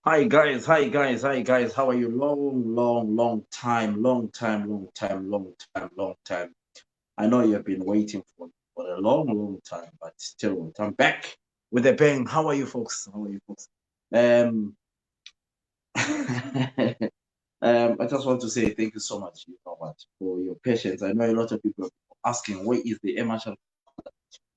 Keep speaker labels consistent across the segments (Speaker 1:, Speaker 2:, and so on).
Speaker 1: Hi guys, how are you? Long time, long time. I know you've been waiting for a long time, but still, I'm back with a bang. How are you, folks? How are you, folks? Um, I just want to say thank you so much, for your patience. I know a lot of people are asking, where is the Emerson?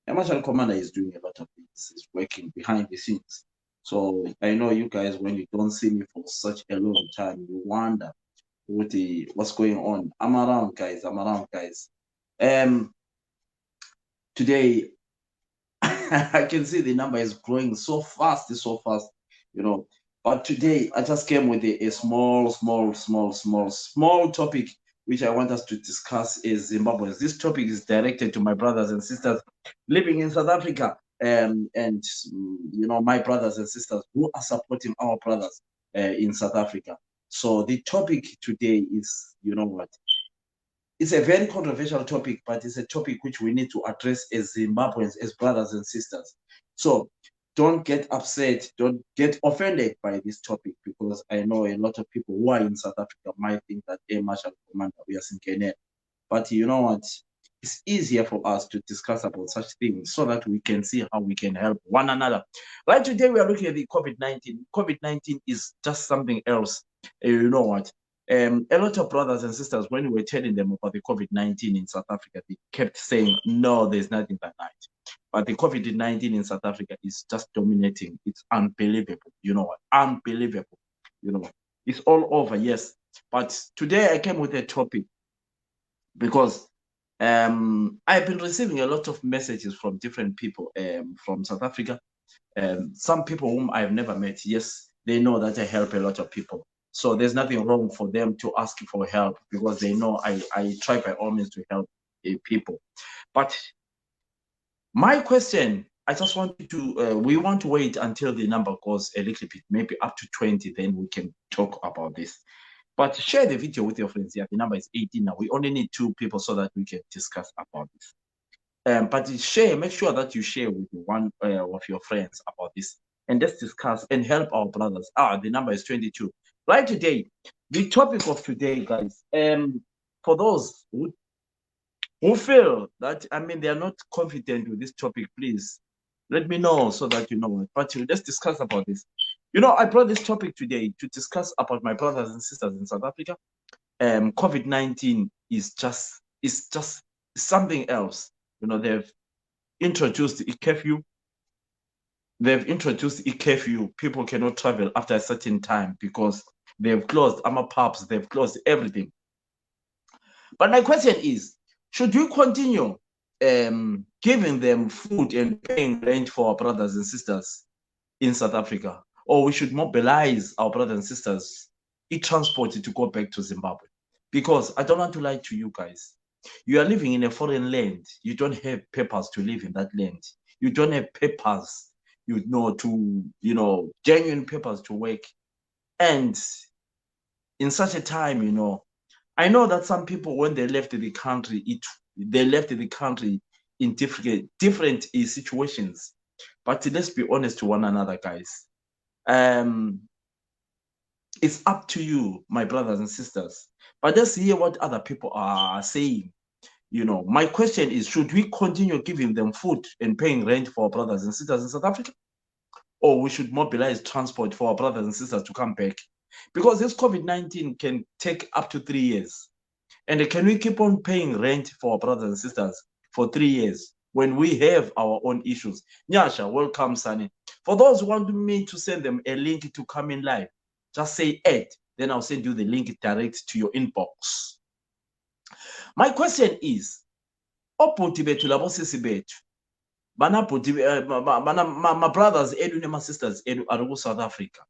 Speaker 1: Emerson Commander is doing a lot of things. He's working behind the scenes. So I know you guys, when you don't see me for such a long time, you wonder what's going on. I'm around, guys. I'm around, guys. Um, Today I can see the number is growing so fast, you know. But today I just came with a small topic which I want us to discuss is Zimbabwe. This topic is directed to my brothers and sisters living in South Africa, and my brothers and sisters who are supporting our brothers in South Africa. So the topic today is, you know what, it's a very controversial topic, but it's a topic which we need to address as Zimbabweans, as brothers and sisters. So don't get upset, don't get offended by this topic, because I know a lot of people who are in South Africa might think that, hey, Marshal Commander, we are sinking. But you know what? It's easier for us to discuss about such things so that we can see how we can help one another. Right today, we are looking at the COVID-19. COVID-19 is just something else. You know what? A lot of brothers and sisters, when we were telling them about the COVID-19 in South Africa, they kept saying, no, there's nothing that night. But the COVID-19 in South Africa is just dominating. It's unbelievable. You know what? Unbelievable. You know what? It's all over, yes. But today I came with a topic because I've been receiving a lot of messages from different people from South Africa. Some people whom I've never met, yes, they know that I help a lot of people. So there's nothing wrong for them to ask for help, because they know I try by all means to help people. But my question, I just want you to, we want to wait until the number goes a little bit, maybe up to 20, then we can talk about this. But share the video with your friends. Yeah, the number is 18 now. We only need 2 people so that we can discuss about this. But share, make sure that you share with one of your friends about this, and let's discuss and help our brothers. The number is 22. Right today, the topic of today, guys, for those who feel that, I mean, they are not confident with this topic, please let me know so that you know it. But let's discuss about this. You know, I brought this topic today to discuss about my brothers and sisters in South Africa. COVID-19 is just something else. You know, they've introduced a curfew. They've introduced a curfew. People cannot travel after a certain time because they've closed pubs, they've closed everything. But my question is, should we continue giving them food and paying rent for our brothers and sisters in South Africa? Or we should mobilize our brothers and sisters, e-transport to go back to Zimbabwe? Because I don't want to lie to you guys. You are living in a foreign land. You don't have papers to live in that land. You don't have papers, genuine papers to work. And in such a time, I know that some people, when they left the country, they left the country in different situations. But let's be honest to one another, guys. Um, it's up to you, my brothers and sisters. But let's hear what other people are saying. My question is, should we continue giving them food and paying rent for our brothers and sisters in South Africa? Or we should mobilize transport for our brothers and sisters to come back? Because this COVID-19 can take up to 3 years. And can we keep on paying rent for our brothers and sisters for 3 years when we have our own issues? Nyasha, welcome, Sunny. For those who want me to send them a link to come in live, just say add, then I'll send you the link direct to your inbox. My question is, obhuti bethu labosisi bethu, my brothers edu and my sisters edu are South Africa.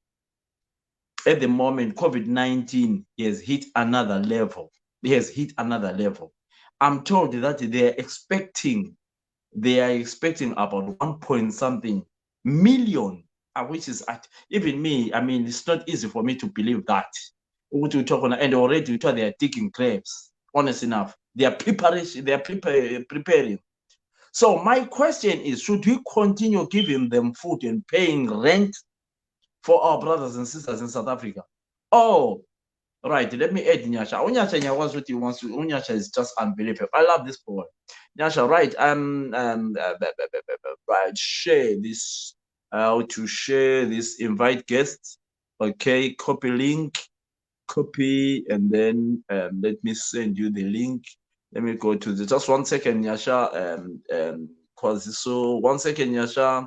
Speaker 1: At the moment, COVID-19 has hit another level. It has hit another level. I'm told that they are expecting about 1 point something million, which is even me. I mean, it's not easy for me to believe that. And already they are digging graves. Honest enough, they are preparation. They are preparing. So my question is, should we continue giving them food and paying rent for our brothers and sisters in South Africa. Oh, right. Let me add Nyasha. Unyasha Nyawaz what he wants to. Unyasha is just unbelievable. I love this boy. Nyasha, right. Right. Share this. How to share this invite guests. Okay, copy link, copy, and then let me send you the link. Let me go to the just 1 second, Nyasha. Kwaziso, 1 second, Nyasha.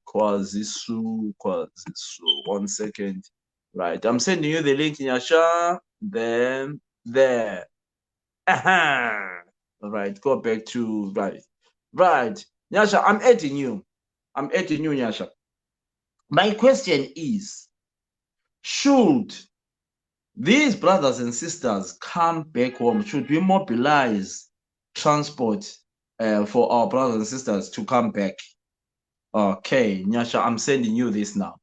Speaker 1: Kwazisu, 1 second. Right, I'm sending you the link, Nyasha. Then there. Aha. All right, go back to right. Nyasha, I'm adding you, Nyasha. My question is, should these brothers and sisters come back home? Should we mobilize transport for our brothers and sisters to come back? Okay, Nyasha, I'm sending you this now.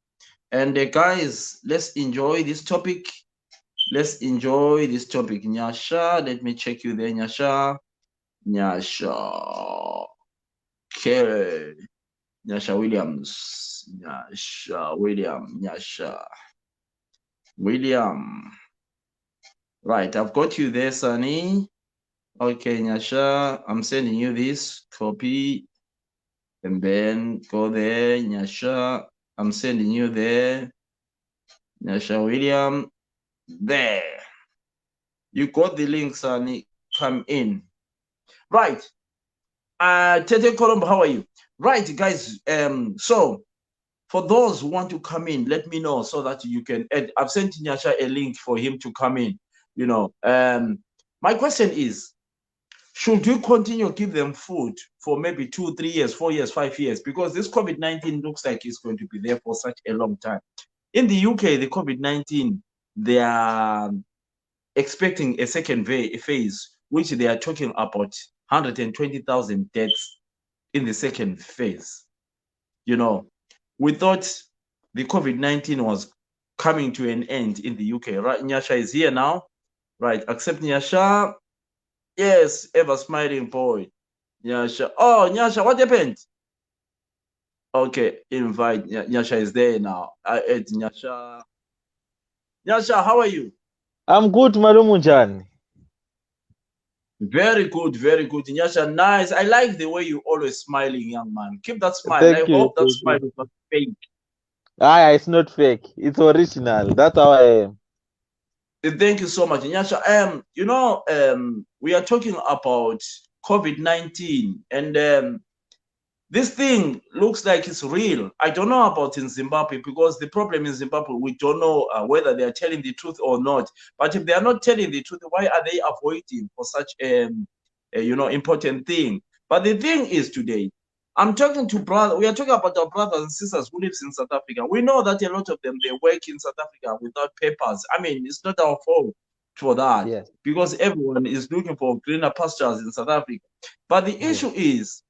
Speaker 1: And guys, let's enjoy this topic. Let's enjoy this topic. Nyasha, let me check you there, Nyasha. Nyasha. Okay. Nyasha Williams. Nyasha William. Nyasha William. Right, I've got you there, Sunny. Okay, Nyasha, I'm sending you this. Copy. And then go there, Nyasha. I'm sending you there. Nyasha William. There. You got the link, Sunny. Come in. Right. Tete Colombo, how are you? Right, guys. So for those who want to come in, let me know so that you can add. I've sent Nyasha a link for him to come in. You know, my question is, should we continue to give them food for maybe 2, 3 years, 4 years, 5 years? Because this COVID-19 looks like it's going to be there for such a long time. In the UK, the COVID-19, they are expecting a second phase, which they are talking about 120,000 deaths in the second phase. You know, we thought the COVID-19 was coming to an end in the UK. Right, Nyasha is here now. Right, accept Nyasha. Yes, ever smiling boy. Nyasha. Oh, Nyasha, what happened? Okay, invite. Nyasha is there now. I add Nyasha. Nyasha, how are you?
Speaker 2: I'm good, Malumunjani.
Speaker 1: Very good, very good. Nyasha, nice. I like the way you always smiling, young man. Keep that smile. I
Speaker 2: Thank you,
Speaker 1: hope that
Speaker 2: thank
Speaker 1: smile
Speaker 2: you.
Speaker 1: is not fake.
Speaker 2: It's not fake. It's original. That's how I am.
Speaker 1: Thank you so much, Nyasha. We are talking about COVID-19, and this thing looks like it's real. I don't know about in Zimbabwe, because the problem in Zimbabwe, we don't know whether they are telling the truth or not. But if they are not telling the truth, why are they avoiding for such important thing? But the thing is, today I'm talking to brother. We are talking about our brothers and sisters who lives in South Africa. We know that a lot of them, they work in South Africa without papers. I mean, it's not our fault for that,
Speaker 2: Yes.
Speaker 1: because everyone is looking for greener pastures in South Africa. But the
Speaker 2: Yes.
Speaker 1: issue is,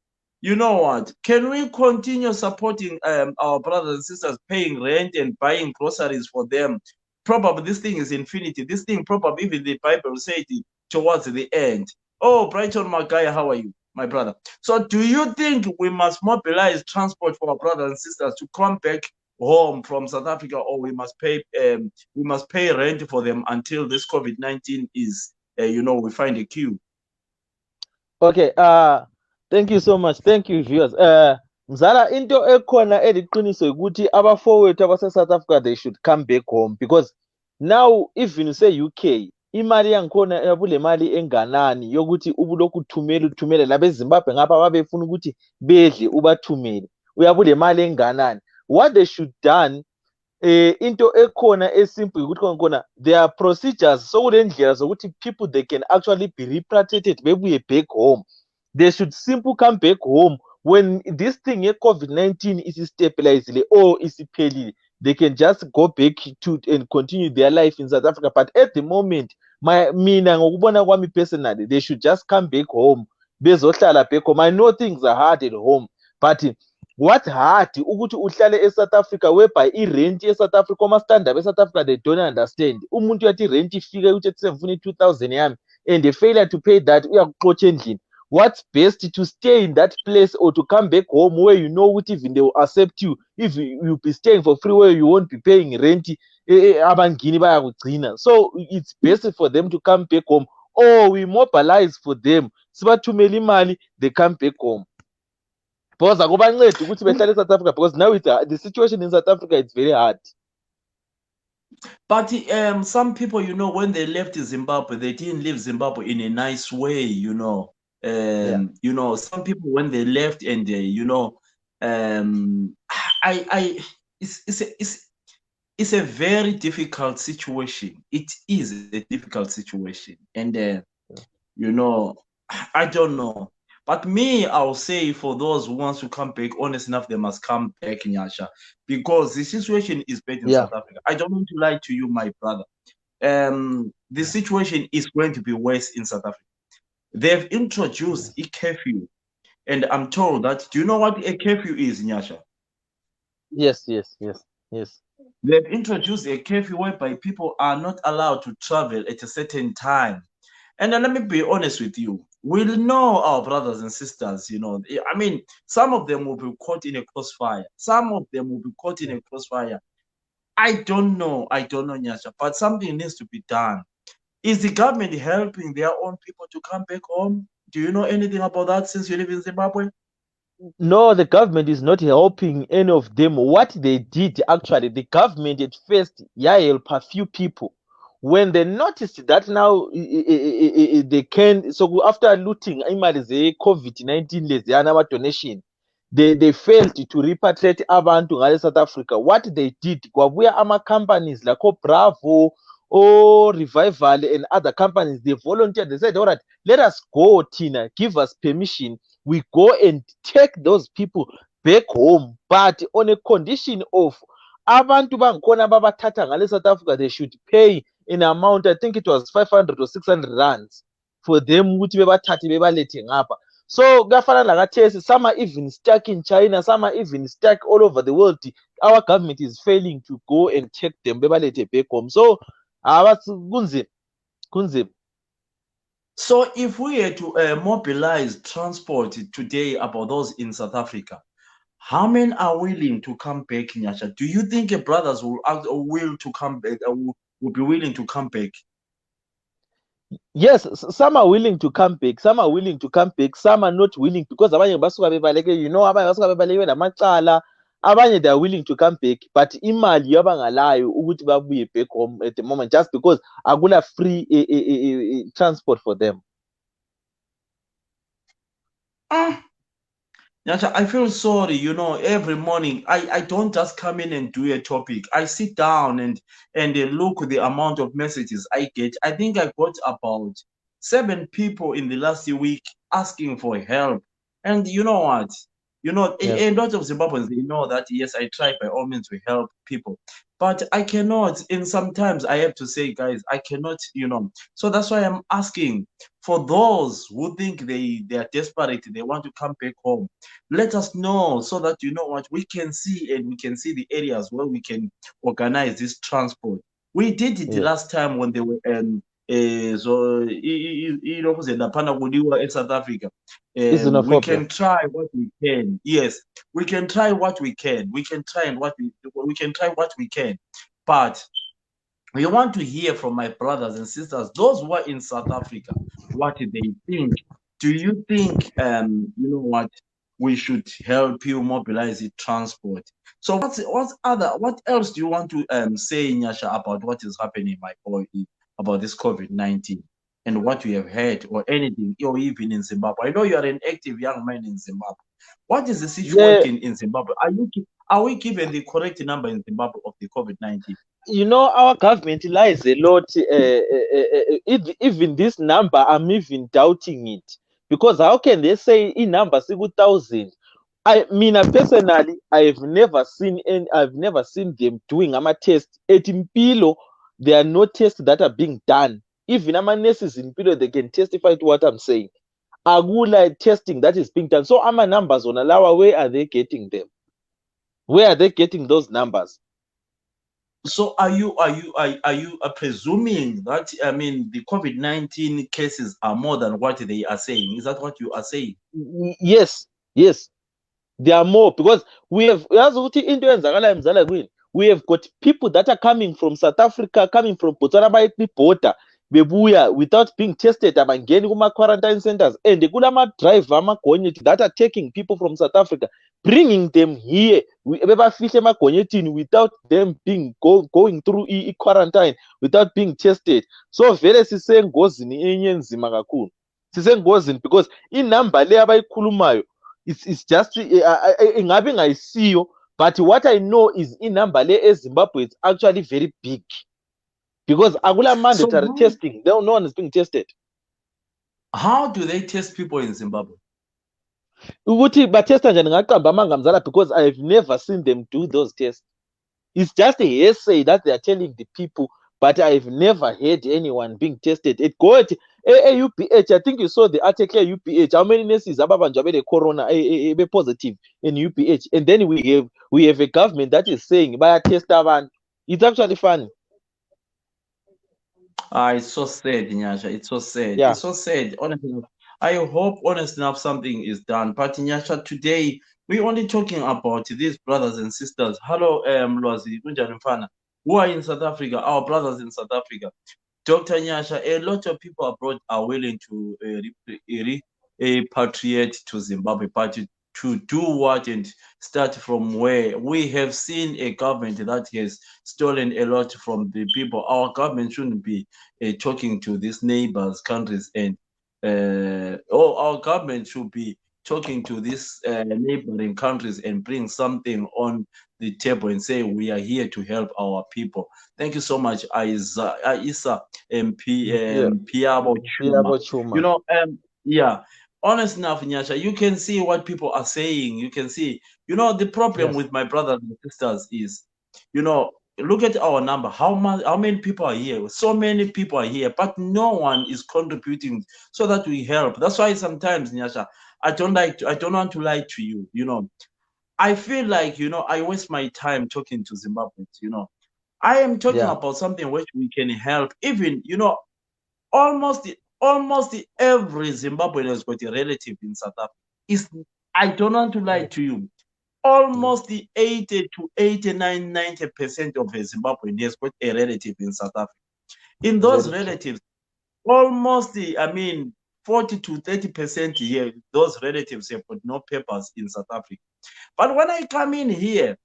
Speaker 1: you know what? Can we continue supporting our brothers and sisters, paying rent and buying groceries for them? Probably this thing is infinity. This thing, probably even the Bible said it towards the end. Oh, Brighton Magaya, how are you, my brother? So, do you think we must mobilize transport for our brothers and sisters to come back home from South Africa, or we must pay rent for them until this COVID-19 is, we find a queue?
Speaker 2: Okay. Thank you so much. Thank you, viewers. Mzala, into ekhona eliqiniso ukuthi abafowethu abase-South Africa, they should come back home, because now even se-UK imali yangikhona yabule mali enganani yokuthi ubulokhu uthumela labezimbabwe ngapha babefuna ukuthi bedle ubathumele, uyabule mali enganani. What they should done, into ekhona esimple ukuthi khona there are procedures, sokulendlela zokuthi people they can actually be repatriated bebuye back home. They should simply come back home when this thing ye-COVID-19 isistabilizile or isiphelile. They can just go back to and continue their life in South Africa. But at the moment, mina ngokubona kwami personally, they should just come back home bezohlala back home. I know things are hard at home, but what hard ukuthi uhlale e-South Africa whereby i-rent ye-South Africa, ama-standard e-South Africa, they don't understand. Umuntu uyathi i-rent ifika ukuthi ngifuna i-2,000 yami, and they failure to pay that, uyakuxotsha endlini. what's best to stay in that place or to come back home where you know what even they will accept you if you'll be staying for free where you won't be paying rent abangini bayakugcina. So it's best for them to come back home or we mobilize for them sibathumele imali they come back home because akubancedi ukuthi behlale eSouth Africa because now the situation in South Africa it's very hard.
Speaker 1: But some people, when they left Zimbabwe, they didn't leave Zimbabwe in a nice way,
Speaker 2: Yeah.
Speaker 1: Some people when they left and I it's a very difficult situation. It is a difficult situation, and you know, I don't know. But me, I'll say for those who wants to come back, honest enough, they must come back, Nyasha, because the situation is bad in
Speaker 2: Yeah.
Speaker 1: South Africa. I don't want to lie to you, my brother. The situation is going to be worse in South Africa. They've introduced a curfew, and I'm told that. Do you know what a curfew is, Nyasha?
Speaker 2: Yes, yes, yes, yes.
Speaker 1: They've introduced a curfew whereby people are not allowed to travel at a certain time. And then let me be honest with you. We'll know our brothers and sisters, I mean, some of them will be caught in a crossfire. Some of them will be caught in a crossfire. I don't know, Nyasha, but something needs to be done. Is the government helping their own people to come back home? Do you know anything about that since you live in Zimbabwe?
Speaker 2: No, the government is not helping any of them. What they did actually, the government at first, yeah, help a few people. When they noticed that now they can, so after looting imali ze-COVID-19 leziyana ama-donation, they failed to repatriate abantu ngale South Africa. What they did, kwabuya ama-companies like Bravo, Revival and other companies, they volunteered. They said, all right, let us go, Tina, give us permission. We go and take those people back home, but on a condition of abantu bangikhona babathatha ngale South Africa, they should pay an amount, I think it was 500 or 600 rands for them ukuthi bebathathe bebalethe ngapha. So kuyafana lakathesi, some are even stuck in China, some are even stuck all over the world. Our government is failing to go and take them bebalethe back home. So kunzima, kunzima.
Speaker 1: So if we had to mobilize transport today about those in South Africa, how many are willing to come back, Nyasha? Do you think brothers will to come back, will be willing to come back?
Speaker 2: Yes, some are willing to come back, some are willing to come back, some are not willing because abanye basuka bebaleke, abanye basuka bebaleke namacala, abanye they are willing to come back but imali yabangalayo ukuthi babuye back home at the moment just because akula free transport for them.
Speaker 1: Ah, Nyasha, I feel sorry, every morning I don't just come in and do a topic. I sit down and look at the amount of messages I get. I think I got about 7 people in the last week asking for help. And you know what?
Speaker 2: Yes,
Speaker 1: A lot of Zimbabweans, they know that, yes, I try by all means to help people. But I cannot, and sometimes I have to say, guys, I cannot, So that's why I'm asking for those who think they are desperate, they want to come back home. Let us know so that what we can see, and we can see the areas where we can organize this transport. We did it the
Speaker 2: yes.
Speaker 1: last time when they were so in South Africa. We
Speaker 2: Xenophobia.
Speaker 1: can try what we can. Yes, we can try what we can. We can try and we can try what we can. But we want to hear from my brothers and sisters, those who are in South Africa, what do they think? Do you think, what, we should help you mobilize the transport? So what else do you want to say, Nyasha, about what is happening, my boy, about this COVID-19 and what you have heard or anything, or even in Zimbabwe? I know you are an active young man in Zimbabwe. What is the
Speaker 2: Yeah,
Speaker 1: situation in Zimbabwe? Are we given the correct number in Zimbabwe of the COVID-19?
Speaker 2: our government lies a lot. Even this number, I'm even doubting it because how can they say in number 6,000? I mean, personally, I've never seen them doing a test. At Impilo, there are no tests that are being done. Even ama nurses in Impilo, they can testify to what I'm saying. Agula testing that is being done. So ama numbers on Alawa, where are they getting them? Where are they getting those numbers?
Speaker 1: So are you presuming that, I mean, the COVID-19 cases are more than what they are saying? Is that what you are saying?
Speaker 2: Yes, yes. There are more because we have yazi ukuthi into eyenzakalayo mzala kwini, we have got people that are coming from South Africa, coming from Botswana bayibhoda bebuya without being tested, abangeni kuma quarantine centers, and kulama driver amagonyeti that are taking people from South Africa, bringing them here bebafihle emagonyetini without them going through quarantine, without being tested. So vele sisengozini enye enzima kakhulu, sisengozini because inumber le abayikhulumayo it's just ingabe ngayisiyo, but what I know is inumber le eZimbabwe it's actually very big because akula
Speaker 1: So
Speaker 2: mandatory testing, no one is being tested.
Speaker 1: how do they test people in Zimbabwe?
Speaker 2: Ukuthi batesta njani ngaqamba amanga mzala, because I have never seen them do those tests. It's just a hearsay that they are telling the people, but I've never heard anyone being tested. It go at UPH. I think you saw the article at UPH. How many nurses ababanjwa the corona be positive in UPH, and then we have a government that is saying by a test abantu. It's actually funny.
Speaker 1: Ah, it's so sad, Nyasha. It's so sad.
Speaker 2: Yeah,
Speaker 1: It's so sad. Honestly, I hope, honestly enough, something is done. But Nyasha, today we're only talking about these brothers and sisters. Hello, Lozi, Kunjani Mfana, who are in South Africa, our brothers in South Africa. Dr. Nyasha, a lot of people abroad are willing to repatriate to Zimbabwe, but to do what and start from where? We have seen a government that has stolen a lot from the people. Our government shouldn't be talking to these neighbors countries, and our government should be talking to these neighboring countries and bring something on the table and say we are here to help our people. Thank you so much, Isa MP
Speaker 2: yeah,
Speaker 1: Piabo
Speaker 2: yeah,
Speaker 1: Chuma.
Speaker 2: but
Speaker 1: You
Speaker 2: Chuma.
Speaker 1: know, yeah. Honest enough, Nyasha, you can see what people are saying. You can see, the problem
Speaker 2: Yes,
Speaker 1: with my brothers and sisters is, look at our number. How many people are here? So many people are here, but no one is contributing so that we help. That's why sometimes, Nyasha, I don't want to lie to you. I feel like, I waste my time talking to Zimbabweans. I am talking
Speaker 2: yeah,
Speaker 1: about something which we can help. Even, almost every Zimbabwean has got a relative in South Africa. Is I don't want to lie
Speaker 2: mm,
Speaker 1: to you.
Speaker 2: mm,
Speaker 1: Almost the 80 to 89, 90% of a Zimbabwean has got a relative in South Africa. In those
Speaker 2: very true.
Speaker 1: relatives, almost 40 to 30% here, those relatives have got no papers in South Africa. But when I come in here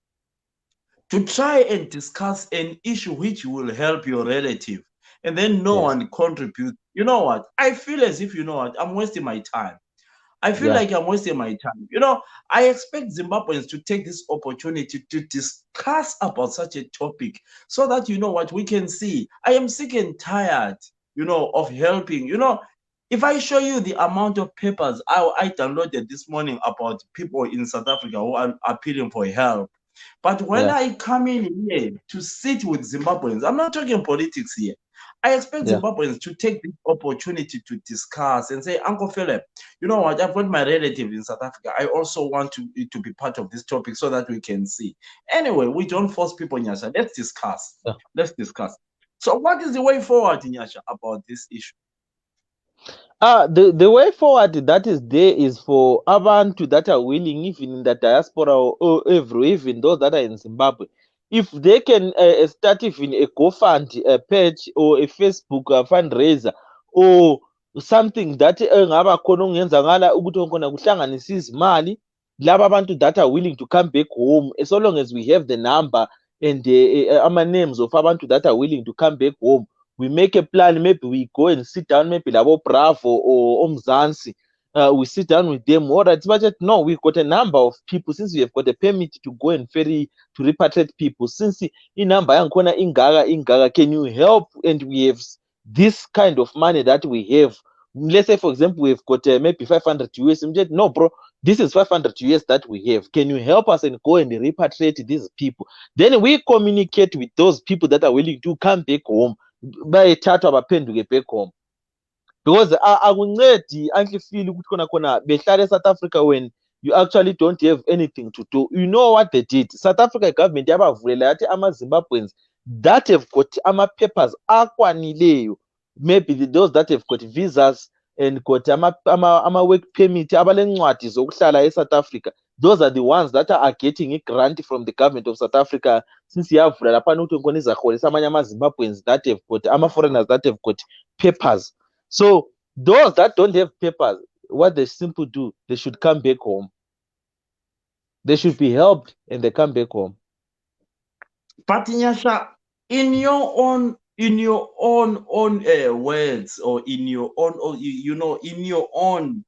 Speaker 1: to try and discuss an issue which will help your relative, and then no
Speaker 2: Yes,
Speaker 1: one contributes, you know what? I feel as if, I'm wasting my time. I feel
Speaker 2: yeah,
Speaker 1: like I'm wasting my time. I expect Zimbabweans to take this opportunity to discuss about such a topic so that, what we can see. I am sick and tired, of helping. If I show you the amount of papers I downloaded this morning about people in South Africa who are appealing for help, but when
Speaker 2: yeah,
Speaker 1: I come in here to sit with Zimbabweans, I'm not talking politics here. I expect
Speaker 2: yeah.
Speaker 1: Zimbabweans to take this opportunity to discuss and say, Uncle Philip, you know what? I've got my relative in South Africa. I also want to be part of this topic so that we can see. Anyway, we don't force people, Nyasha. Let's discuss.
Speaker 2: Yeah.
Speaker 1: Let's discuss. So, what is the way forward, Nyasha, about this issue?
Speaker 2: The way forward that is there is for abantu that are willing, even in the diaspora or even those that are in Zimbabwe, if they can start even a GoFund page or a Facebook fundraiser or something that engaba khona okungenza ngala ukuthi khona kuhlanganisa izimali laba abantu that are willing to come back home, so long as we have the number and ama names of abantu that are willing to come back home, we make a plan. Maybe we go and sit down, maybe labo Bravo or Omzansi, we sit down with them. All right, but no, we've got a number of people. Since we have got a permit to go and ferry to repatriate people, since in number ingaga, can you help? And we have this kind of money that we have. Let's say, for example, we've got maybe 500 US. No, bro, this is 500 US that we have. Can you help us and go and repatriate these people? Then we communicate with those people that are willing to come back home, bayethathwa baphenduke back home, because akuncedi anhlifile ukuthi khona behlala eSouth Africa when you actually don't have anything to do. You know what they did? South Africa government yabavulela yathi ama-Zimbabweans that have got ama-papers akwanileyo, maybe those that have got visas and got ama-work permit, abalencwadi zokuhlala e-South Africa, those are the ones that are getting a grant from the government of South Africa, since yavula laphana ukuthi ngkhona izaholisa amanye ama-Zimbabweans that have got ama-foreigners that have got papers. So those that don't have papers, what they simply do, they should come back home. They should be helped and they come back home.
Speaker 1: But Nyasha, in your own words, or in your own, or in your own,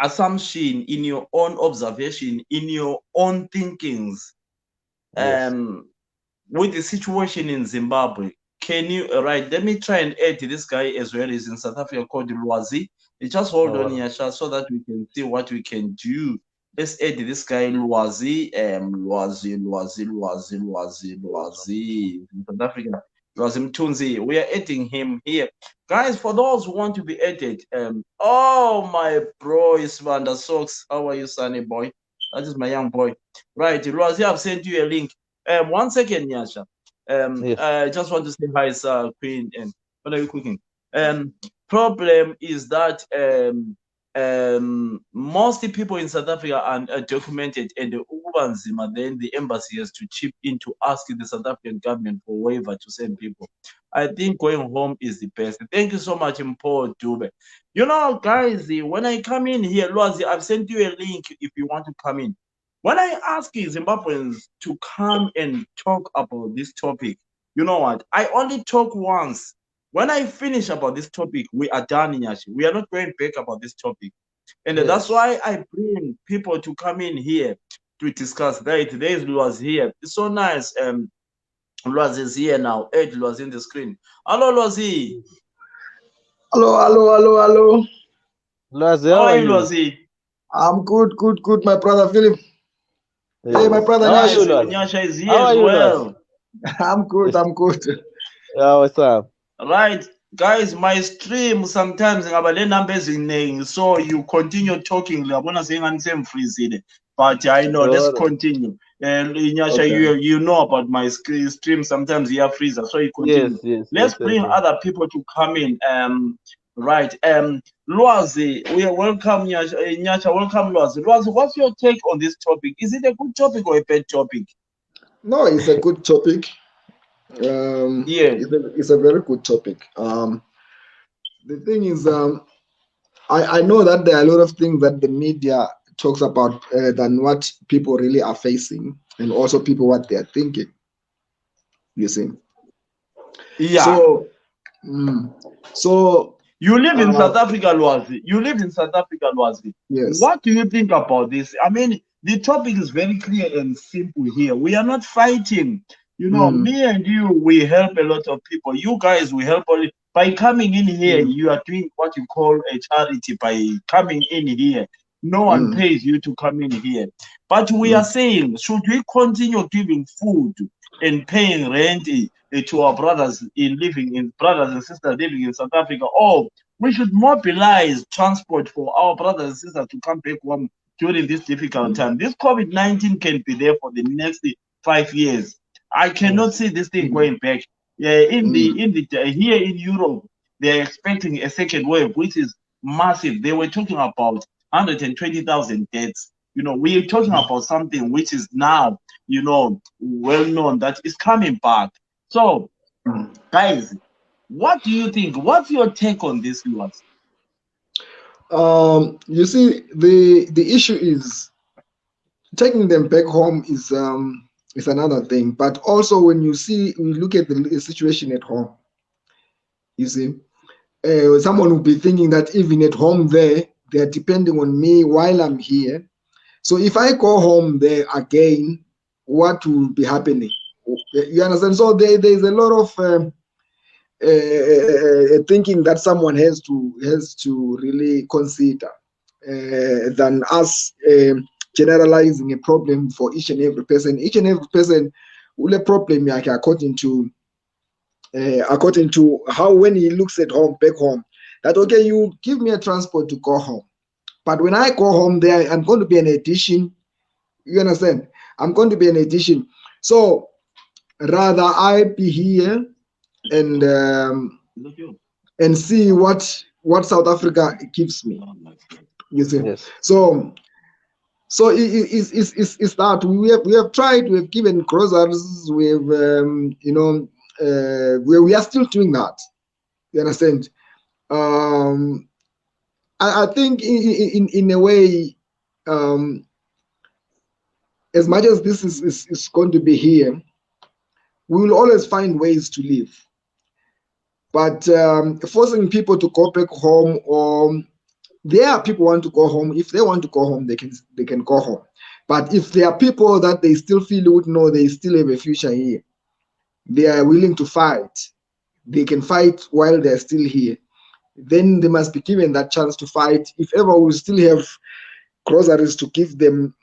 Speaker 1: assumption, in your own observation, in your own thinkings,
Speaker 2: Yes.
Speaker 1: with the situation in Zimbabwe, can you let me try and add this guy as well. Is in South Africa called Lwazi. Just hold on, Yasha, so that we can see what we can do. Let's add this guy Lwazi, Lwazi, South Africa. Lwazi Mtunzi. We are adding him here. Guys, for those who want to be added, oh my bro is Vanda Socks. How are you, Sunny boy? That is my young boy. Right, Lwazi, I've sent you a link. 1 second, Yasha.
Speaker 2: Yes.
Speaker 1: I just want to say hi, sir, Queen. And what are you cooking? Problem is that most people in South Africa are documented, and then the embassy has to chip in to ask the South African government for waiver to send people. I think going home is the best. Thank you so much, Mpo Dube. Guys, when I come in here, Lwazi, I've sent you a link if you want to come in. When I ask Zimbabweans to come and talk about this topic, you know what? I only talk once. When I finish about this topic, we are done, Nyashi. We are not going back about this topic. And
Speaker 2: Yes.
Speaker 1: that's why I bring people to come in here to discuss. Right, today's Lwazi here. It's so nice. Lwazi is here now. Ed Lwazi in the screen. Hello, Lwazi.
Speaker 3: Hello.
Speaker 2: Lwazi,
Speaker 1: how are you, Lwazi?
Speaker 3: I'm good, my brother Philip.
Speaker 2: Yes.
Speaker 3: Hey, my brother
Speaker 2: How are you,
Speaker 3: Nyash.
Speaker 2: Lwazi?
Speaker 1: Nyasha is here
Speaker 2: How are
Speaker 1: as
Speaker 2: you,
Speaker 1: well.
Speaker 3: I'm good.
Speaker 2: Yeah, what's up?
Speaker 1: Right, guys, my stream sometimes ngabale numbers eziningi, so you continue talking. Ngiyabona sengani semfreezile, but I know. Let's continue. Nyasha,
Speaker 3: Okay.
Speaker 1: you know about my stream. Sometimes you have freezer, so you continue. Let's bring other people to come in. Right. Lwazi, we welcome Nyasha. Nyasha, welcome Lwazi. Lwazi, what's your take on this topic? Is it a good topic or a bad topic?
Speaker 3: No, it's a good topic.
Speaker 1: Yeah.
Speaker 3: It's a very good topic. The thing is, I know that there are a lot of things that the media talks about than what people really are facing, and also people what they are thinking. You see.
Speaker 1: Yeah.
Speaker 3: So
Speaker 1: you live in South Africa, Lwazi. You live in South Africa, Lwazi.
Speaker 3: Yes.
Speaker 1: What do you think about this? I mean, the topic is very clear and simple here. We are not fighting. Me and you, we help a lot of people. You guys, we help only by coming in here. You are doing what you call a charity by coming in here. No one pays you to come in here. But we are saying, should we continue giving food and paying rent to our brothers brothers and sisters living in South Africa, or we should mobilize transport for our brothers and sisters to come back home during this difficult time? This COVID-19 can be there for the next 5 years. I cannot see this thing going back. Here in Europe, they're expecting a second wave, which is massive. They were talking about 120,000 deaths. We are talking about something which is now, well known that is coming back. So, guys, what do you think? What's your take on this, Lwazi?
Speaker 3: You see, the issue is taking them back home is another thing. But also, when you look at the situation at home, you see, someone will be thinking that even at home they are depending on me while I'm here. So if I go home there again, what will be happening? You understand? So there's a lot of thinking that someone has to really consider than us generalizing a problem for each and every person. Each and every person will have a problem according to how, when he looks at home, back home, that okay, you give me a transport to go home, but when I go home there, I'm going to be an addition. You understand? I'm going to be an addition. So rather I be here and see what South Africa gives me. You see,
Speaker 2: Yes.
Speaker 3: so it's that we have tried, we have given groceries, we have we are still doing that. You understand? I think in a way, as much as this is going to be here, we will always find ways to live. But forcing people to go back home, or there are people who want to go home. If they want to go home, they can go home. But if there are people that they still feel would know they still have a future here, they are willing to fight. They can fight while they're still here. Then they must be given that chance to fight. If ever we still have groceries to give them,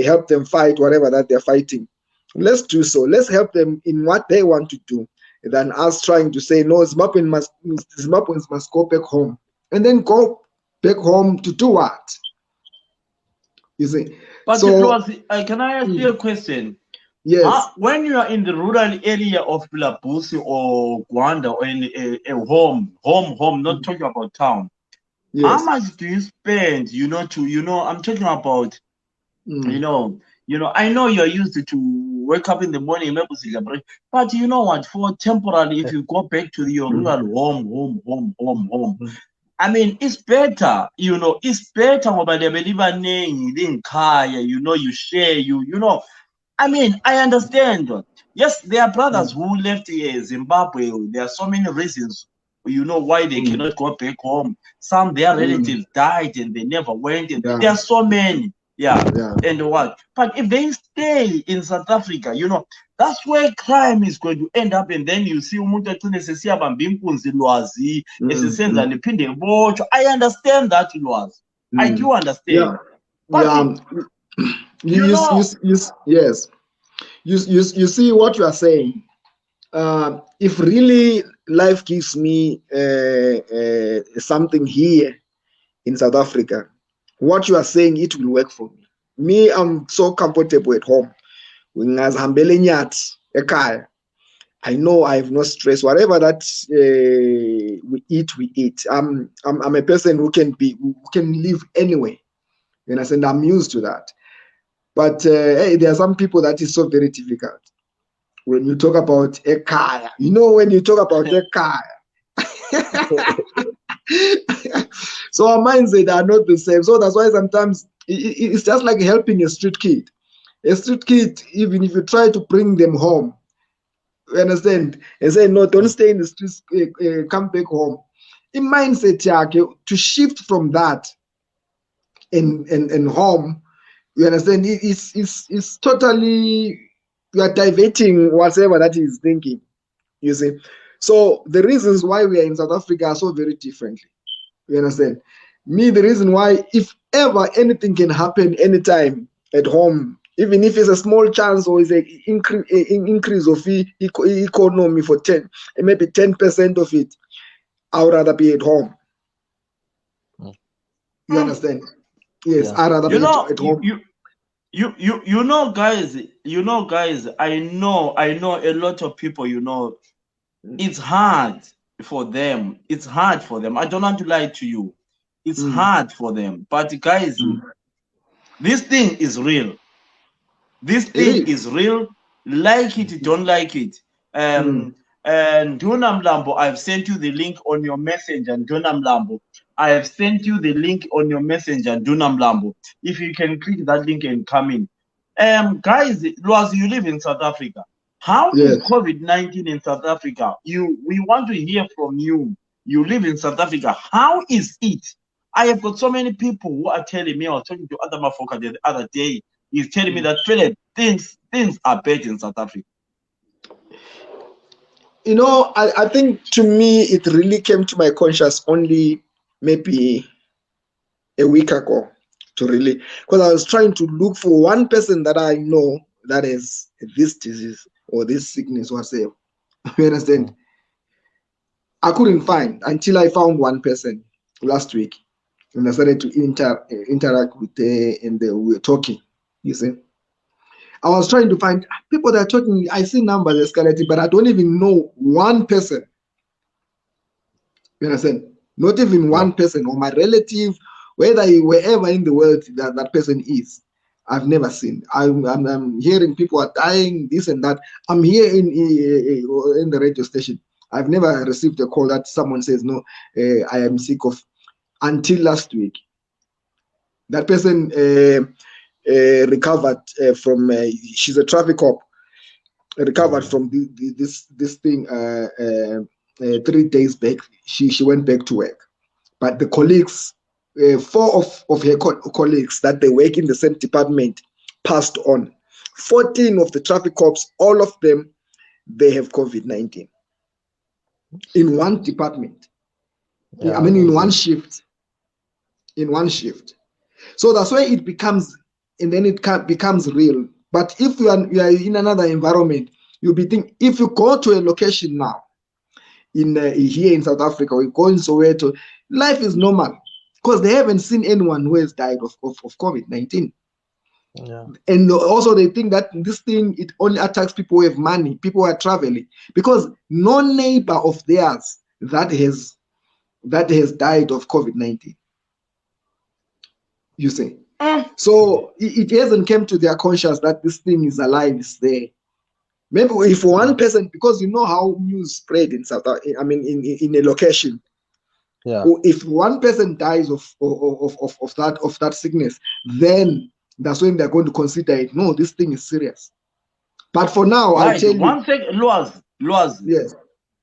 Speaker 3: help them fight whatever that they're fighting, let's do so. Let's help them in what they want to do, than us trying to say no, Zimbabweans must go back home, and then go back home to do what? You see.
Speaker 1: But
Speaker 3: So
Speaker 1: can I ask you a question?
Speaker 3: yes.
Speaker 1: When you are in the rural area of Labusi or Gwanda, or in a home, not talking about town, how
Speaker 3: Yes.
Speaker 1: much do you spend, I'm talking about, I know you're used to wake up in the morning, maybe celebrate, but you know what, for temporarily, if you go back to your rural home, I mean, it's better, it's better ngoba lebeliba nengi linkhaya, you share, I mean, I understand. Yes, there are brothers who left Zimbabwe. There are so many reasons, why they cannot go back home. Some, their relatives died and they never went. And there are so many. Yeah. And what? But if they stay in South Africa, that's where crime is going to end up. And then you see umuntu agcine sesiyabamba inkunzi lwazi, esesenza liphinde libotshwa. I understand that, Lwazi. I do understand. But
Speaker 3: yes. You see what you are saying. If really life gives me something here in South Africa, what you are saying, it will work for me. Me, I'm so comfortable at home. I know I have no stress. Whatever that we eat. I'm a person who can live anywhere. You understand? I'm used to that. But hey, there are some people that is so very difficult. When you talk about ekaya, when you talk about ekaya, so our mindset are not the same. So that's why sometimes it's just like helping a street kid. A street kid, even if you try to bring them home, you understand, and say no, don't stay in the streets, come back home. In mindset, to shift from that and home, you understand, it's totally, you are diverting whatever that is thinking. You see, so the reasons why we are in South Africa are so very differently. You understand? Me, the reason why, if ever anything can happen anytime at home, even if it's a small chance or it's an increase of economy for 10, maybe 10% of it, I would rather be at home. You understand? Yes, I'd rather be at home.
Speaker 1: Guys, I know a lot of people, it's hard for them. It's hard for them. I don't want to lie to you. It's hard for them. But guys, this thing is real. This thing is real. Like it, don't like it. And Dona Mlambo, I've sent you the link on your messenger. And Dona Mlambo, I have sent you the link on your messenger. Dona Mlambo, if you can click that link and come in. Guys, Lwazi, you live in South Africa. How is COVID-19 in South Africa? We want to hear from you. You live in South Africa. How is it? I have got so many people who are telling me. I was talking to Adam Mafoka the other day. He's telling me that Philip, things are bad in South Africa.
Speaker 3: I think to me it really came to my conscious only maybe a week ago, to really, because I was trying to look for one person that I know that has this disease or this sickness, whatever. You understand? I couldn't find until I found one person last week, and I started to interact with and we were talking. You see, I was trying to find people that are talking. I see numbers escalating, but I don't even know one person. You understand? Not even one person or my relative, wherever in the world that person is. I've never seen. I'm hearing people are dying, this and that. I'm here in the radio station. I've never received a call that someone says, no, I am sick of, until last week. That person recovered from, she's a traffic cop, recovered from this thing 3 days back. She went back to work. But the colleagues, 4 of her colleagues that they work in the same department passed on. 14 of the traffic cops, all of them, they have COVID-19 in one department.
Speaker 2: Yeah,
Speaker 3: I mean, in one shift. In one shift. So that's why it becomes, and then it becomes real. But if you are in another environment, you'll be thinking, if you go to a location now, in here in South Africa, we go in Soweto, life is normal because they haven't seen anyone who has died of COVID-19.
Speaker 2: Yeah.
Speaker 3: And also they think that this thing, it only attacks people who have money, people who are traveling, because no neighbor of theirs that has died of COVID-19. You see. So it hasn't come to their conscience that this thing is alive, is there. Maybe if one person, because you know how news spread in South Africa, I mean in a location.
Speaker 2: Yeah.
Speaker 3: If one person dies of that sickness, then that's when they're going to consider it. No, this thing is serious. But for now,
Speaker 1: Right.
Speaker 3: I'll tell you.
Speaker 1: One thing, Luaz.
Speaker 3: Yes.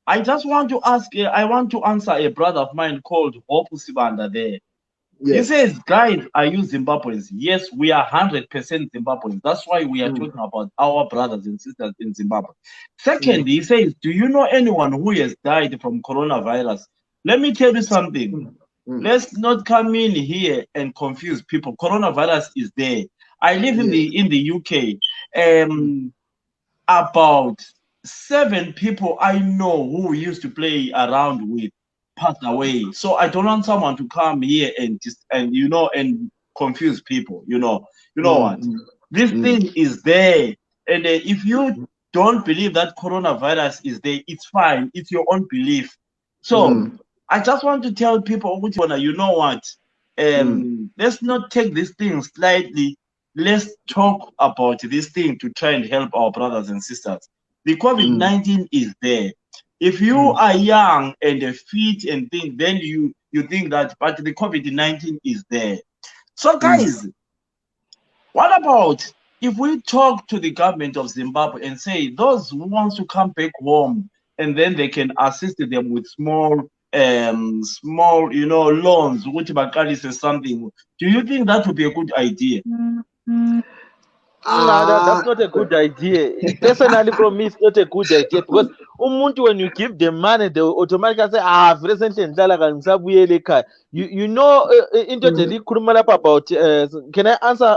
Speaker 1: I just want to ask. I want to answer a brother of mine called Hope Sibanda there.
Speaker 3: Yes.
Speaker 1: He says, guys, are you Zimbabweans? Yes, we are 100% Zimbabweans. That's why we are talking about our brothers and sisters in Zimbabwe. Second, he says, do you know anyone who has died from coronavirus? Let me tell you something. Let's not come in here and confuse people. Coronavirus is there. I live in the UK. About 7 people I know who we used to play around with passed away. So I don't want someone to come here and confuse people. You know what? This thing is there, and if you don't believe that coronavirus is there, it's fine. It's your own belief. So I just want to tell people, you know what? Let's not take this thing slightly. Let's talk about this thing to try and help our brothers and sisters. The COVID-19 is there. If you are young and fit and think, then you think that, but the COVID-19 is there. So guys, what about if we talk to the government of Zimbabwe and say those who wants to come back home, and then they can assist them with small loans, which Bakali says something. Do you think that would be a good idea?
Speaker 2: No, that's not a good idea. Personally, from me, it's not a good idea because when you give them money, they automatically say, I've recently you know, into the about can I answer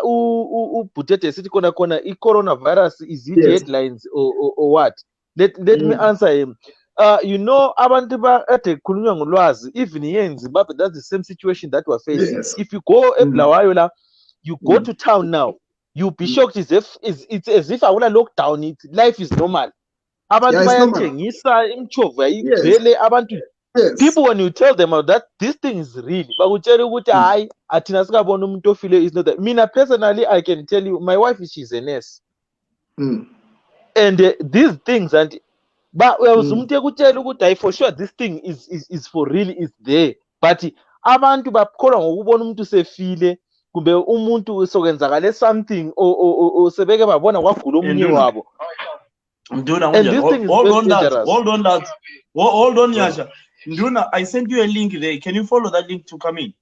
Speaker 2: Putete City Kona coronavirus is it headlines or what? Let me answer him. You know, abantu at even here in Zimbabwe, that's the same situation that we're facing.
Speaker 3: Yes.
Speaker 2: If you go you go to town now, you'll be shocked it's as if I want to lockdown. Life is normal. Abantu bayathengisa imchova igcwele abantu. People, when you tell them that this thing is real, bakutshela ukuthi hayi athina sikabona umuntu ofile is not that. Mina personally, I can tell you, my wife, she's a nurse, and these things, and but umuntu ekutshela ukuthi hayi for sure this thing is for real, is there, but abantu bakholwa ngokubona umuntu sefile kumbe umuntu sokwenzakale something or sebeke babona kwagula omunye wabo.
Speaker 1: Nduna,
Speaker 2: and this thing is
Speaker 1: hold on,
Speaker 2: Yeah.
Speaker 1: Yasha. Nduna, I sent you a link there. Can you follow that link to come in?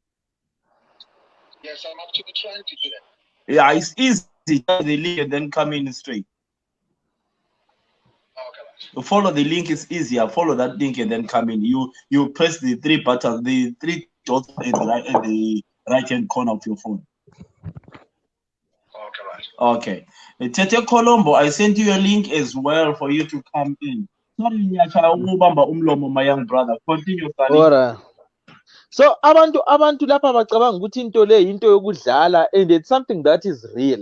Speaker 4: Yes, I'm actually trying to do that.
Speaker 1: Yeah, it's easy. Tap the link and then come in straight.
Speaker 4: Okay.
Speaker 1: Follow the link is easier. Follow that link and then come in. You press the 3 buttons, the 3 dots at the right hand corner of your phone. Okay. Tete Colombo, I sent you a link as well for you to come in. Sorry, my young brother. Continue, Sally.
Speaker 2: Alright. So abantu lapha bacabanga ukuthi into le into yokudlala, and it's something that is real.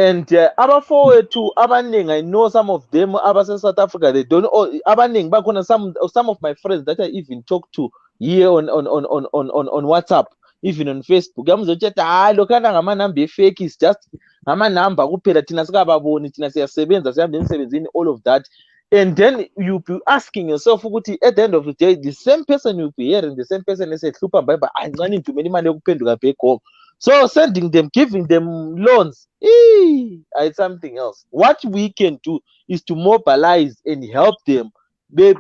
Speaker 2: And abafowethu abaningi, I know some of them South Africa, they don't abaningi bakhona, some of my friends that I even talk to here on WhatsApp, even on Facebook, yamzotshetha hayi lokhana ngamanamba efake, is just ngamanamba kuphela, thina sikababoni, thina siyasebenza, sihamba emsebenzini, all of that. And then you be asking yourself ukuthi at the end of the day, the same person you'll be hearing, the same person esehlupha mba ancane ndumela imali yokuphenduka back home. So sending them, giving them loans, it's something else. What we can do is to mobilize and help them. Be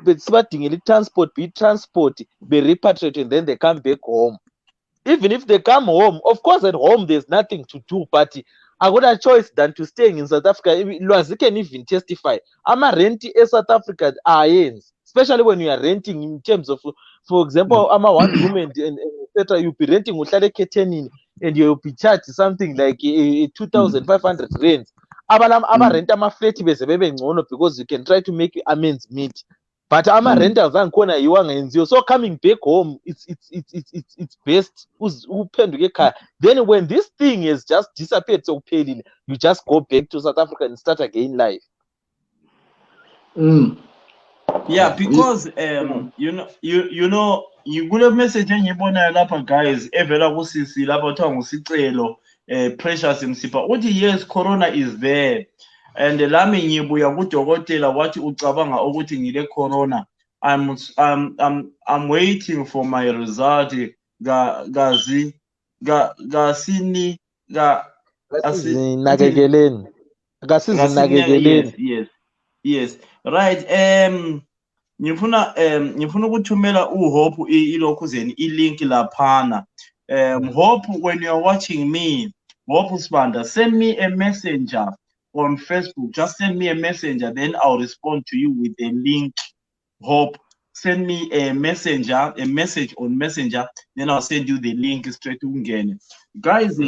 Speaker 2: transport, be repatriate, and then they come back home. Even if they come home, of course, at home there's nothing to do, but I got a choice than to staying in South Africa. Lwazi can even testify. I'm a rent in South Africa, especially when you are renting in terms of, for example, I'm a one room and etc. You'll be renting and you'll be charged something like 2,500 rand. Aba rent ama-flat bese bebe ngcono because you can try to make amends meet. But ama-rentals angikhona yiwo angenziwa. So coming back home, it's best uphenduke ekhaya. Then when this thing has just disappeared, so you just go back to South Africa and start again life.
Speaker 1: Yeah, because you know kule message engiyibonayo lapha guys evela kusisi lapha kuthiwa ngusicelo Precious Msipha uthi yes, corona is there, and lami ngibuya kudokotela wathi ucabanga ukuthi ngile corona. I'm waiting for my result. Yes, right. Ngifuna ukuthumela uHope ilokhuzeni ilink laphana. Hope, when you're watching me, Hope Sibanda, send me a messenger on Facebook. Just send me a messenger, then I'll respond to you with a link. Hope, send me a message on Messenger, then I'll send you the link straight to Ungene. Guys,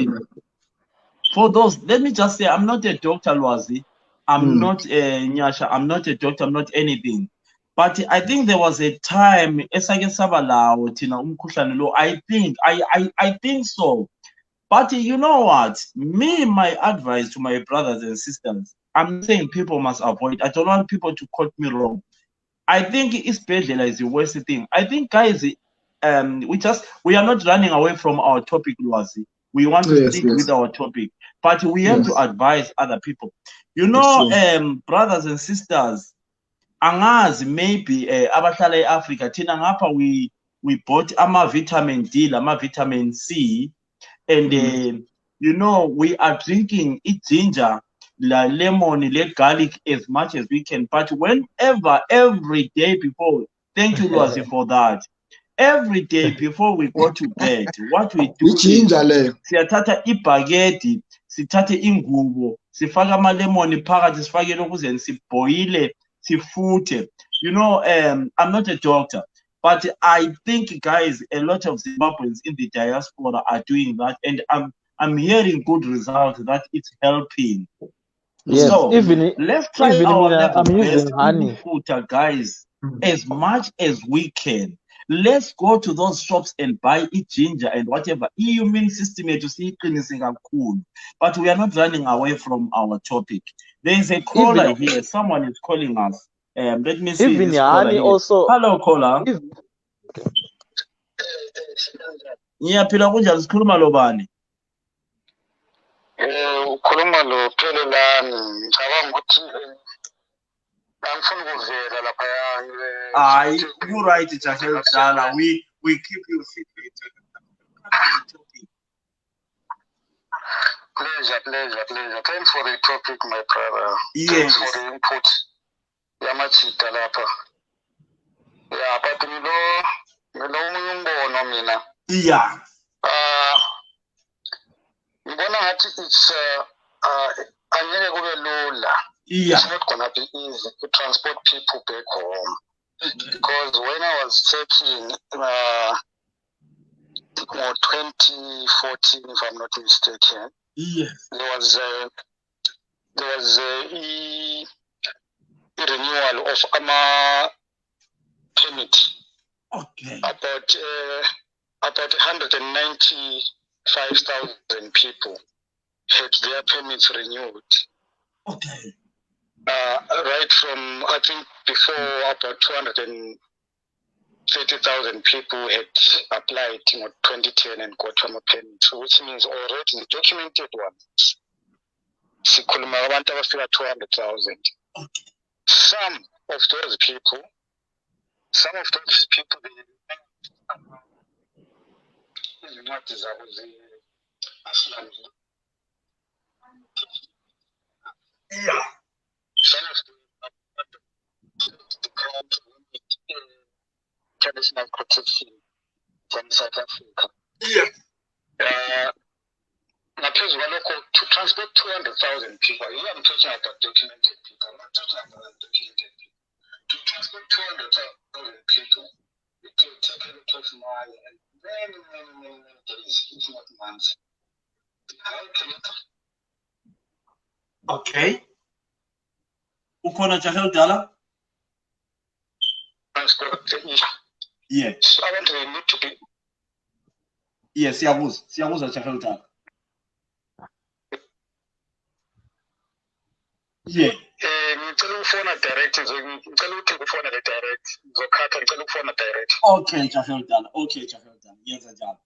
Speaker 1: for those, let me just say, I'm not a doctor, Lwazi. I'm not a Nyasha. I'm not a doctor. I'm not anything. But I think there was a time, I think so. But you know what? My advice to my brothers and sisters, I'm not saying people must avoid. I don't want people to quote me wrong. I think Isbedlela is the worst thing. I think, guys, we are not running away from our topic, Lwazi. We want to stick with our topic, but we have to advise other people. You know, brothers and sisters, angazi maybe abahlala eAfrica thina ngapha we bought vitamin D, vitamin C, and you know, we are drinking ginger, lemon, garlic as much as we can. But whenever, every day before, thank you, Lwazi, for that. Every day before we go to bed, what we do is siyathatha ibhakedi, sithathe ingubo, sifaka amalemon phakathi, sifake lokuzeni, sibhoyile, sifuthe. You know, I'm not a doctor, but I think, guys, a lot of Zimbabweans in the diaspora are doing that, and I'm hearing good results that it's helping.
Speaker 2: Yes,
Speaker 1: so let's try our level
Speaker 2: I'm
Speaker 1: best,
Speaker 2: using honey.
Speaker 1: Guys, as much as we can. Let's go to those shops and buy ginger and whatever. Immune system to see cool. But we are not running away from our topic. There is a caller here. Someone is calling us. Let me see this caller here. Also, hello, caller. Yeah, phila kunjani, sikhuluma lo bani?
Speaker 4: Ukhuluma lo Phelelani, ngicabanga ukuthi angifuni ukuvela lapha
Speaker 1: hayi, you right, Jahel Dala. We keep you secret.
Speaker 4: Pleasure. Thanks for the topic, my brother.
Speaker 1: Yes.
Speaker 4: Thanks for the input. Yamachita lapha. Yeah, but omunye umbono mina.
Speaker 1: Yeah.
Speaker 4: Ngibona ngathi it's angeke kube lula. It's not gonna be easy to transport people back home. Because when I was checking 2014, if I'm not mistaken, there was a renewal of permit.
Speaker 1: Okay.
Speaker 4: About 195,000 people had their permits renewed.
Speaker 1: Okay.
Speaker 4: Right from, I think, before about 230,000 people had applied in 2010 and got a permit, so which means already the documented ones, sikhuluma abantu abafika 200,000. Some of those people, izincwadi zabo
Speaker 1: Yeah.
Speaker 4: some of them international protection from South Africa.
Speaker 1: Yeah.
Speaker 4: To transport 200,000 people, I'm talking about documented people, I'm not talking about undocumented people. To transport 200,000 people, it will take a lot of money and many days, if not months. How can it?
Speaker 1: Okay. Ukhona Jahel Dala?
Speaker 4: Transport the issue.
Speaker 1: Yes.
Speaker 4: So I want to need to be.
Speaker 1: Yes, siyabuza Jahel Dala. Yeah.
Speaker 4: Ngicela ukufona direct, ngicela ukuthi ngifone le direct. Ngizokhatha ngicela ukufona direct.
Speaker 1: Okay, Jahel Dala. Yes, Ajala.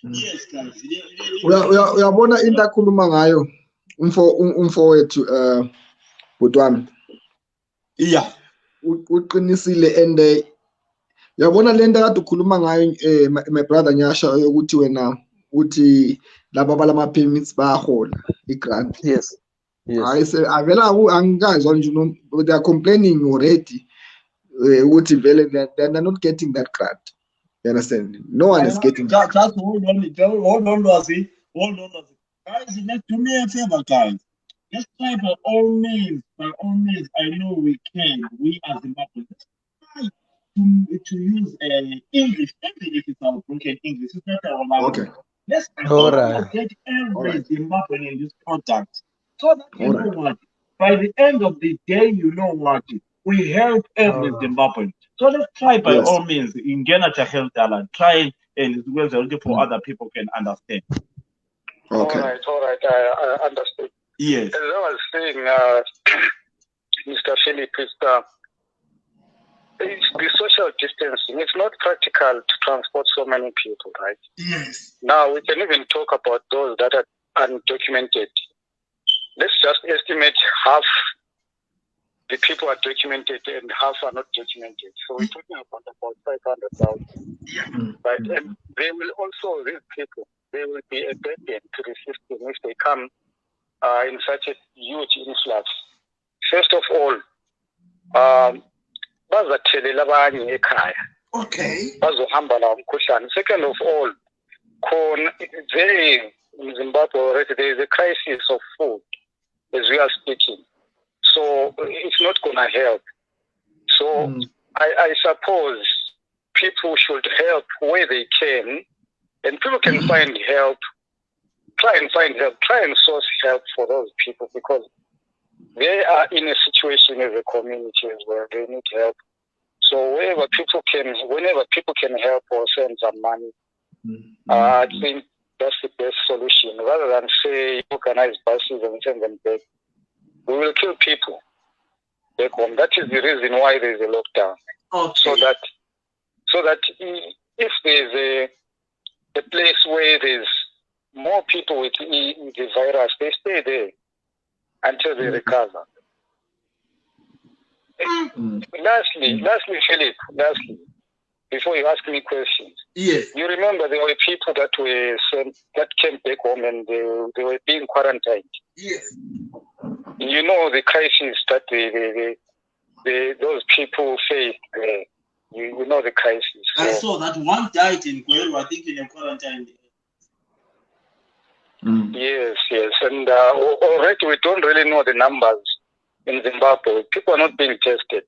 Speaker 1: Yes, guys.
Speaker 3: Uyabona into akhuluma ngayo umfowethu bhuti wami.
Speaker 1: Yeah.
Speaker 3: Uqinisile and uyabona lento kade ukhuluma ngayo my brother Nyasha ukuthi wena uthi laba balama permits bayahola igrant.
Speaker 2: Yes. Yes.
Speaker 3: Avela angikazwa nje they are complaining already ukuthi vele they're not getting that grant. You understand? No one is getting
Speaker 1: that. Just hold on, Lwazi. Guys, let's do me a favor, guys. Let's try by all means. I know we can. We as Zimbabweans, let's try to use English, even if it's our broken English. It's not our language.
Speaker 3: Okay.
Speaker 1: Let's get every Zimbabwean in this product. So that you know what, by the end of the day, you know what, we help every Zimbabwean. So let's try by all means in Ghana to help Dala. Try and for other people can understand.
Speaker 3: Okay.
Speaker 4: All right. I understood.
Speaker 1: Yes.
Speaker 4: As I was saying, Mr. Philip, it's the social distancing. It's not practical to transport so many people, right?
Speaker 1: Yes.
Speaker 4: Now we can even talk about those that are undocumented. Let's just estimate half the people are documented and half are not documented. So we're talking about 500,000.
Speaker 1: Yeah.
Speaker 4: Right? And they will also, these people, they will be a burden to the system if they come in such a huge influx. First of all, bazathelela abanye ekhaya.
Speaker 1: Okay.
Speaker 4: Bazohamba lawo umkhuhlane. Second of all, in Zimbabwe already there is a crisis of food as we are speaking. So it's not going to help. So I suppose people should help where they can, and people can find help. Try and find help. Try and source help for those people because they are in a situation as a community where they need help. So whenever people can help or send some money, I think that's the best solution. Rather than say organize buses and send them back, we will kill people back home. That is the reason why there is a lockdown.
Speaker 1: Okay.
Speaker 4: So that if there's a place where there's more people with the virus, they stay there until they recover. Lastly, Philip, before you ask me questions,
Speaker 1: yes,
Speaker 4: you remember there were people that were sent, that came back home and they were being quarantined.
Speaker 1: Yes.
Speaker 4: You know the crisis that those people faced. You know the crisis. So.
Speaker 1: I saw that one died in Guerrero, I think, in a quarantine.
Speaker 4: Yes, and already we don't really know the numbers in Zimbabwe. People are not being tested,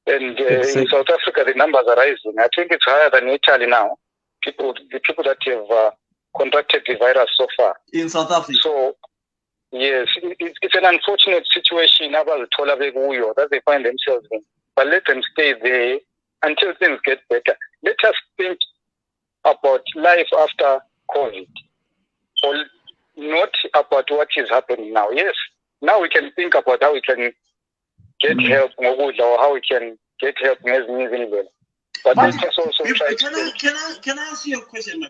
Speaker 4: and in South Africa the numbers are rising. I think it's higher than Italy now. The people that have contracted the virus so far
Speaker 1: in South Africa.
Speaker 4: So yes, it's an unfortunate situation that they find themselves in. But let them stay there until things get better. Let us think about life after COVID. Or not about what is happening now. Yes, now we can think about how we can get help, or how we can get help. But let us also try.
Speaker 1: Can I ask you a question, my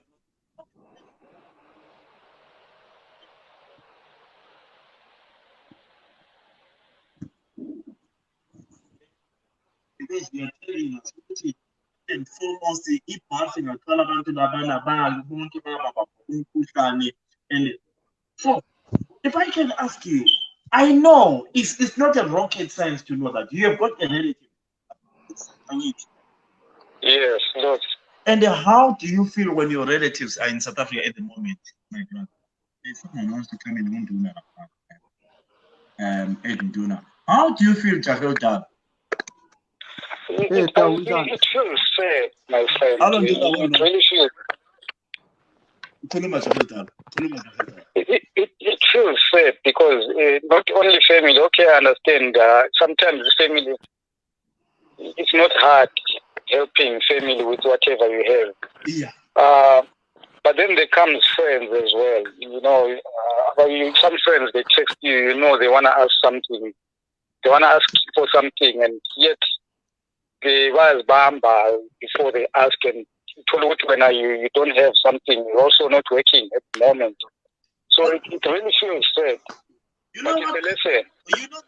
Speaker 1: because we are telling us and foremost ibhasi ngaqala abantu labana bonke baba umkhuhlane. And so if I can ask you, I know it's not a rocket science to know that you have got a relative.
Speaker 4: Yes, look.
Speaker 1: And how do you feel when your relatives are in South Africa at the moment, my brother? If someone wants to come in Nduna. How do you feel, Jahel Dad?
Speaker 4: It feels sad, my friend. It really feels. It feels sad because not only family. Okay, I understand. Sometimes family, it's not hard helping family with whatever you have.
Speaker 1: Yeah.
Speaker 4: But then there comes friends as well. You know, some friends, they text you. You know, they want to ask something. They want to ask for something, and yet they was bamba before they ask, and when you don't have something, you're also not working at the moment. So it really feels sad.
Speaker 1: You know what?
Speaker 4: Listen.
Speaker 1: You know,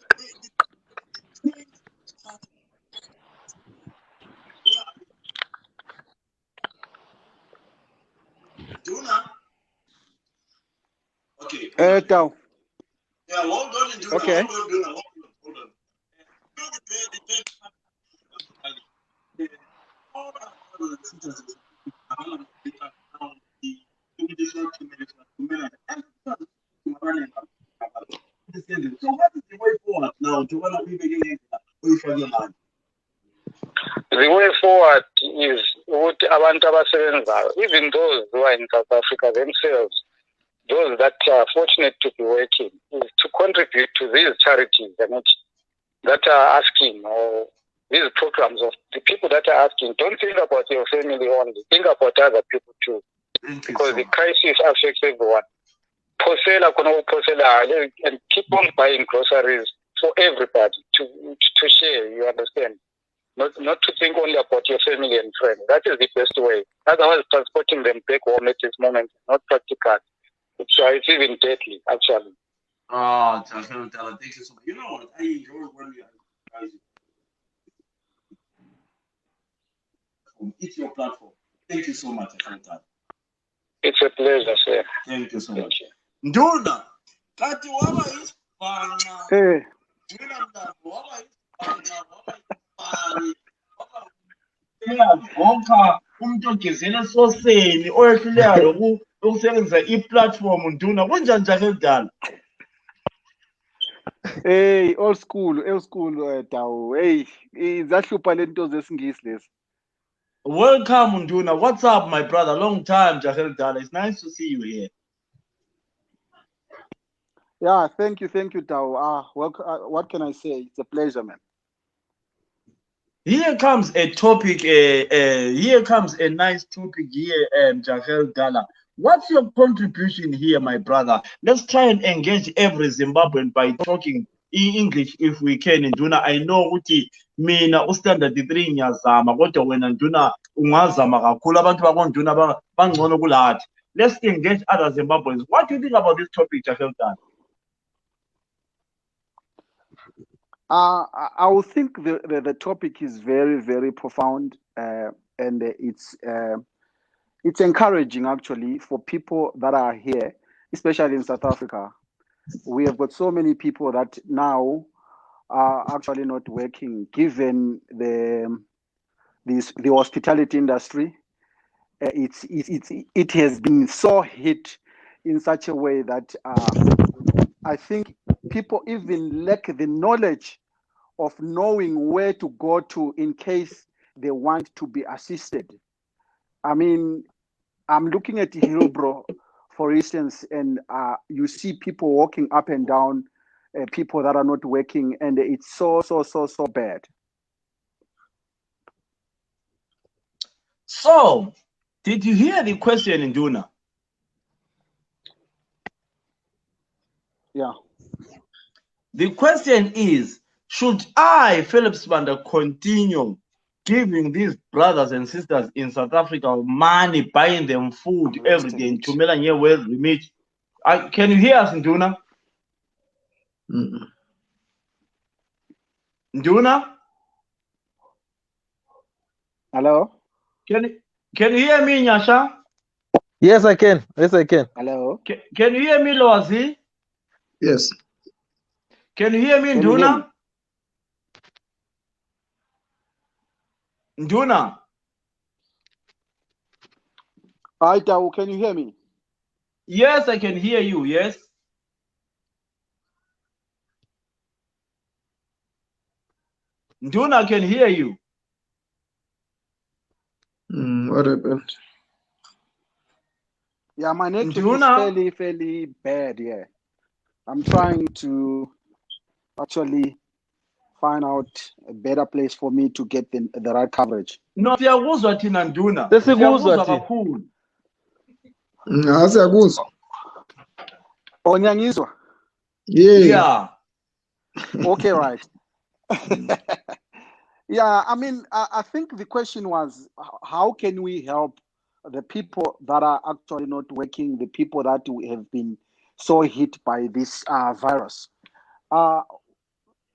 Speaker 1: Duna. Okay.
Speaker 5: Down.
Speaker 1: Yeah, hold on, Duna.
Speaker 5: Okay.
Speaker 1: Hold on, Duna. Hold on. So what is the way forward now? Do you want to be beginning?
Speaker 4: The way forward is what abantu abasebenzayo, even those who are in South Africa themselves, those that are fortunate to be working, is to contribute to these charities that are asking, or these programs of the people that are asking. Don't think about your family only. Think about other people too. Because the crisis affects everyone. And keep on buying groceries for everybody to share, you understand? Not to think only about your family and friends. That is the best way. Otherwise, transporting them back home at this moment is not practical. It's even deadly, actually.
Speaker 1: Oh, thank you so much. You know what? I enjoy when we are guys. It's your platform. Thank you so much, Afanta.
Speaker 4: It's a pleasure, sir.
Speaker 1: Thank you so much. Nduna, kati waba isibhanga.
Speaker 5: Hey.
Speaker 1: Nduna mntana, waba isibhanga, waba isibhanga. Wonka umuntu ogezela esoseni oyehlulayo ukusebenzisa iplatform Nduna kunjani njalo ekudala?
Speaker 5: Hey, old school Dawu. Hey, izahlupha lento zesingisi lesi.
Speaker 1: Welcome, Nduna. What's up, my brother? Long time, Jahel Dala. It's nice to see you here.
Speaker 5: Yeah, thank you, Dawu. What can I say? It's a pleasure, man.
Speaker 1: Here comes a topic. Here comes a nice topic here, Jahel Dala. What's your contribution here, my brother? Let's try and engage every Zimbabwean by talking in English if we can. Nduna, I know ukuthi mina ustandard 3 ngiyazama kodwa wena Nduna ungazama kakhulu abantu bakonduna bangcono kulathi. Let's engage other Zimbabweans. What do you think about this topic, Jahel Dala?
Speaker 5: I would think the topic is very, very profound, and it's encouraging actually for people that are here, especially in South Africa. We have got so many people that now are actually not working, given the hospitality industry. It has been so hit in such a way that I think people even lack the knowledge of knowing where to go to in case they want to be assisted. I mean, I'm looking at Hillbrow, for instance, and you see people walking up and down, people that are not working, and it's so bad.
Speaker 1: So, did you hear the question, Nduna?
Speaker 5: Yeah.
Speaker 1: The question is, should I, Philip Sibanda, continue giving these brothers and sisters in South Africa money, buying them food every day in Tumela near where we meet? Can you hear us, Nduna? Nduna?
Speaker 5: Hello?
Speaker 1: Can you hear me, Nyasha?
Speaker 2: Yes, I can. Yes, I can.
Speaker 5: Hello?
Speaker 1: Can you hear me, Loazi?
Speaker 3: Yes.
Speaker 1: Can you hear me,
Speaker 5: Can you hear me?
Speaker 1: Nduna? Nduna?
Speaker 5: Hi, Tao, can you hear me?
Speaker 1: Yes, I can hear you, yes. Nduna can hear you.
Speaker 3: What happened?
Speaker 5: Yeah, my network
Speaker 1: Nduna?
Speaker 5: is fairly bad, yeah. I'm trying to actually find out a better place for me to get the right coverage.
Speaker 1: No, siyakuzwa thina Nduna.
Speaker 2: Sesikuzwa
Speaker 1: Siyakuzwa
Speaker 2: thina.
Speaker 1: kakhulu.
Speaker 3: Asiyakuzwa.
Speaker 5: Oh, Nyangizwa?
Speaker 1: Yeah.
Speaker 5: Okay, right. Yeah, I mean, I think the question was, how can we help the people that are actually not working, the people that have been so hit by this virus?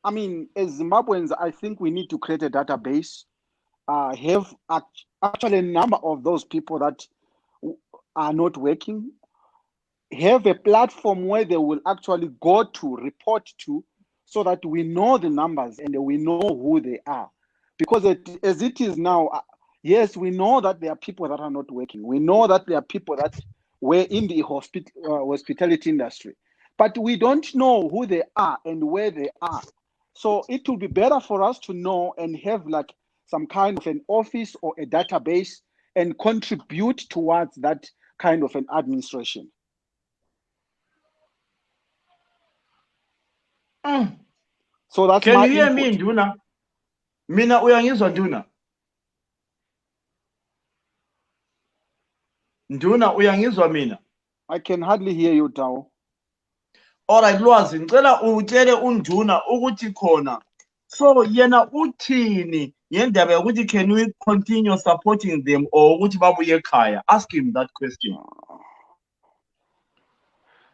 Speaker 5: I mean, as Zimbabweans, I think we need to create a database, have actually a number of those people that are not working, have a platform where they will actually go to report to, so that we know the numbers and we know who they are. Because as it is now, yes, we know that there are people that are not working. We know that there are people that were in the hospitality industry, but we don't know who they are and where they are. So it will be better for us to know and have like some kind of an office or a database and contribute towards that kind of an administration. So that's
Speaker 1: Can
Speaker 5: my
Speaker 1: you hear
Speaker 5: input.
Speaker 1: me, Nduna? Mina uyangizwa Nduna? Nduna uyangizwa mina?
Speaker 5: I can hardly hear you, Tao.
Speaker 1: Alright, Lwazi, ngicela utshele uNduna ukuthi khona. So yena uthini ngendaba yokuthi can we continue supporting them or ukuthi babuye ekhaya? Ask him that question.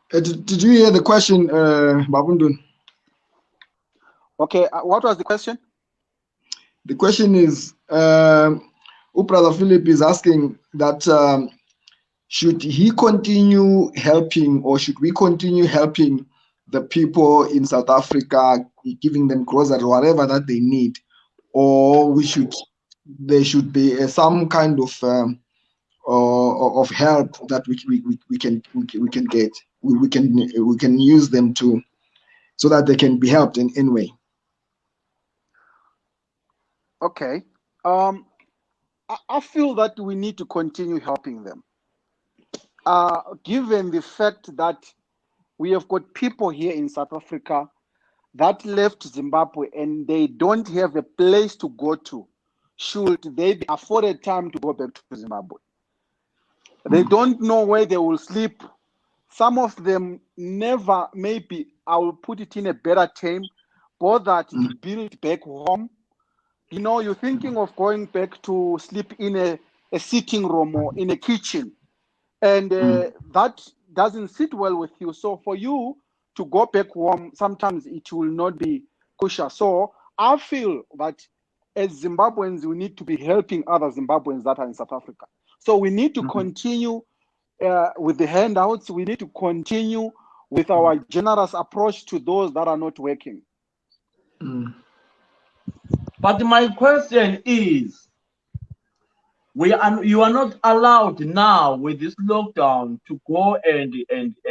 Speaker 3: Did you hear the question, Babundun?
Speaker 5: Okay, what was the question?
Speaker 3: The question is, Brother Philip is asking that should he continue helping, or should we continue helping the people in South Africa, giving them groceries or whatever that they need, or there should be some kind of help that we can get, we can use them to, so that they can be helped in any way.
Speaker 5: Okay. I feel that we need to continue helping them. Given the fact that we have got people here in South Africa that left Zimbabwe and they don't have a place to go to, should they be afforded time to go back to Zimbabwe? They don't know where they will sleep. Some of them never, maybe, I will put it in a better term, bothered to build back home. You know, you're thinking of going back to sleep in a sitting room or in a kitchen, and that doesn't sit well with you. So for you to go back home, sometimes it will not be kosher. So I feel that as Zimbabweans, we need to be helping other Zimbabweans that are in South Africa. So we need to continue with the handouts. We need to continue with our generous approach to those that are not working.
Speaker 1: But my question is, you are not allowed now with this lockdown to go and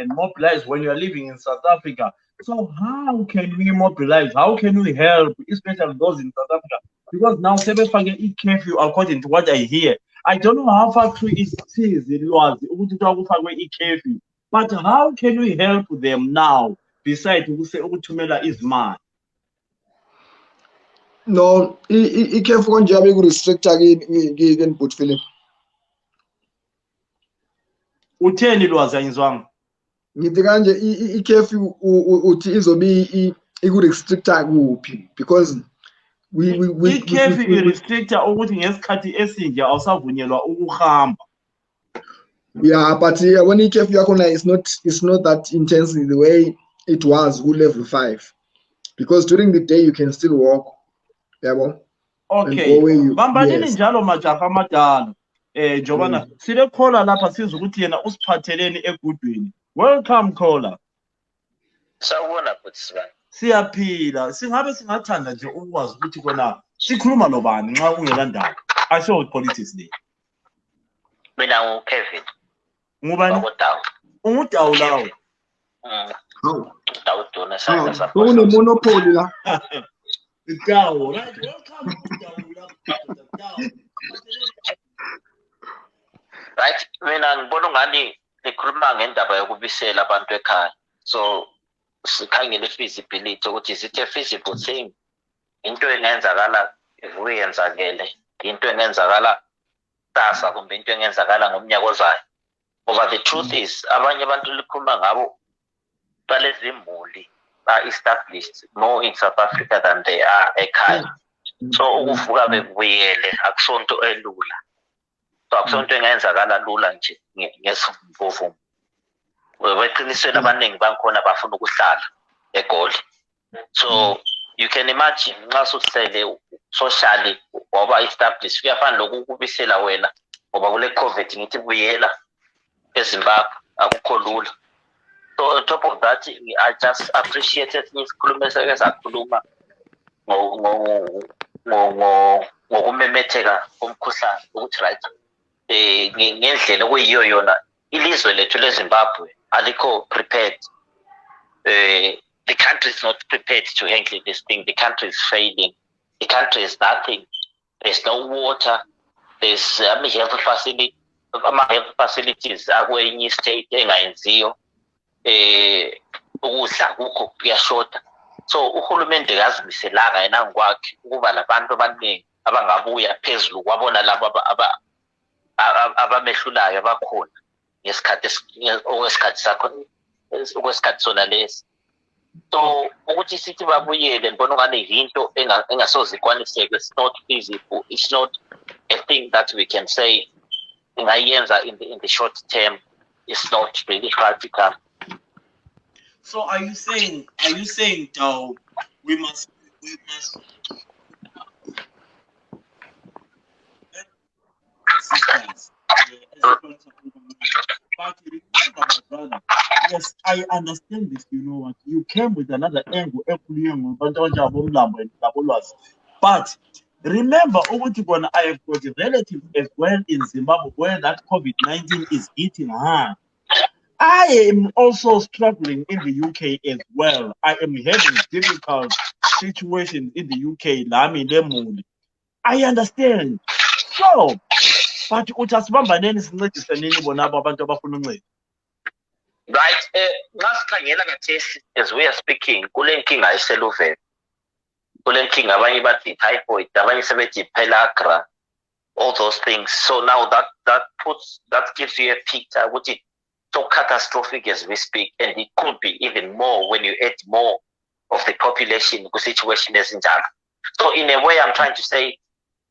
Speaker 1: mobilize when you are living in South Africa. So how can we mobilize? How can we help, especially those in South Africa? Because now sebefake i-curfew, according to what I hear. I don't know how far true it is, Lwazi, ukuthi kufakwe i-curfew. But how can we help them now besides ukuthumela izimali?
Speaker 3: No, ikhefu konje abe ku-restricta kini Butch Philip.
Speaker 1: Utheni Lwazi, angizwanga?
Speaker 3: ngithi kanje i-curfew uthi izobe iku-restricta kuphi because
Speaker 1: ikhefi i-restricta ukuthi ngesikhathi esinje awusavunyelwa ukuhamba.
Speaker 3: Yeah, but when i-curfew yakhona it's not that intense the way it was ku-level 5 because during the day you can still walk, yabo.
Speaker 1: Okay, bambanini njalo majaha amadala. Jobana sile caller lapha sizwe ukuthi yena usiphatheleni egudwini. Welcome caller.
Speaker 6: Sawubona futhi
Speaker 1: siyaphila, singathanda nje ukwazi ukuthi kona sikhuluma nobani nxa ungela ndaba. Asho politics le.
Speaker 6: Mina nguKevin.
Speaker 1: Ngubani? Ungudawu lawo.
Speaker 6: Dawu dona sasa sapho.
Speaker 3: Monopoly la.
Speaker 1: Dawu, right? Welcome Dawu lapho.
Speaker 6: Right, mina ngibona ngani likhuluma ngendaba yokubisela abantu ekhaya. So sikhangele feasibility ukuthi is it a feasible thing? Into engenzakala ikuyenzakele, into engenzakala tasa kumbe into engenzakala ngomnyaka ozayo. Over the truth is abanye abantu likhuluma ngabo balezimuli ba-established more in South Africa than they are ekhaya. So ukuvuka bebuyele akusonto elula. So akusonto engenzakala lula nje ngesimvuvu. Weqinisweni abaningi bankhona bafuna ukuhlala eGoli. So you can imagine nxa suhlele socially ngoba established kuyafana lokubisela wena ngoba kule COVID ngithi buyela eZimbabwe akukho lula. So on top of that, I just appreciated isikhulumo esake sakhuluma ngokumemetheka komkhuhlane ukuthi right ngendlela okuyiyo yona ilizwe lethu leZimbabwe alikho prepared. The country is not prepared to handle this thing. The country is failing. The country is nothing. There's no water. There's health facilities akwenye state engayenziyo. Ukudla kukho kuyashota. So uhulumende akazimiselanga yena ngokwakhe ukuba labantu abaningi abangabuya phezulu kwabona labo abamehlulayo abakhona ngesikhathi sakho okwesikhathi sona lesi. So ukuthi sithi babuyele ngibona ngani into engasoze ikwaniseke. It's not feasible. It's not a thing that we can say ingayenza in the short term. It's not really practical.
Speaker 1: So are you saying though we must assistance? But remember, my brother, yes, I understand this. You know what? You came with another angle, but remember, I have got a relative as well in Zimbabwe where that COVID-19 is hitting hard. I am also struggling in the UK as well. I am having difficult situations in the UK. I understand. So, but
Speaker 6: right, as we are speaking, kulenkinga ayiseluvela. Kulenkinga abanye bathi typhoid, abanye sebethi pellagra, all those things. So now that gives you a picture which is so catastrophic as we speak, and it could be even more when you add more of the population ku situation ezinjalo. So in a way I'm trying to say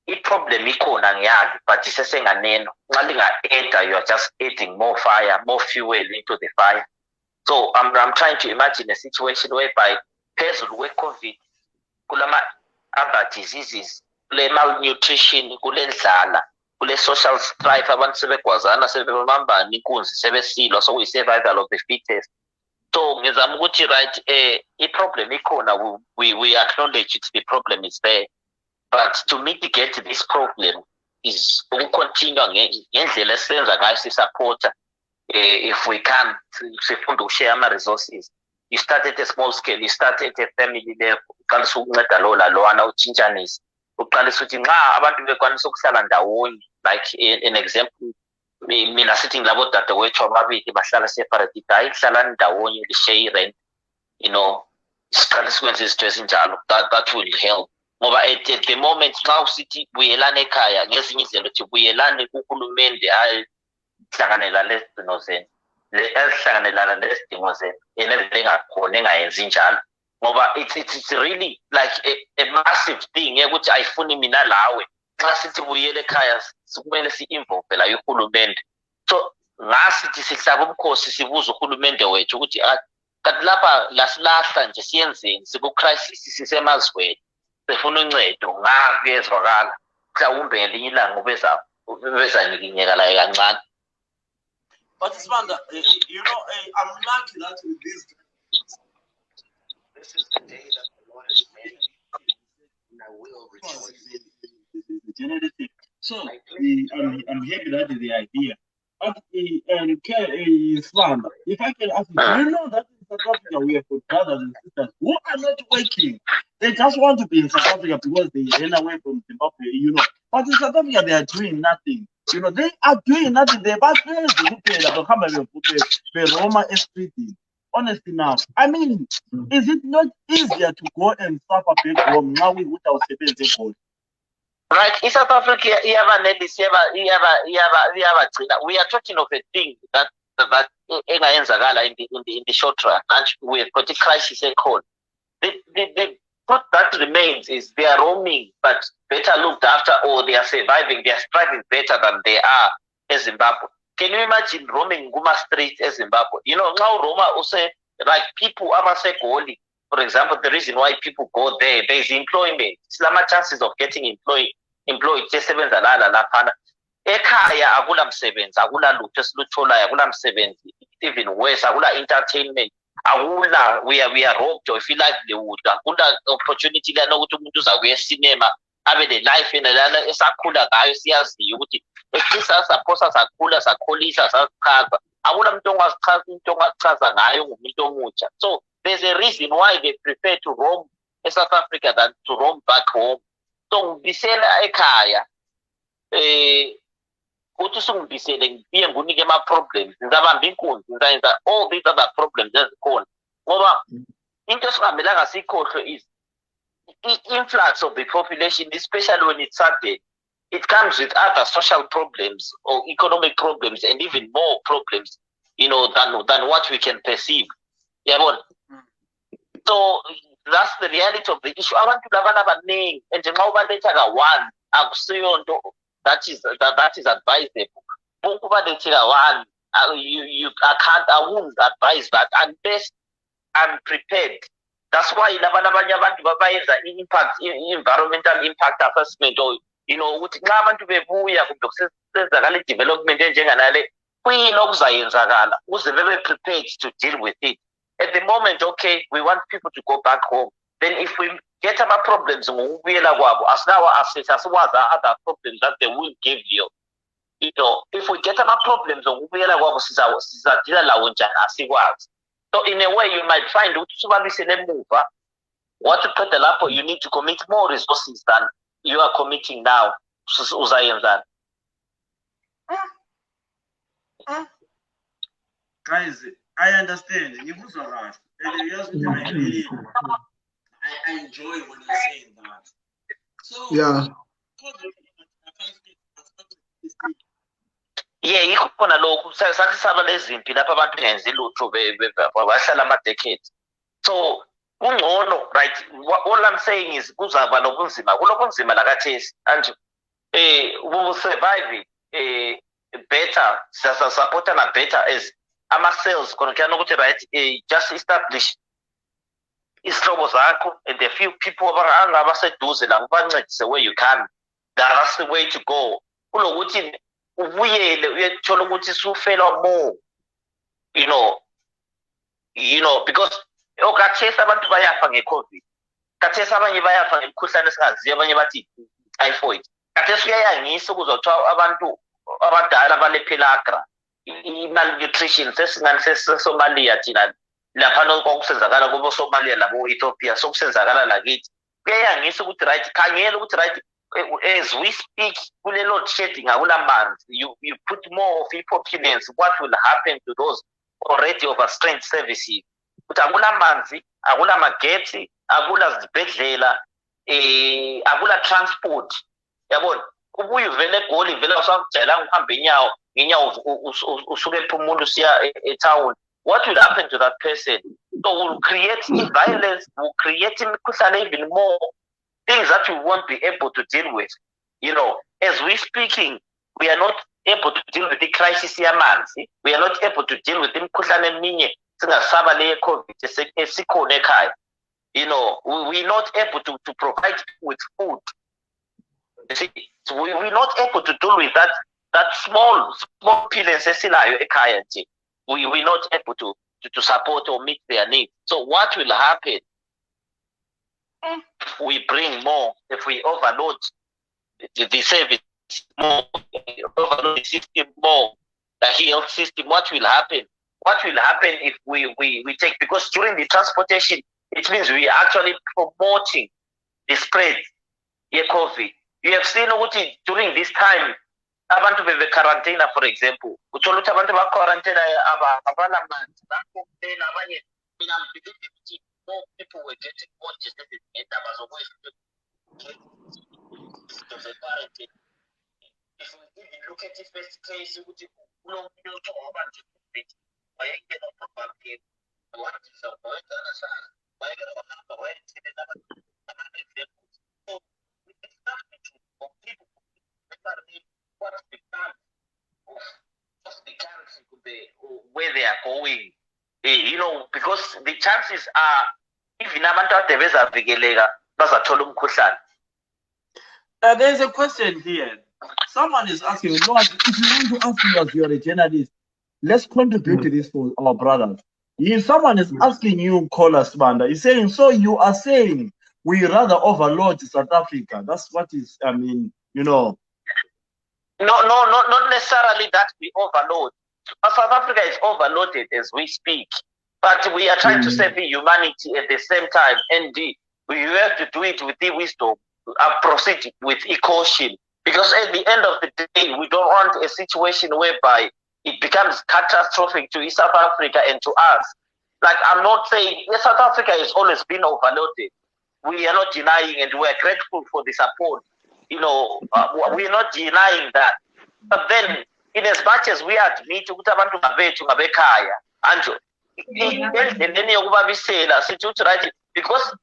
Speaker 6: i-problem ikhona ngiyali, but isesenganeno. Nxa linga-add, you are just adding more fire, more fuel into the fire. So I'm trying to imagine a situation whereby phezulu we-COVID kulama other diseases, kule malnutrition, kule ndlala, kule social strife, abantu sebegwazana sebebambana inkunzi sebesilwa, so we survival of the fittest. So ngizama ukuthi right i-problem ikhona, we acknowledge it, the problem is there. But to mitigate this problem is to continue ngendlela esenza ngayo sisupporta. If we can, sifunda share ama resources. You start at a small scale, you start at a family level, uqalisa ukunceda lo lwana utshintshanise. Uqalisa ukuthi nxa abantu bekwanisa ukuhlala ndawonye, like an example, mina sitting labo dadewethu ababili bahlala separate, hayi hlala ndawonye li-share rent, you know, siqalisa ukwenza izinto ezinjalo. That will help. Ngoba at the moment nxa usithi buyelane ekhaya ngezinye indlela uthi buyelane kuhulumende hayi hlanganela lezino zenu. ezihlanganelana nesidingo zenu yena engakhona engayenzi njalo ngoba it's really like a massive thing ukuthi ayifuni mina lawe xa sithi buyele ekhaya kumele si-involve la uhulumende so ngasithi sihlaba umkhosi sibuza uhulumende wethu ukuthi kanti lapha lasilahla nje siyenzeni siku-crisis sisemazweni sifuna uncedo ngakuyezwakala mhlawumbe ngelinye ilanga ubezanikinyeka layo kancane.
Speaker 1: But Sibanda, you know, I'm lucky that with this is the day that the Lord has made, and I will rejoice. The genetic. So I'm happy that is the idea. But Sibanda, if I can ask you, do you know that in South Africa we have got brothers and sisters who are not working? They just want to be in South Africa because they ran away from Zimbabwe, you know. But in South Africa they are doing nothing. You know, they are doing nothing. They are Roma streeting. Honestly now, I mean, is it not easier to go and suffer back home now without seven?
Speaker 6: Right, in South Africa, we are talking of a thing that in the short run, and we have got a crisis called. The what that remains is they are roaming, but better looked after, or they are surviving, they are striving better than they are in Zimbabwe. Can you imagine roaming Guma Street as Zimbabwe? You know, now Roma also, like people are Goli, for example, the reason why people go there is employment. Slama chances of getting employed, just seven ekhaya akula msebenzi, akula lutho esiluthola, akula msebenzi, even worse, akula entertainment. We are robbed of livelihood. Akula opportunity lana ukuthi umuntu uzakuya cinema abe le life enalana esakhula ngayo siyaziyo ukuthi ekhisa saphosa sakhula sakholisa sachaza akula umuntu ongazichaza into ongachaza ngayo ngumuntu omutsha. So there's a reason why they prefer to roam in South Africa than to roam back home. So ngibisela ekhaya uthi sungibisele ngiye ngunike ama problems ngizabamba inkunzi ngizayenza all these other problems ezikhona ngoba into esingabelanga sikhohlwe is influx of the population, especially when it's sudden. It comes with other social problems or economic problems and even more problems, you know, than what we can perceive. Yeah, but so that's the reality of the issue. Abantu labana abaningi and njengoba ubaletha ka-1 akusiyonto that is advisable. Ukubaletha one, I won't advise that unless I'm prepared. That's why abanye abantu babayenza environmental impact assessment, or you know ukuthi nxa abantu bebuya kumbe kusenzakala i-development enjenganale kuyini okuzayenzakala ukuze bebe prepared to deal with it. At the moment, okay, we want people to go back home. Then if we get ama problems ngokubuyela kwabo, asinawa assess asiwaza other problems that they will give you. You know, if we get ama problems ngokubuyela kwabo sizadila lawo njani asikwazi. So in a way, you might find what you need to commit more resources than you are committing now.
Speaker 1: Guys, I understand. I enjoy when you're saying that. So
Speaker 3: yeah.
Speaker 6: Yeah, ikhona lokhu sasisaba lezimpi lapha abantu bengenzi lutho bahlala ama-decades. So kungcono, right? All I'm saying is kuzaba nobunzima kulobunzima lakathesi and we will survive better, supportana better as ama-cells khona ukuthi right, just establish isihlobo zakho and a few people abaseduze la ubancedise where you can. That's the way to go. Kulokuthi ubuyele uyathola ukuthi sufela more, you know, because okathesi abantu bayafa nge-COVID, kathesi abanye bayafa ngemikhuhlane esingaziyo, abanye bathi typhoid, kathesi uyayangisa ukuze kuthiwa abantu abadala balephelagra i-malnutrition sesingani sesomalia thina laphana kwakusenzakala kubo Somalia labo Ethiopia sokusenzakala lakithi kuyayangisa ukuthi right khangela ukuthi right as we speak kule load shedding akulamanzi, you put more of populations, what will happen to those already overstrained services? Ukuthi akulamanzi, akula magetsi, akula zibhedlela, akula transport. Yabona ubuye uvele eGoli vele usakujayela ukuhamba inyawo town, what will happen to that person? So we'll create violence, we'll create even more things that we won't be able to deal with. As we're speaking, we are not able to deal with the crisis yamanzi. We are not able to deal with the mkhuhlane eminye singasaba le COVID esikhona ekhaya. We're not able to provide with food. You see, so we're not able to deal with that small pills esilayo ekhaya nje. We're not able to support or meet their needs. So what will happen? We bring more, if we overload the service more, overload the system more, the health system, what will happen? What will happen if we take, because during the transportation, it means we are actually promoting the spread of COVID. You have seen during this time, abantu bebe quarantine, for example, uthola ukuthi abantu ba quarantine abanamanzi, bakhompena abanye, mina ngibelieve ukuthi more people were getting more diseases ngendaba of the quarantine. If we even look at the first case, ukuthi kunomuntu owabanjwe COVID, wayengena properly, what is the point? Wayengena wahamba wayethelela ama-examples. So we have to people what's the plan of the country where they are going, because the chances are even abantu ade bezavikeleka bazathola umkhuhlane.
Speaker 1: There's a question here. Someone is asking, Lord, if you want to ask me as you're a journalist, let's contribute to this for our brothers. Someone is asking you, Kola Smanda, he's saying, so you are saying we rather overload South Africa. That's what is,
Speaker 6: No, not necessarily that we overload. South Africa is overloaded as we speak, but we are trying to save humanity at the same time, and we have to do it with the wisdom, proceed with caution, because at the end of the day, we don't want a situation whereby it becomes catastrophic to South Africa and to us. Like, I'm not saying South Africa has always been overloaded. We are not denying, and we are grateful for the support. We are not denying that. But then, in as much as we admit ukuthi abantu bethu ngabekhaya, Anjo, because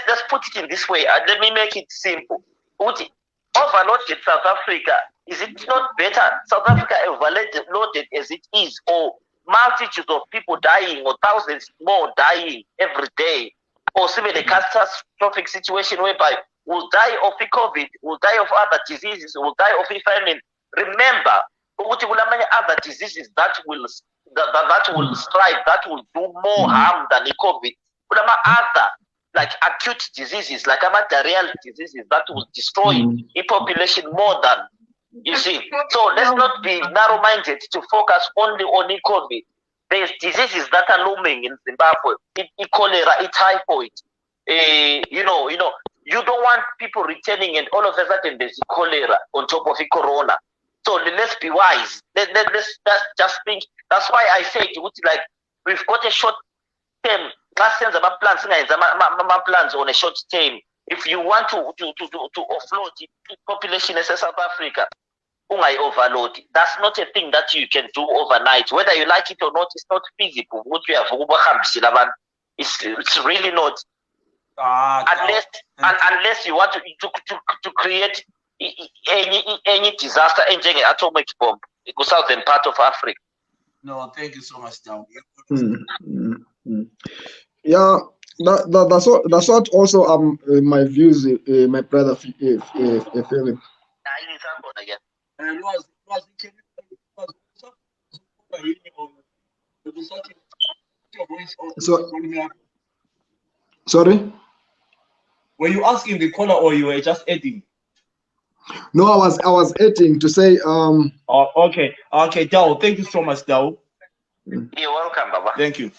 Speaker 6: let's put it in this way. Let me make it simple. Overloaded South Africa, is it not better South Africa overloaded as it is, or multitudes of people dying, or thousands more dying every day, or even a catastrophic situation whereby we'll die of COVID, we'll die of other diseases, we'll die of famine. Remember, other diseases that will strike, that will do more harm than COVID. Other, like acute diseases, like diarrheal diseases that will destroy a population more than, you see. So let's not be narrow-minded to focus only on COVID. There's diseases that are looming in Zimbabwe, cholera, typhoid. You don't want people returning and all of a sudden there's cholera on top of corona. So let's be wise. Let's just think. That's why I said, like, we've got a short term. Last sense about plans, plans on a short term. If you want to offload the population in South Africa, overload. That's not a thing that you can do overnight. Whether you like it or not, it's not feasible. It's really not. Unless you want to create any disaster, any atomic bomb, it goes southern part of Africa.
Speaker 1: No, thank you so much, Down.
Speaker 3: Yeah, that's what also my views, my brother Philip. Sorry?
Speaker 1: Were you asking the caller or you were just adding?
Speaker 3: No, I was adding to say
Speaker 1: okay, Dao, thank you so much, Dao.
Speaker 6: You're welcome, Baba.
Speaker 1: Thank you.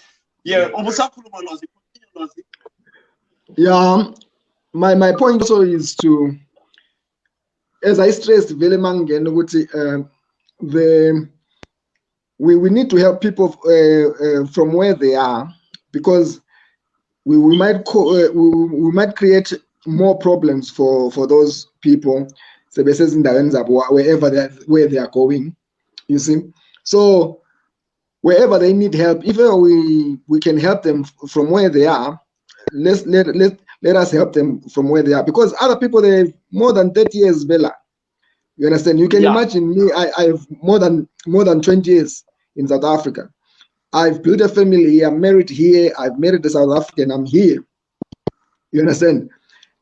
Speaker 1: Yeah,
Speaker 3: yeah, my point also is to, as I stressed very mangen, we need to help people from where they are, because we might create more problems for those people. where they are going. You see, so wherever they need help, if we can help them from where they are, let us help them from where they are, because other people, they have more than 30 years, Bella. You understand? You can imagine me. I have more than 20 years in South Africa. I've built a family here. I'm married here. I've married a South African. I'm here. You understand?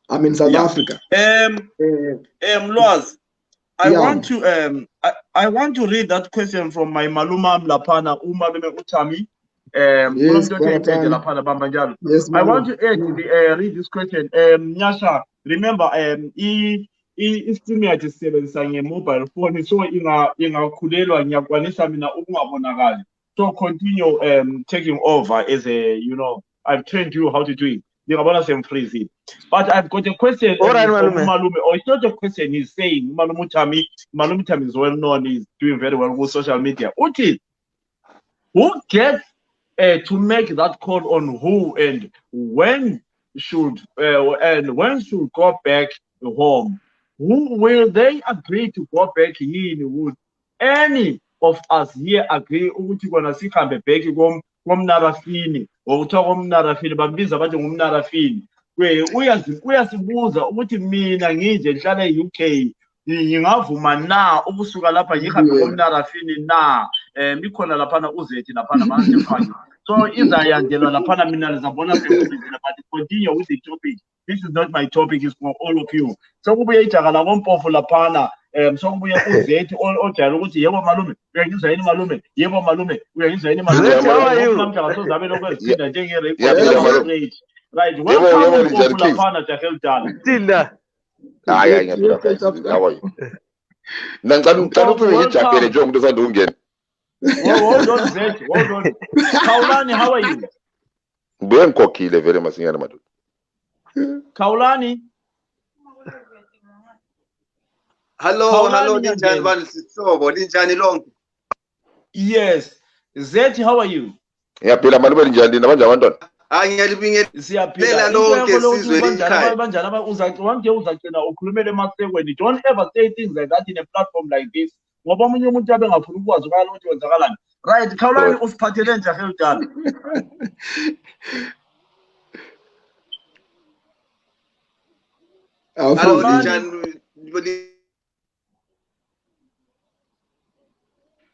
Speaker 3: I'm in South Africa.
Speaker 1: Loaz, I want to read that question from my maluma Mlapana, umalume Utami.
Speaker 3: Yes,
Speaker 1: I want to read this question. Nyasha, remember, i-estimate sisebenzisa nge-mobile phone, so ingakhulelwa ngiyakwanisa mina ukungabonakali. So continue taking over as a, I've trained you how to do it. But I've got a question from Malume, or it's not a question, he's saying, Malume Utami is well known, he's doing very well with social media. Uti, who gets to make that call on who and when should go back home? Who will they agree to go back in? Would any of us here agree ukuthi kona sikhambe back komnarafini or kuthiwa komnarafini bambiza bathi ngumnarafini? Uyasibuza ukuthi mina nginje ngihlala e-UK ngingavuma na ukusuka lapha ngihambe komnarafini na? Mikhona laphana uzethi laphana manje. So izayandelwa laphana mina ngizabona sengizibizela, but continue with the topic. This is not my topic, it's for all of you. So kubuye ijagala kompofu laphana, so kubuye uzethi ojayela ukuthi yebo malume uyangizwa yini malume, yebo malume uyangizwa yini malume. Namhlanje sozabe lokho eziphinda njenge-record. Right, welcome kompofu laphana Jaheldan.
Speaker 7: Tilda. Hayi how are you? Ngicela uphume ngijapele nje umuntu osanda ungena.
Speaker 1: Hold on, Zach. Hold on. Kaulani, how are you?
Speaker 7: Mbuye ngikhokhile vele masinyane madoda.
Speaker 1: Kaulani.
Speaker 8: Hello, ninjani bani sihlobo, ninjani lonke?
Speaker 1: Yes. Zach, how are you?
Speaker 7: Ngiyaphila malume ninjani nabanje abantwana?
Speaker 1: Siyaphila lonke sizwe likhaya. Banjani uzagcina ukhulumele emasekweni. Don't ever say things like that in a platform like this. Ngoba omunye umuntu abe ngafuna ukwazi ukuthi kwenzakalani. Right, Khawulani usiphathele nje Jaheldan.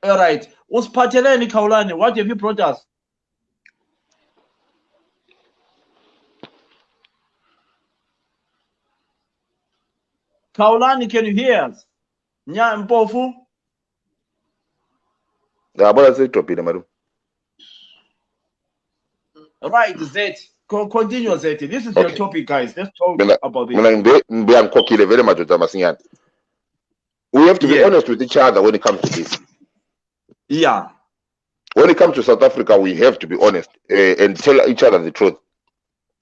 Speaker 1: All right, usiphatheleni Khawulani, what have you brought us? Khawulani, can you hear us? Nya Mpofu?
Speaker 7: Yabona seyidrophile malume.
Speaker 1: Right, Zet. Continue, Zet. This is your topic, guys. Let's talk about this.
Speaker 7: Mbuye ngikhokhile vele madoda masinyane. We have to be honest with each other when it comes to this.
Speaker 1: Yeah.
Speaker 7: When it comes to South Africa, we have to be honest and tell each other the truth.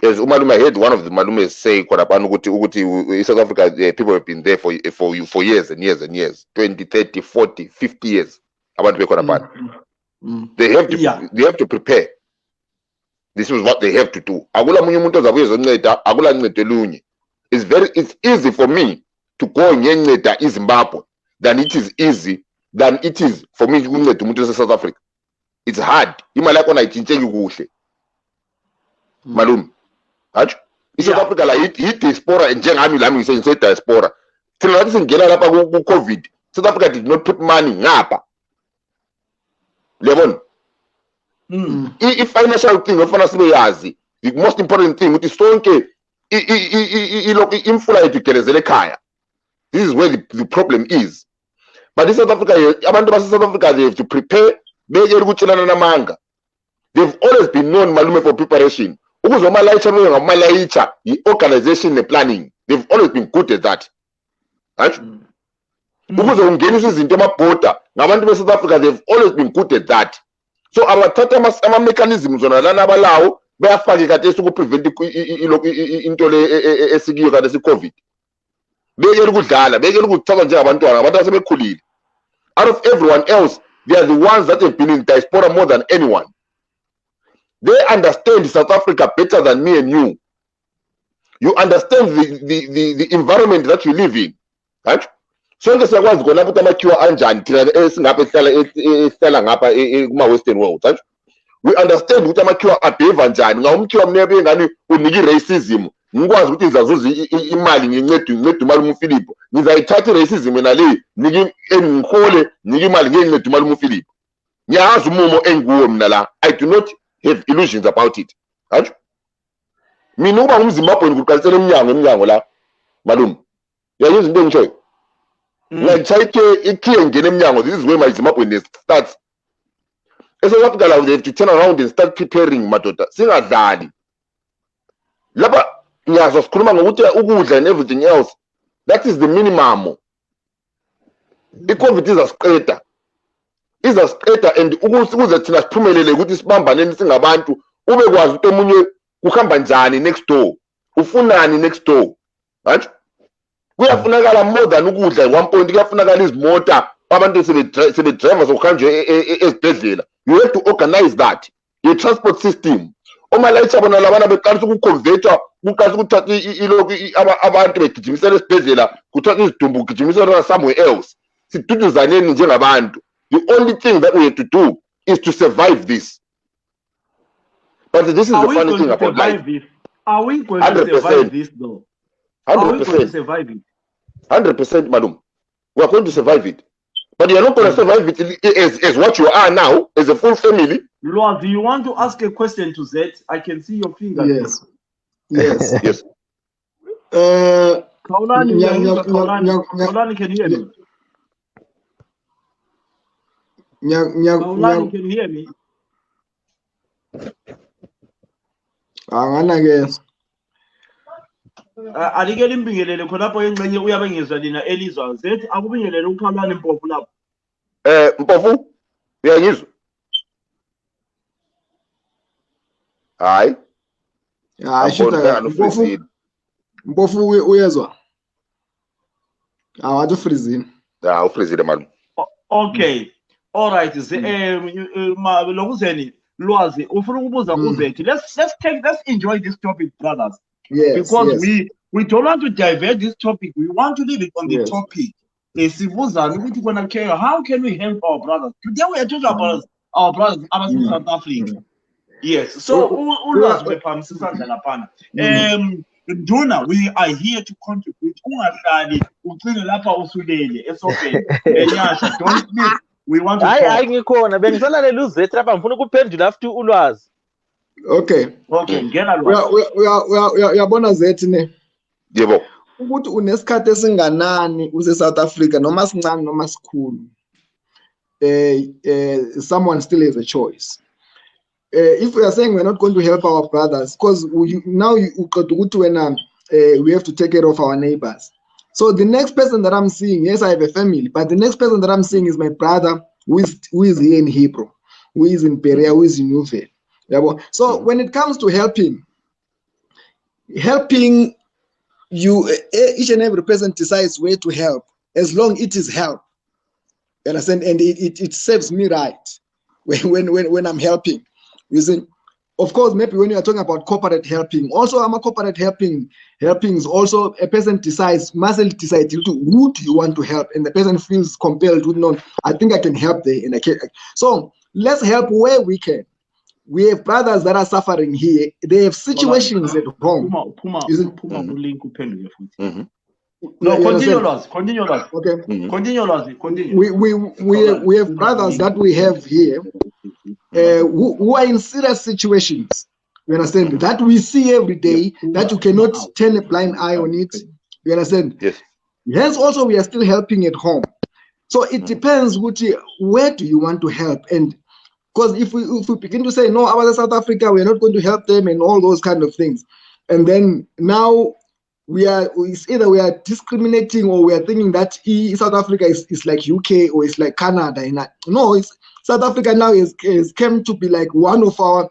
Speaker 7: As umalume, I heard one of the malumes say, "Ukuthi South Africa, people have been there for years and years and years, 20, 30, 40, 50 years." They have to prepare. This is what they have to do. It's easy for me to go in Zimbabwe than it is for me to move to South Africa. It's hard. Malum. South Africa like hit diaspora and njengami say diaspora. Till COVID. South Africa did not put money ngapha. Levon. If financial thing ofana sibeyazi, the most important thing ukuthi sonke imfula yethu igelezele ekhaya. This is where the problem is. But in South Africa, abantu base South Africa, they have to prepare. They've always been known malume for preparation. The organization, the planning. They've always been good at that. Right? South Africa, they've always been good at that. So our mechanisms on allow to prevent COVID. Out of everyone else, they are the ones that have been in diaspora more than anyone. They understand South Africa better than me and you. You understand the environment that you live in. Right? sonke siyakwazi kona ukuthi amakhiwa anjani thina esingapha esihlala ngapha kuma-western world. We understand ukuthi amakhiwa abheva njani. Ngawumkhiwa mnebe engani unika i-racism, ngikwazi ukuthi ngizazuza imali ngincede umalume uFilipo, ngizayithatha i-racism nale ngihole nika imali ngincede umalume uFilipo. Ngiyazi umumo enguwo mina la. I do not have illusions about it. Hayi mina uba ngumZimbabwe ngikuqalisela emnyango la malume. Uyayizwa into engishoyo? Ngiyayithathe ikhiye ngene emnyango. This is where my Zimbabwe starts. Esouth Africa now they have to turn around and start preparing madoda. Singadlali. Lapha ngiyazo sikhuluma ngokuthi ukudla and everything else. That is the minimum. I-COVID izasiqeda. And ukuze thina siphumelele ukuthi sibambaneni singabantu, ube kwazi ukuthi omunye kuhamba njani next door. Ufunani next door. Right? Kuyafunakala more than ukudla at one point. Kuyafunakala izimota abantu sebedrive sokuhanjwe ezibhedlela. You have to organize that. Your transport system. Omalayithi abona labana beqalisa ukuconverta, kuqalisa ukuthatha abantu begijimisela esibhedlela, kuthatha izidumbu kugijimisela somewhere else. Siduduzaneni njengabantu. The only thing that we have to do is to survive this. But this is the funny thing about life.
Speaker 1: Are we going to survive this though?
Speaker 7: 100%.
Speaker 1: Are we going to survive it?
Speaker 7: 100%, madam. We are going to survive it. But you are not going to survive it as what you are now, as a full family.
Speaker 1: Lord, do you want to ask a question to Z? I can see your finger.
Speaker 3: Yes.
Speaker 7: Yes.
Speaker 1: Kaulani, can you hear me? Kaulani, can you hear me?
Speaker 3: Angana
Speaker 1: Alikele imbingelele khonapho engcenye uyabengezwa lina elizwa Z akubingelele uKhaulani Mpofu lapho.
Speaker 7: Mpofu, uyangizwa? Hayi.
Speaker 3: Shuta Mpofu uyezwa? Awathi ufreezing.
Speaker 7: Ufreezile man.
Speaker 1: Okay. All right. Lokuzeni Lwazi ufuna ukubuza uZethi. Let's enjoy this topic, brothers.
Speaker 3: Yes.
Speaker 1: Because we don't want to divert this topic. We want to leave it on the topic. How can we help our brothers? Today we are talking about our brothers in South Africa. Yes. So Duna, we are here to contribute. Don't miss. We want to
Speaker 2: hayi ngikhona bengisalale luZethi lapha ngifuna ukuphendula after ulwazi.
Speaker 3: Okay,
Speaker 1: ngena Lwazi.
Speaker 3: Uyabona Zethi ne?
Speaker 7: Yebo.
Speaker 3: Ukuthi unesikhathi esinganani use South Africa noma sincane noma sikhulu. Someone still has a choice. If we are saying we're not going to help our brothers, because we have to take care of our neighbors. So the next person that I'm seeing, yes, I have a family, but the next person that I'm seeing is my brother who is here in Hebrew, who is in Perea, who is in Newville. So when it comes to helping you, each and every person decides where to help, as long it is help. You understand? And it serves me right when I'm helping. You see, of course, maybe when you are talking about corporate helping, also I'm a corporate helping is also a person must decide who do you want to help, and the person feels compelled to know, I think I can help there, and I can. So let's help where we can. We have brothers that are suffering here. They have situations at home.
Speaker 1: No, continue.
Speaker 3: Okay.
Speaker 1: Continue.
Speaker 3: We have brothers that we have here who are in serious situations. You understand? That we see every day, that you cannot turn a blind eye on it. You understand?
Speaker 7: Yes.
Speaker 3: Hence, also we are still helping at home. So it depends where do you want to help, and because if we begin to say no, our South Africa, we are not going to help them and all those kind of things, and then now it's either we are discriminating or we are thinking that South Africa is like UK or it's like Canada. No, it's South Africa now is came to be like one of our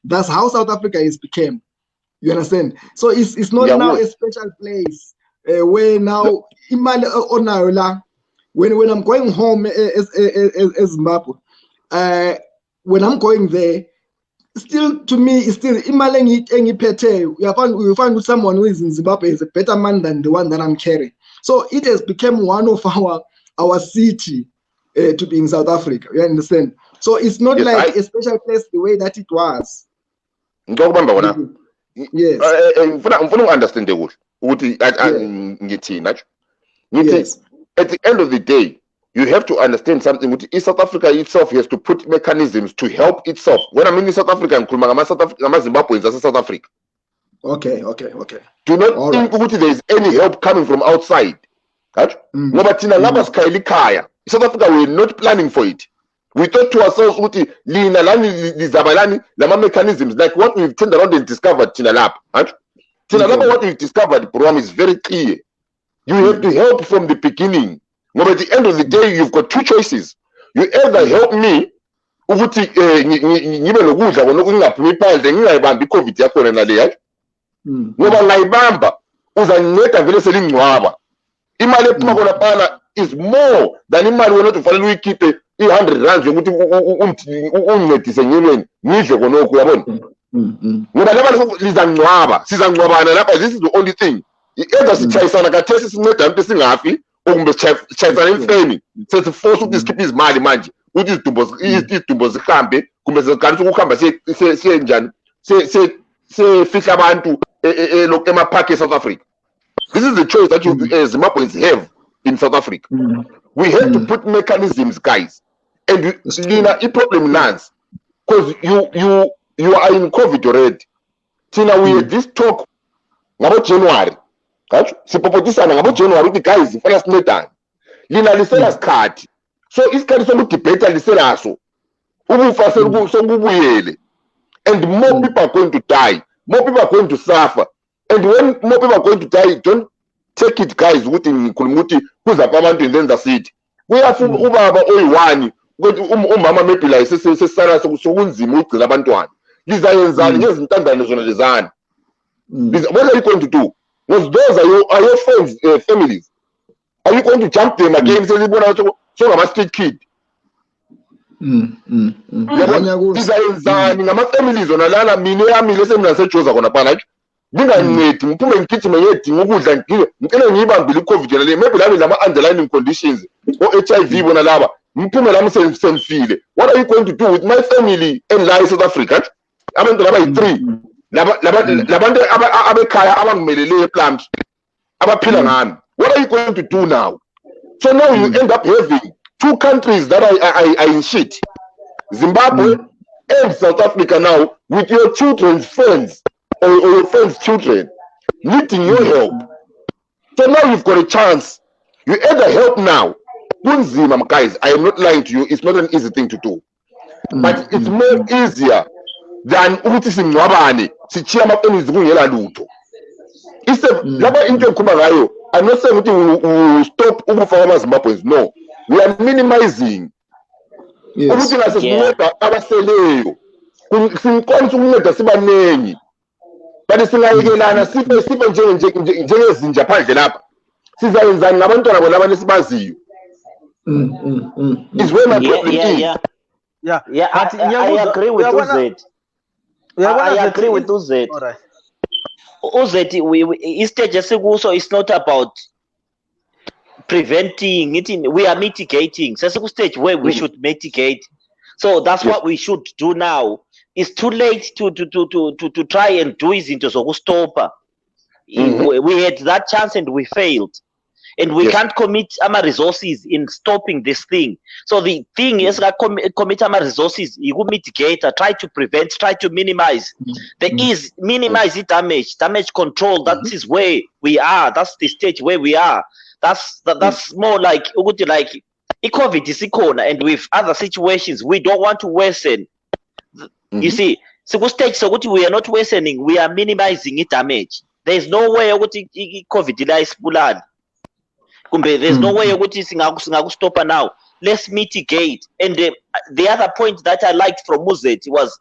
Speaker 3: that's how South Africa is became. You understand? So it's not now a special place where now when I'm going home as Zimbabwe, when I'm going there, still to me is still imali engiphethe. You find with someone who is in Zimbabwe is a better man than the one that I'm carrying. So it has become one of our city to be in South Africa. You understand? So it's not like a special place the way that it was. Yes.
Speaker 7: Ngifuna understand ukuthi ngithina. Yes. At the end of the day, you have to understand something. South Africa itself has to put mechanisms to help itself. When I mean South Africa, I'm Zimbabwe, that's South Africa.
Speaker 3: Okay.
Speaker 7: Do not think there is any help coming from outside. Right? South Africa, we're not planning for it. We thought to ourselves, mechanisms, like what we've turned around and discovered, Tinalab. Right? Tinalab, what we've discovered, the program is very clear. You have to help from the beginning. But at the end of the day, you've got two choices. You either help me, is more than imali wena ufanele uyikhiphe i100 yokuthi umncedise nyelweni nidle konokho uyabona ngoba laba sizangcwabana lapha. This is the only thing. Either sichayisana kathesi sinceda into singafi okumbe sichayisana emfeni sesiforce ukuthi sikhiphe izimali manje ukuthi izidumbo zihambe kumbe siqalisa ukuhamba siye njani sefihla abantu emapark eSouth Africa. This is the choice that Zimbabweans have in South Africa. We have to put mechanisms, guys. And the problem lands because you are in COVID already. Tina, we had this talk about January. Sipopotisana about January. The guys, first meeting. Lina lisela card. So it's kind of some debate lisela so. And more people are going to die. More people are going to suffer. And when more people are going to die, don't take it, guys. Ukuthi ngikhuluma kuzapha abantu and then that's it. Kuyafuna ubaba oyi1 ukuthi umama maybe la sesisala sokunzima ugcina abantwana. Lizayenzani ngezintandane zona lezani? What are you going to do? Because those are your friends, families. Are you going to jump them again? So I'm a street kid. Lizayenzani ngama-families zona lana mina yami lesemina sejoza khona phana. Ngingancedi ngiphume ngigijime ngiyedinga ukudla ngicela ngiyibambile iCovid le maybe lami lama-underlying conditions o-HIV bona laba ngiphume lami semfile. What are you going to do with my family and la eSouth Africa? Abantu laba yi3 labantu abekhaya abangimelele eplums abaphila ngami. What are you going to do now? So now you end up having two countries that are in shit, Zimbabwe and South Africa now, with your children's friends or your friends' children needing your help. So now you've got a chance. You either help now. Guys, I am not lying to you. It's not an easy thing to do. But it's more easier than ukuthi simncwabane sichiya amafamizi kungela lutho. Laba into engikhuluma ngayo, I'm not saying ukuthi we stop ukufa kwamaZimbabweans. No. We are minimizing. Ukuthi ngasesinceda abaseleyo. Simkwanisa ukunceda sibanengi. But singayekelana sibe njengezinja phandle lapha. Sizayenzani ngabantwana bona abanye sibaziyo. Is where my problem is.
Speaker 2: Yeah,
Speaker 6: I agree with Uzet. I agree with Uzet.
Speaker 2: Alright.
Speaker 6: Uzet, stage also is not about preventing it. We are mitigating. So it's a stage where we should mitigate. So that's what we should do now. It's too late to try and do it into stop. We had that chance and we failed. And we can't commit our resources in stopping this thing. So the thing is, commit our resources, you mitigate, try to prevent, try to minimize. There is minimize the damage control. That is where we are. That's the stage where we are. That's more like COVID is corner, and with other situations, we don't want to worsen. You see, so we are not worsening, we are minimizing it damage. There's no way COVID is blood. There's no way stop now. Let's mitigate. And the other point that I liked from Muzet was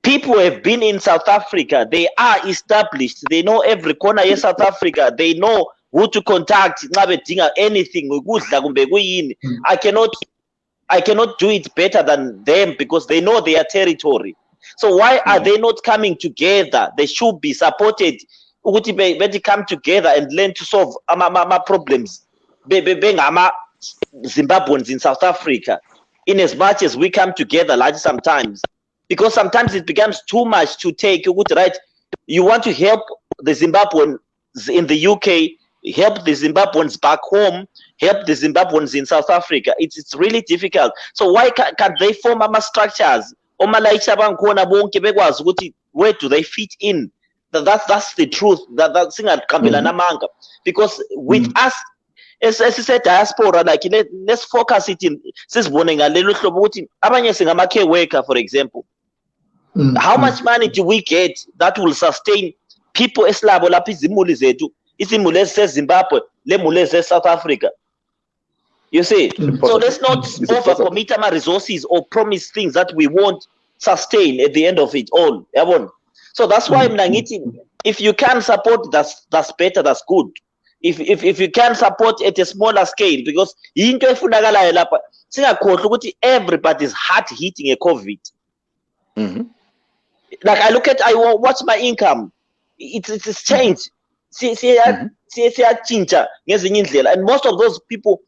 Speaker 6: people have been in South Africa. They are established. They know every corner in South Africa. They know who to contact. Anything. I cannot do it better than them because they know their territory. So why are they not coming together? They should be supported. They come together and learn to solve my problems. Zimbabweans in South Africa, in as much as we come together, like sometimes, because sometimes it becomes too much to take. Right? You want to help the Zimbabweans in the UK, help the Zimbabweans back home, help the Zimbabweans in South Africa. It's really difficult. So why can't they form structures? Where do they fit in? That's the truth. That's thing at Kambela Manga. Because with us, as I said, diaspora, like let's focus it in this morning a little care worker, for example. How much money do we get that will sustain people eslabo lapha izimuli zethu, izimuli eziseZimbabwe, lemuli eziseSouth Africa? You see, so let's not overcommit our resources or promise things that we won't sustain at the end of it all. So that's why I'm eating. If you can support, that's better, that's good. If you can support at a smaller scale, because everybody's hard hitting a COVID. Like I watch my income, it's changed. And most of those people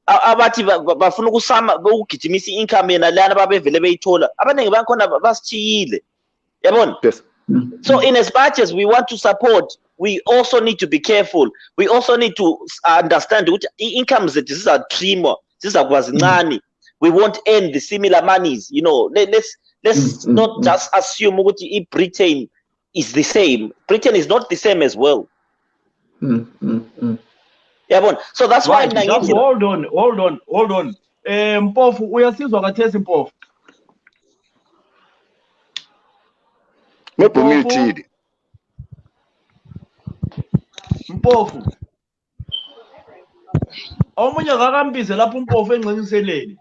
Speaker 6: abathi bafuna ukusama ukugijimisa income yena lana babevele beyithola abaningi bakhona basithiyile, yabona. So in as much as we want to support, we also need to be careful. We also need to understand which incomes that this is a trimmer, this is we won't earn the similar monies. Let's not just assume if Britain is the same. Britain is not the same as well. So that's why
Speaker 1: Right, just hold on. Mpofu, uyasizwa kathesi Mpofu. Mpofu. Omunye akakambize lapho uMpofu engxenyiseleni.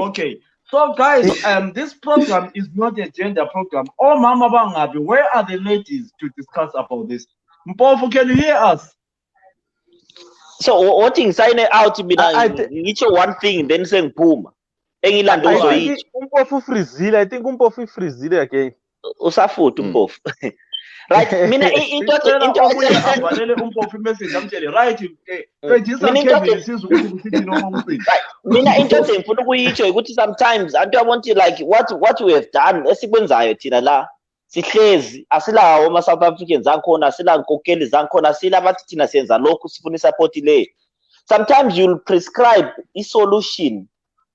Speaker 1: Okay. So guys, this program is not a gender program. Oh Mama Bangabi, where are the ladies to discuss about this? Mpofu, can you hear us?
Speaker 6: So what in sign out each one thing, then saying boom.
Speaker 2: I think Umpofu freezile. I think Umpofu freezile again.
Speaker 6: Usafuthi Umpofu. Right, mina into engifuna ukuyitsho ukuthi sometimes I want to like what we have done esikwenzayo thina la sihlezi asilawo ama South Africans ankhona, asila nkokeli zankhona, asila bathi thina senza lokhu sifuna support le. Sometimes you'll prescribe a solution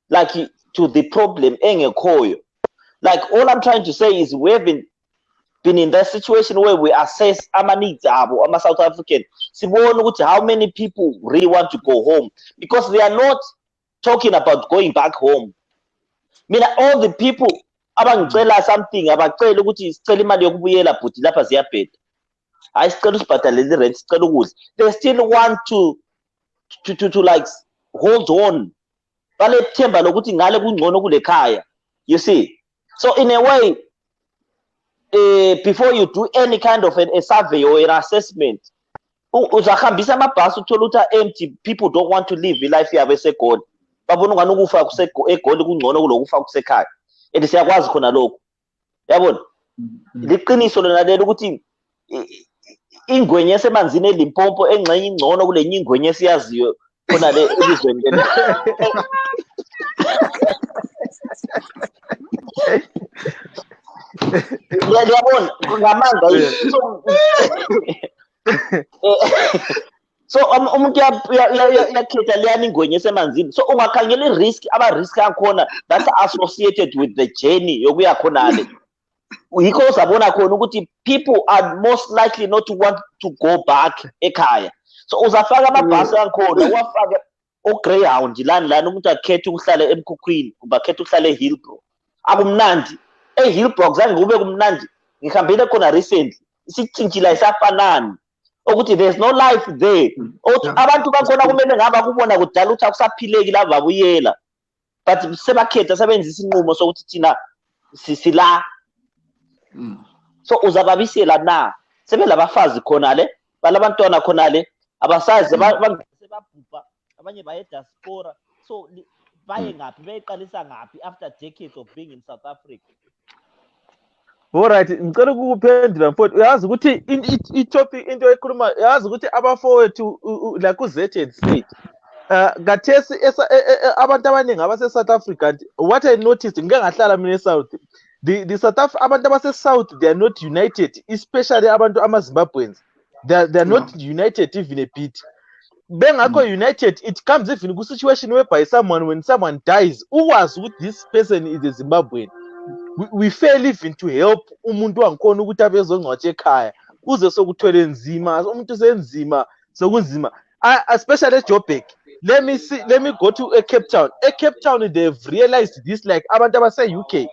Speaker 6: like to the problem engekhoyo. Like all I'm trying to say is we haven't been in that situation where we assess our needs, our South African. How many people really want to go home? Because they are not talking about going back home. I mean, all the people, abangicela something, abacela ukuthi sicela imali yokubuyela bhuti lapha ziyabheda. Ayisicela usibhadale le rent, sicela ukudla. They still want to like hold on. Balethemba lokuthi ngale kungcono kule khaya. You see? So in a way, before you do any kind of a survey or an assessment, uzahambisa amabhasi uthola ukuthi empty, people don't want to live life yabo eseGoli. Babona ngani ukufa eGoli kungcono kulokufa kusekhaya. And siyakwazi khona lokho. Yabona? Liqiniso lona lelo ukuthi ingwenye esemanzini eLimpopo engxenye ingcono kulenye ingwenye esiyaziyo khona le elizweni lelo. So umuntu yakhetha leyani ingwenye esemanzini. So ungakhangela i-risk, aba-risk akhona that's associated with the journey yokuya khonale. Yikho uzabona khona ukuthi people are most likely not to want to go back ekhaya. So uzafaka amabhasi akhona, uwafake o-Greyhound lani umuntu akhethe ukuhlala eMkhukhwini, ubakhethe ukuhlala eHillbrow. Akumnandi. eHillbrow zange kube kumnandi. Ngihambile khona recently. Isithintshila isafanani. Ukuthi there's no life there. Abantu bakhona kumele ngaba kubona kudala ukuthi akusaphileki la babuyela. But sebakhetha sebenzisa inqumo sokuthi thina sisila. So uzababisela na. Sebe labafazi khona le, balabantwana khona le, abasazi
Speaker 2: sebabhubha abanye baye diaspora so baye ngaphi bayiqalisa ngaphi after decades of being in South Africa. Alright, ngicela ukuphendula mfowethu. Uyazi ukuthi i-topic into ekhuluma uyazi ukuthi abafowethu like uZethe said gathesi abantu abaningi abase South Africa, what I noticed ngike ngahlala mina eSouth, the South Africa abantu abase South, they are not united, especially abantu amaZimbabweans. They are not united even a bit. Bengakho united, it comes even ku situation whereby when someone dies, ukwazi ukuthi this person is a Zimbabwean. We fail even to help umuntu wangikhona ukuthi abezongcwatsha ekhaya uze sokuthwele nzima umuntu senzima sokunzima, especially eJoburg. Let me go to Cape Town. Cape Town, they've realized this, like abantu abase UK.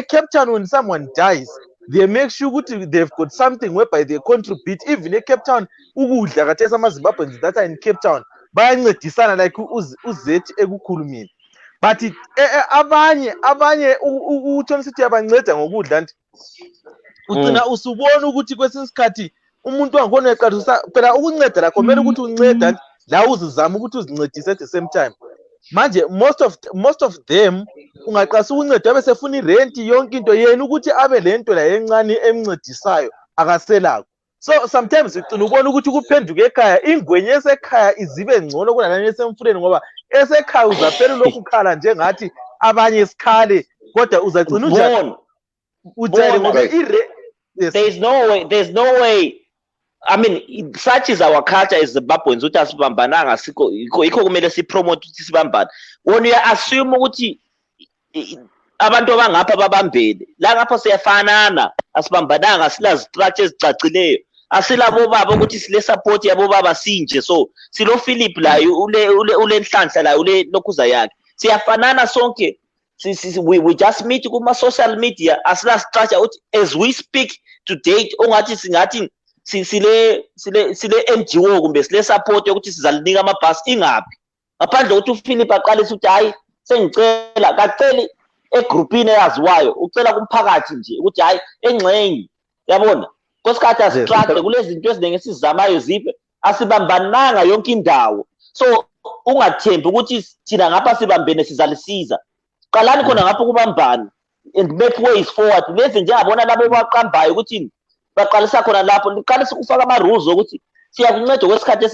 Speaker 2: Cape Town, when someone dies, they make sure they've got something whereby they contribute. Even Cape Town, ukudla kathesa amaZimbabweans that are in Cape Town bayancedisana like uZet ekukhulumini. But abanye uthona sithi yabanceda ngokudla nti ucina usubona ukuthi kwesinye isikhathi umuntu wangikhona eqalisa phela ukunceda la kumele ukuthi unceda la uzizama ukuthi uzincedise at the same time. Manje most of them ungaqasa ukunceda bese funa irent yonke into yena ukuthi abe lento la encane emncedisayo akaselako. So sometimes ucina ubona ukuthi kuphenduka ekhaya ingwenye esekhaya izibe ngcono kunalana esemfuleni ngoba esekhaya uzaphela lokhu khala njengathi abanye isikhale kodwa uzacina unjani uthele ngoba
Speaker 6: there's no way. I mean, such is our culture as Zimbabweans ukuthi asibambananga sikho ikho kumele sipromote ukuthi sibambane. When you assume ukuthi abantu abangapha babambene la ngapha siyafanana asibambananga sila structures ezicacileyo asilabo baba ukuthi sile support yabo baba sinje so silo Philip la ule nhlanhla la ule lokhuza yakhe siyafanana sonke we just meet kuma social media asila structure ukuthi as we speak today ongathi singathi sile NGO kumbe sile support ukuthi sizalinika amabhasi ingaphi ngaphandle ukuthi uPhilip aqalise ukuthi hayi sengicela kaceli egroupini eyaziwayo ucela kumphakathi nje ukuthi hayi engxenye yabona kwesikhathi asistruggle kulezi zinto eziningi esizamayo zipe asibambananga yonke indawo so ungathembi ukuthi thina ngapha sibambene sizalisiza qalani khona ngapha kubambana and make ways forward lezi njengabona labo baqambayo ukuthi baqalisa khona lapho liqalisa ukufaka ama-rules ukuthi siyakunceda kwesikhathi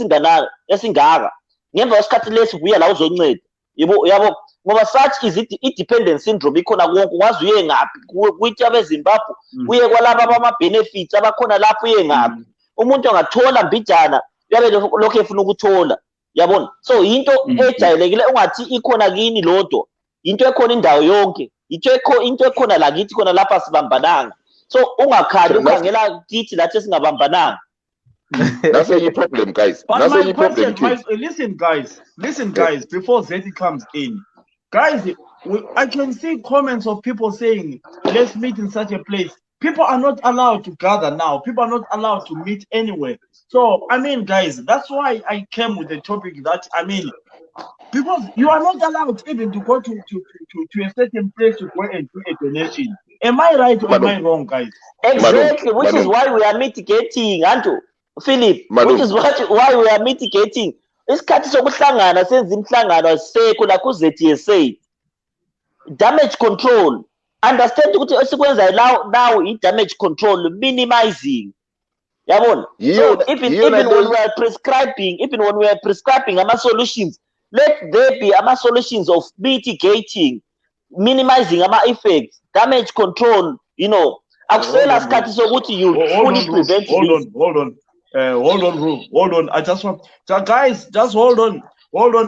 Speaker 6: esingaka ngemva kwesikhathi lesi buya la uzonceda yabo ngoba such is i-dependent syndrome ikhona konke ungazi uye ngaphi kuyithi abeZimbabwe uye kwalaba bama-benefits abakhona lapho uye ngaphi umuntu angathola mbijana yabe lokhu efuna ukuthola yabona so into ejayelekile ungathi ikhona kini lodwa into ekhona indawo yonke into ekhona la kithi khona lapha sibambananga so ungakhali ukhangela kithi lathi singabambananga.
Speaker 7: That's a problem, guys.
Speaker 1: But
Speaker 7: That's
Speaker 1: my
Speaker 7: a problem.
Speaker 1: question, listen, guys, before Zeti comes in, guys, I can see comments of people saying, let's meet in such a place. People are not allowed to gather now. People are not allowed to meet anywhere. So, I mean, guys, that's why I came with the topic that, I mean, because you are not allowed even to go to a certain place to go and do a donation. Am I right or am I wrong, guys?
Speaker 6: Exactly, which is why we are mitigating, Anto. Philip, which is why we are mitigating. Isikhathi sokuhlangana senza imhlangano asekho la kuZeti say damage control. Understand ukuthi esikwenza now i-damage control minimizing. Yabona? So even when we are prescribing ama-solutions, let there be ama-solutions of mitigating, minimizing ama-effects, damage control, you know. Akusela isikhathi sokuthi you fully prevent this.
Speaker 1: Hold on. I just want, guys, just hold on.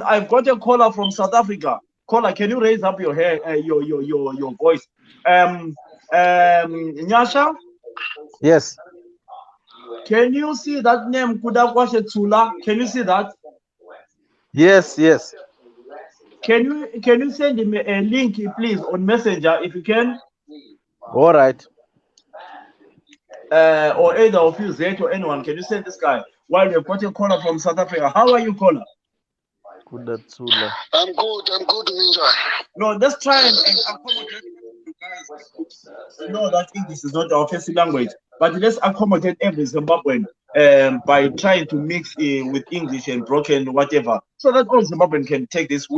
Speaker 1: I've got a caller from South Africa. Caller, can you raise up your hair, your voice? Nyasha?
Speaker 2: Yes.
Speaker 1: Can you see that name? Kudakwashe Tsula? Can you see that?
Speaker 2: Yes.
Speaker 1: Can you send him a link, please, on Messenger if you can?
Speaker 2: All right.
Speaker 1: Or either of you, Zet or anyone, can you send this guy while we've got a caller from South Africa? How are you, caller?
Speaker 9: I'm good, Ninja.
Speaker 1: No, let's try and accommodate you guys. I know that English is not our first language, but let's accommodate every Zimbabwean. by trying to mix with English and broken whatever, so that all Zimbabwean can take this.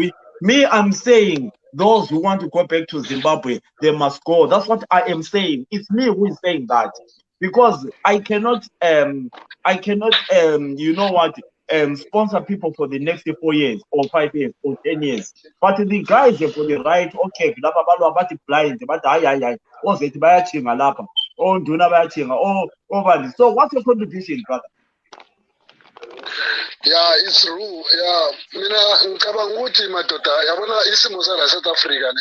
Speaker 1: I'm saying those who want to go back to Zimbabwe, they must go. That's what I am saying. It's me who is saying that, because I cannot you know what, sponsor people for the next 4 years or 5 years or 10 years. But the guys have got the right, okay, blind, but so what's your contribution, brother?
Speaker 9: Yeah, it's true. Yeah, mina ngicabanga ukuthi madoda yabona isimo sala South Africa ne.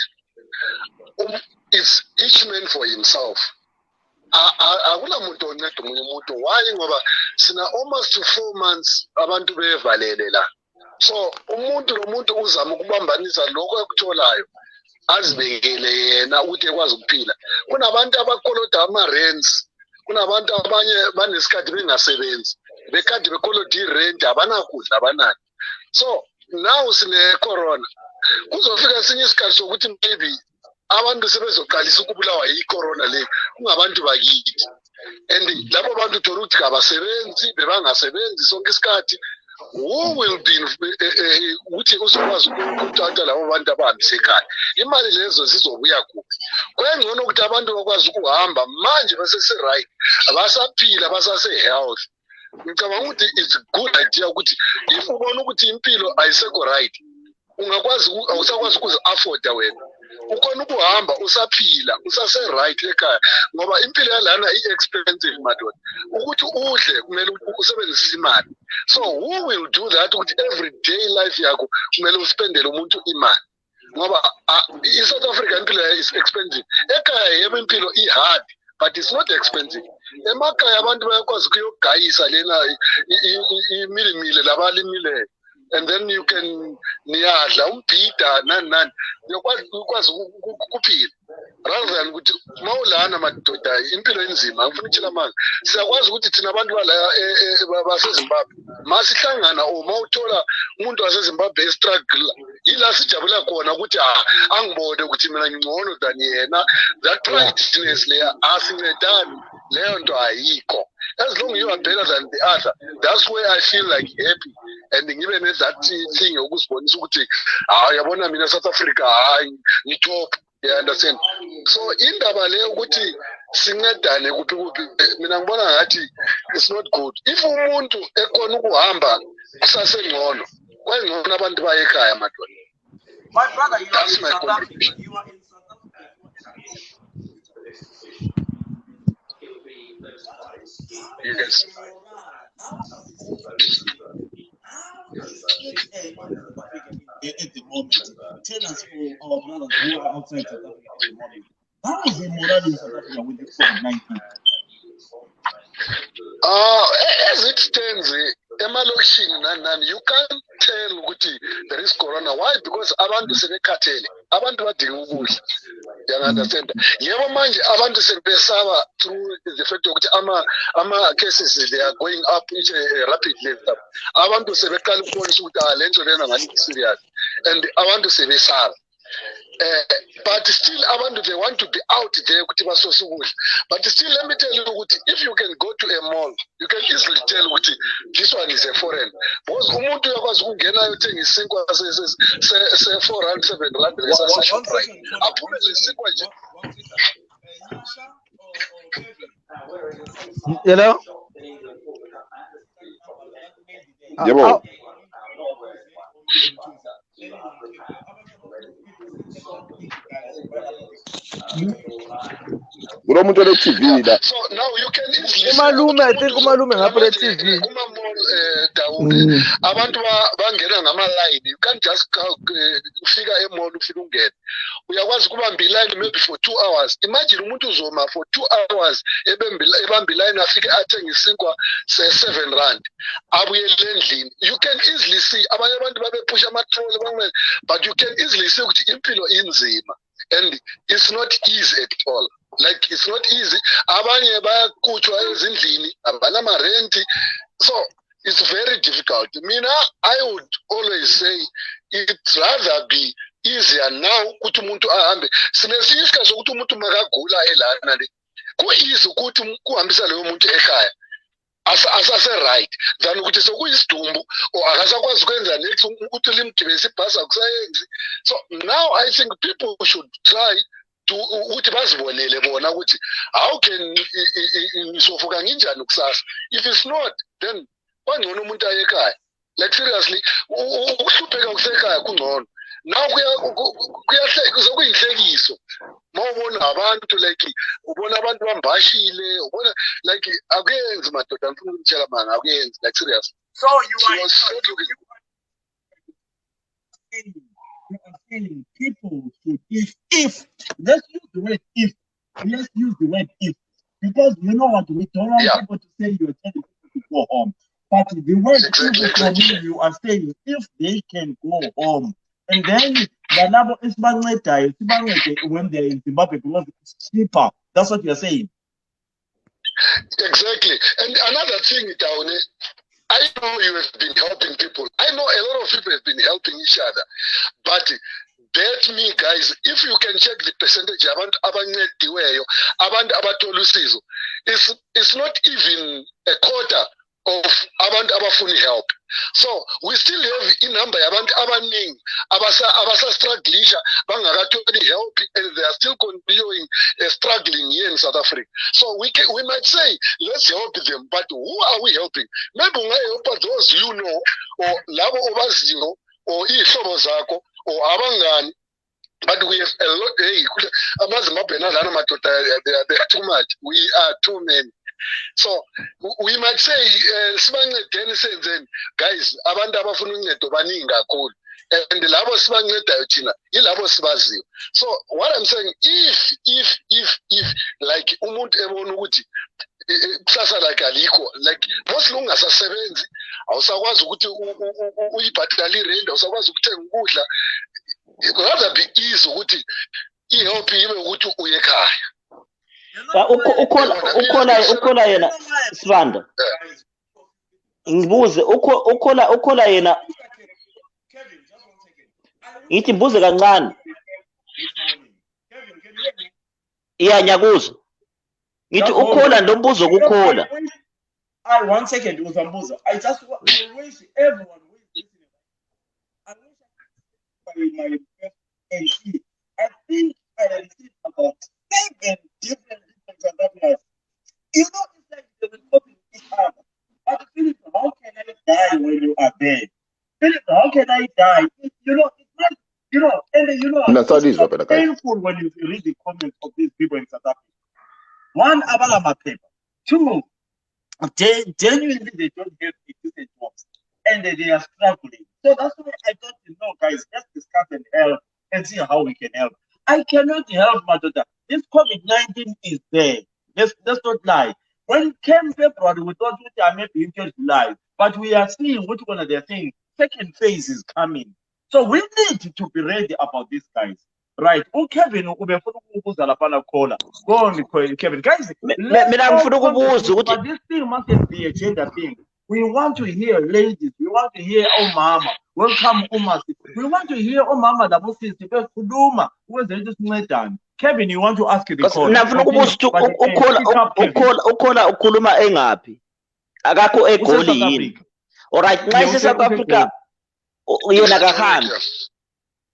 Speaker 9: It's each man for himself. Akula muntu onceda omunye umuntu. Why? Ngoba sina almost 4 months abantu bevalele la. So umuntu nomuntu uzama ukubambanisa lokho akutholayo azibekele yena ukuthi ekwazi ukuphila. Kunabantu abakoloda ama-rents, kunabantu abanye banesikhathi bengasebenzi, bekade bekoloda i-rent, abanakudla abanaki. So now sine corona, kuzofika esinye isikhathi sokuthi maybe abantu sebezoqalisa ukubulawa yi-corona le, kungabantu bakithi. And labo bantu thola ukuthi kabasebenzi, bebangasebenzi sonke isikhathi. Who will be ukuthi uzokwazi ukuthatha labo bantu abahambise ekhaya? Imali lezo zizobuya kuphi? Kwengcono ukuthi abantu bakwazi ukuhamba manje basese-right, abasaphila, basase-health. Ngicabanga ukuthi it's a good idea ukuthi if ubona ukuthi impilo ayisekho right, awusakwazi ukuzi-afforda wena, ukhona ukuhamba usaphila, usase-right ekhaya, ngoba impilo yalana i-expensive madoda. Ukuthi udle kumele usebenzise imali. So who will do that ukuthi everyday life yakho kumele uspendele umuntu imali? Ngoba i-South Africa impilo is expensive. Ekhaya yebo impilo i-hard, but it's not expensive. Emakhaya abantu bayakwazi ukuyogayisa lena imilimile labalimileyo, and then you can niyadla umbhida nani ukwazi ukuphila, rather than ukuthi mawulana madoda impilo enzima. Ngifuna ukutshela manje siyakwazi ukuthi thina abantu baseZimbabwe masihlangana mawuthola umuntu waseZimbabwe estruggle, yila sijabula khona ukuthi angibone ukuthi mina ngingcono than yena. That rightness leya asincedani, leyo nto ayikho. As long as you are better than the other, that's where I feel like happy. And ngibe that thing yokusibonisa ukuthi yabona mina South Africa ngitop. You understand? So indaba leyo ukuthi sincedane kuphi mina ngibona ngathi it's not good. If umuntu ekhona ukuhamba kusasengcono, kwengcono abantu baye ekhaya madoda.
Speaker 1: My brother, you are in South Africa. You are in South Africa.
Speaker 9: Yes.
Speaker 1: At the moment, tell us for our brothers who are outside South Africa at the moment, how is the morale in South Africa with this COVID-19?
Speaker 9: As it stands, emalokishini you can't tell ukuthi there is corona. Why? Because abantu sebekhathele, abantu badinga ukudla. You understand? Yebo manje abantu sebesaba through the fact ukuthi ama cases they are going up rapidly. Abantu sebeqala ukubonisa ukuthi lento lena ngani serious, and abantu sebesaba. But still abantu they want to be out there ukuthi basose ukudla. But still let me tell you ukuthi if you can go to a mall, you can easily tell ukuthi this one is a foreign, because umuntu uyakwazi ukungena ayothenga isinkwa se 4 rand 7 rand lesasashopri aphumele isinkwa nje.
Speaker 2: Hello?
Speaker 7: Yebo.
Speaker 9: So now you can easily
Speaker 2: Umalume, I think umalume ngapha TV.
Speaker 9: Abantu bangena ngama-line. You can't just ufika emall ufika ungena. Uyakwazi ukubamba iline maybe for 2 hours. Imagine umuntu uzoma for 2 hours ebamba iline afike athenge isinkwa se-7 rand. Abuyele endlini. You can easily see abanye abantu babephusha ama-trolley, but you can easily see ukuthi impilo inzima. And it's not easy at all. Like it's not easy. Abanye bayakutshwa ezindlini, abanama-rent. So it's very difficult. Mina, I would always say it's rather be easier now ukuthi umuntu ahambe. Sinesinye isikhathi sokuthi umuntu makagula elana le. Ku-easy ukuthi kuhambisa leyo muntu ekhaya. asase-right than ukuthi sokuyisidumbu or akasakwazi ukwenza next ukuthi limgibeze ibhasi akusayenzi. So now I think people should try to ukuthi bazibonele bona ukuthi how can ngisofuka nginjani kusasa. If it's not, then kwangcono umuntu aye ekhaya. Like seriously, ukuhlupheka kusekhaya kungcono. Now kuyinhlekiso mawubona abantu like ubona abantu bambashile ubona like akuyenzi madoda ngifuna ukutshela manga akuyenzi like seriously.
Speaker 1: So you are saying people should if let's use the word if because you know what, we don't want people to say you're telling people to go home, but the word exactly. You are saying if they can go home. And then the number is when they're in Zimbabwe because it's cheaper. That's what you're saying.
Speaker 9: Exactly. And another thing, Taone, I know you have been helping people. I know a lot of people have been helping each other. But bet me, guys, if you can check the percentage, it's not even a quarter of abantu abafuni help. So we still have a number abantu abaningi abasa strugglisha bangakatholi help, and they are still continuing struggling here in South Africa. So we might say let's help them, but who are we helping? Maybe ungahelpa those you know, or labo obaziyo, or ihlobo zakho, or abangani. But we have a lot. Hey, they are too much. We are too many. So we might say, guys, abantu abafuna uncedo baningi kakhulu, and labo sibancedayo thina yilabo sibaziyo. So what I'm saying, if like umuntu ebona ukuthi kusasa like alikho, like mostly ungasasebenzi, awusakwazi ukuthi uyibhadala irent, awusakwazi ukuthenga ukudla, it would rather be easy ukuthi ihelp ibe ukuthi uye ekhaya.
Speaker 10: Ukhona yena Sibanda. Ngibuze ukhona yena. Ngithi mbuze kancane. Yeah, ngiyakuza. Ngithi ukhona ndombuzo ukukhola.
Speaker 1: 1 second uzambuza. I wish everyone who is listening. I wish my MC. I think I received about 7 different entrepreneurs. You know, it's like they will copy each other. But Philip, how can I die when you are there? Philip, how can I die? You know, it's not, you know, and you know, it's painful when you read the comments of these people in South Africa. One, Abalama paper. 2, genuinely they don't have decent jobs, and they are struggling. So that's why I thought, you know, guys, let's discuss and help and see how we can help. I cannot help my daughter. This COVID-19 is there. Let's not lie. When it came February, we thought I may be in July, but we are seeing which one of their things. Second phase is coming. So we need to be ready about this, guys. Right? Oh, Kevin, go on, Kevin. Guys, but this thing must be a gender thing. We want to hear ladies. We want to hear mama. Welcome, Umasi. We want to hear mama. The boss is the Kuduma. Who is the done? Kevin, you want to ask the call?
Speaker 10: Ukhuluma engapi? Akakho eGoli yini? Alright, nxa South Africa yena kahambi.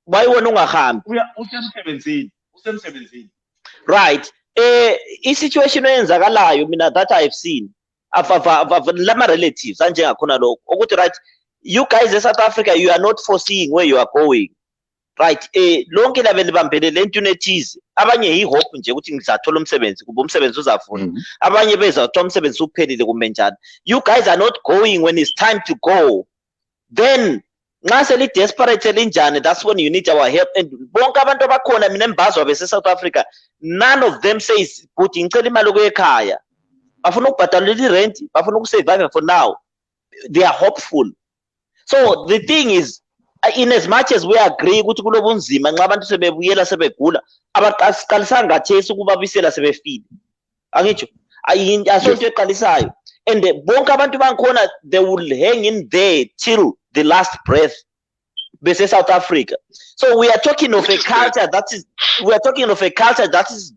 Speaker 10: Bayiwona ungahambi.
Speaker 1: Usemsebenzini.
Speaker 10: Right. I-situation eyenzakalayo mina that I've seen lama relatives anjengakhona lokho ukuthi right, you guys in South Africa, you are not foreseeing where you are going. Right, lonke labe libambelele entweni ethize, abanye yihope nje ukuthi ngizathola umsebenzi kuba umsebenzi uzafuna, abanye bezathola umsebenzi uphelile kumbe njani. You guys are not going when it's time to go. Then nxa seli desperate linjani, that's when you need our help. And bonke abantu abakhona mina embazwa bese South Africa, none of them says ukuthi ngicela imali kuyekhaya, bafuna ukubhadala irent, bafuna ukusurvive for now. They are hopeful. So the thing is, in as much as we agree ukuthi kulobunzima nxa abantu sebebuyela sebegula, abaqalisanga ngathesi ukubabisela sebefile. Angitsho asonto eqalisayo, and bonke abantu bankhona they will hang in there till the last breath bese South Africa. So we are talking of a culture that is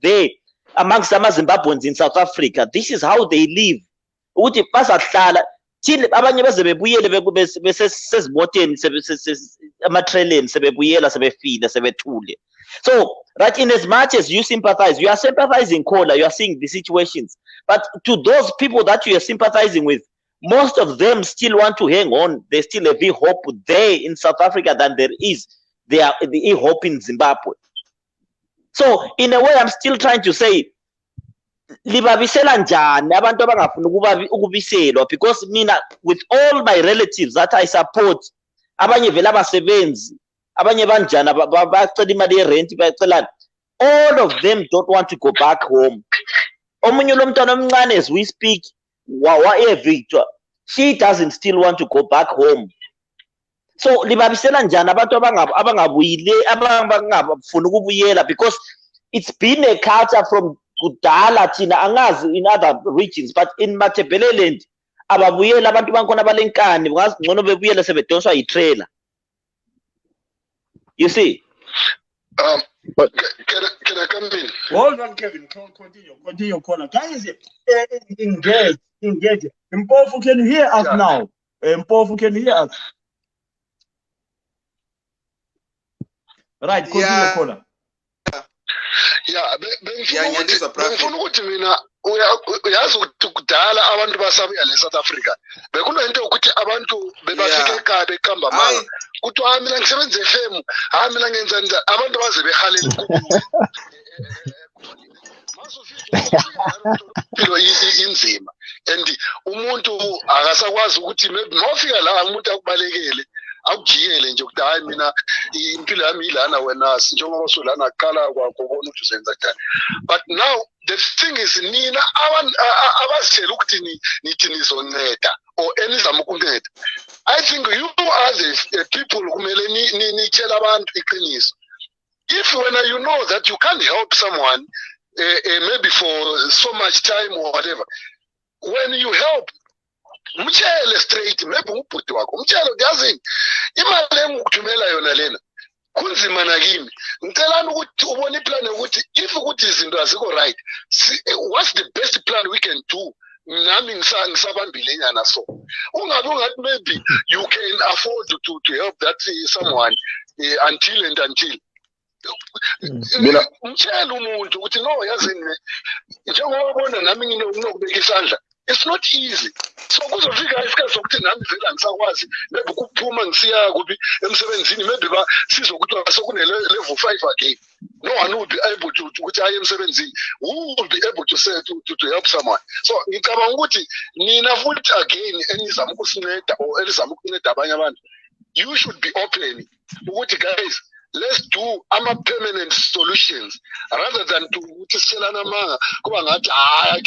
Speaker 10: there amongst some Zimbabweans in South Africa. This is how they live. ukuthi basahlala thini abanye beze bebuyele besesezimoteni amatreleni sebebuyela sebefile sebethule. So right, in as much as you sympathize, you are sympathizing, caller, you are seeing the situations, but to those people that you are sympathizing with, most of them still want to hang on. There's still a big hope there in South Africa than there is the hope in Zimbabwe. So in a way, I'm still trying to say, libabisela njani abantu abangafuni ukubiselwa, because mina with all my relatives that I support, abanye vele abasebenzi, abanye banjani bacela imali yerent, bacelani, all of them don't want to go back home. Omunye lo mntwana omncane, as we speak, Victor, she doesn't still want to go back home. So libabisela njani abantu abangafuni ukubuyela, because it's been a culture from kudala thina angazi in other regions, but in Matabeleland ababuyela abantu bakhona balenkani ngazi ngcono bebuyela sebedonswa yitrailer. You see?
Speaker 9: But can I come in?
Speaker 1: Hold on, Kevin. Continue, caller. Guys, engage. Mpofu, can you hear us now? Mpofu, can you hear us? Right, continue, caller.
Speaker 9: Yeah, bengifuna ukuthi mina uyazi ukuthi kudala abantu basabuya le South Africa bekunento ukuthi abantu bebafika ekhaya beqamba manga kuthi mina ngisebenza eFM, mina ngenza njani, abantu baze behalela impilo inzima, and umuntu akasakwazi ukuthi mawufika la umuntu akubalekele akujikele nje ukuthi hayi mina impilo yami ilana wena njengoba solana aqala kwakho ubona ukuthi usenza njani. But now the thing is nina abazitshela ukuthi nithi nizonceda or enizama ukunceda, I think you are the people kumele nitshela abantu iqiniso. If when you know that you can't help someone maybe for so much time or whatever, when you help, mtshele straight, maybe ubhuti wakho mtshele yazi imali engikuthumela yona lena kunzima nakimi, ngicelana ukuthi ubone iplan ukuthi if ukuthi izinto azikho right, what's the best plan we can do, nami ngisabambile nyana so ungabe ungathi maybe you can afford to help that someone until mtshele umuntu ukuthi no yazi njengoba ubona nami nginokubeka isandla. It's not easy. So kuzofika isikhathi sokuthi nami vele angisakwazi maybe ukuphuma ngisiya kubi emsebenzini, maybe sizokuthi sekune level 5 again. No one will be able to ukuthi aye emsebenzini. Who will be able to say to help someone? So ngicabanga ukuthi nina futhi again enizama ukusinceda or elizama ukunceda abanye abantu, you should be open ukuthi guys, let's do permanent solutions rather than to selana manga kuba ngathi I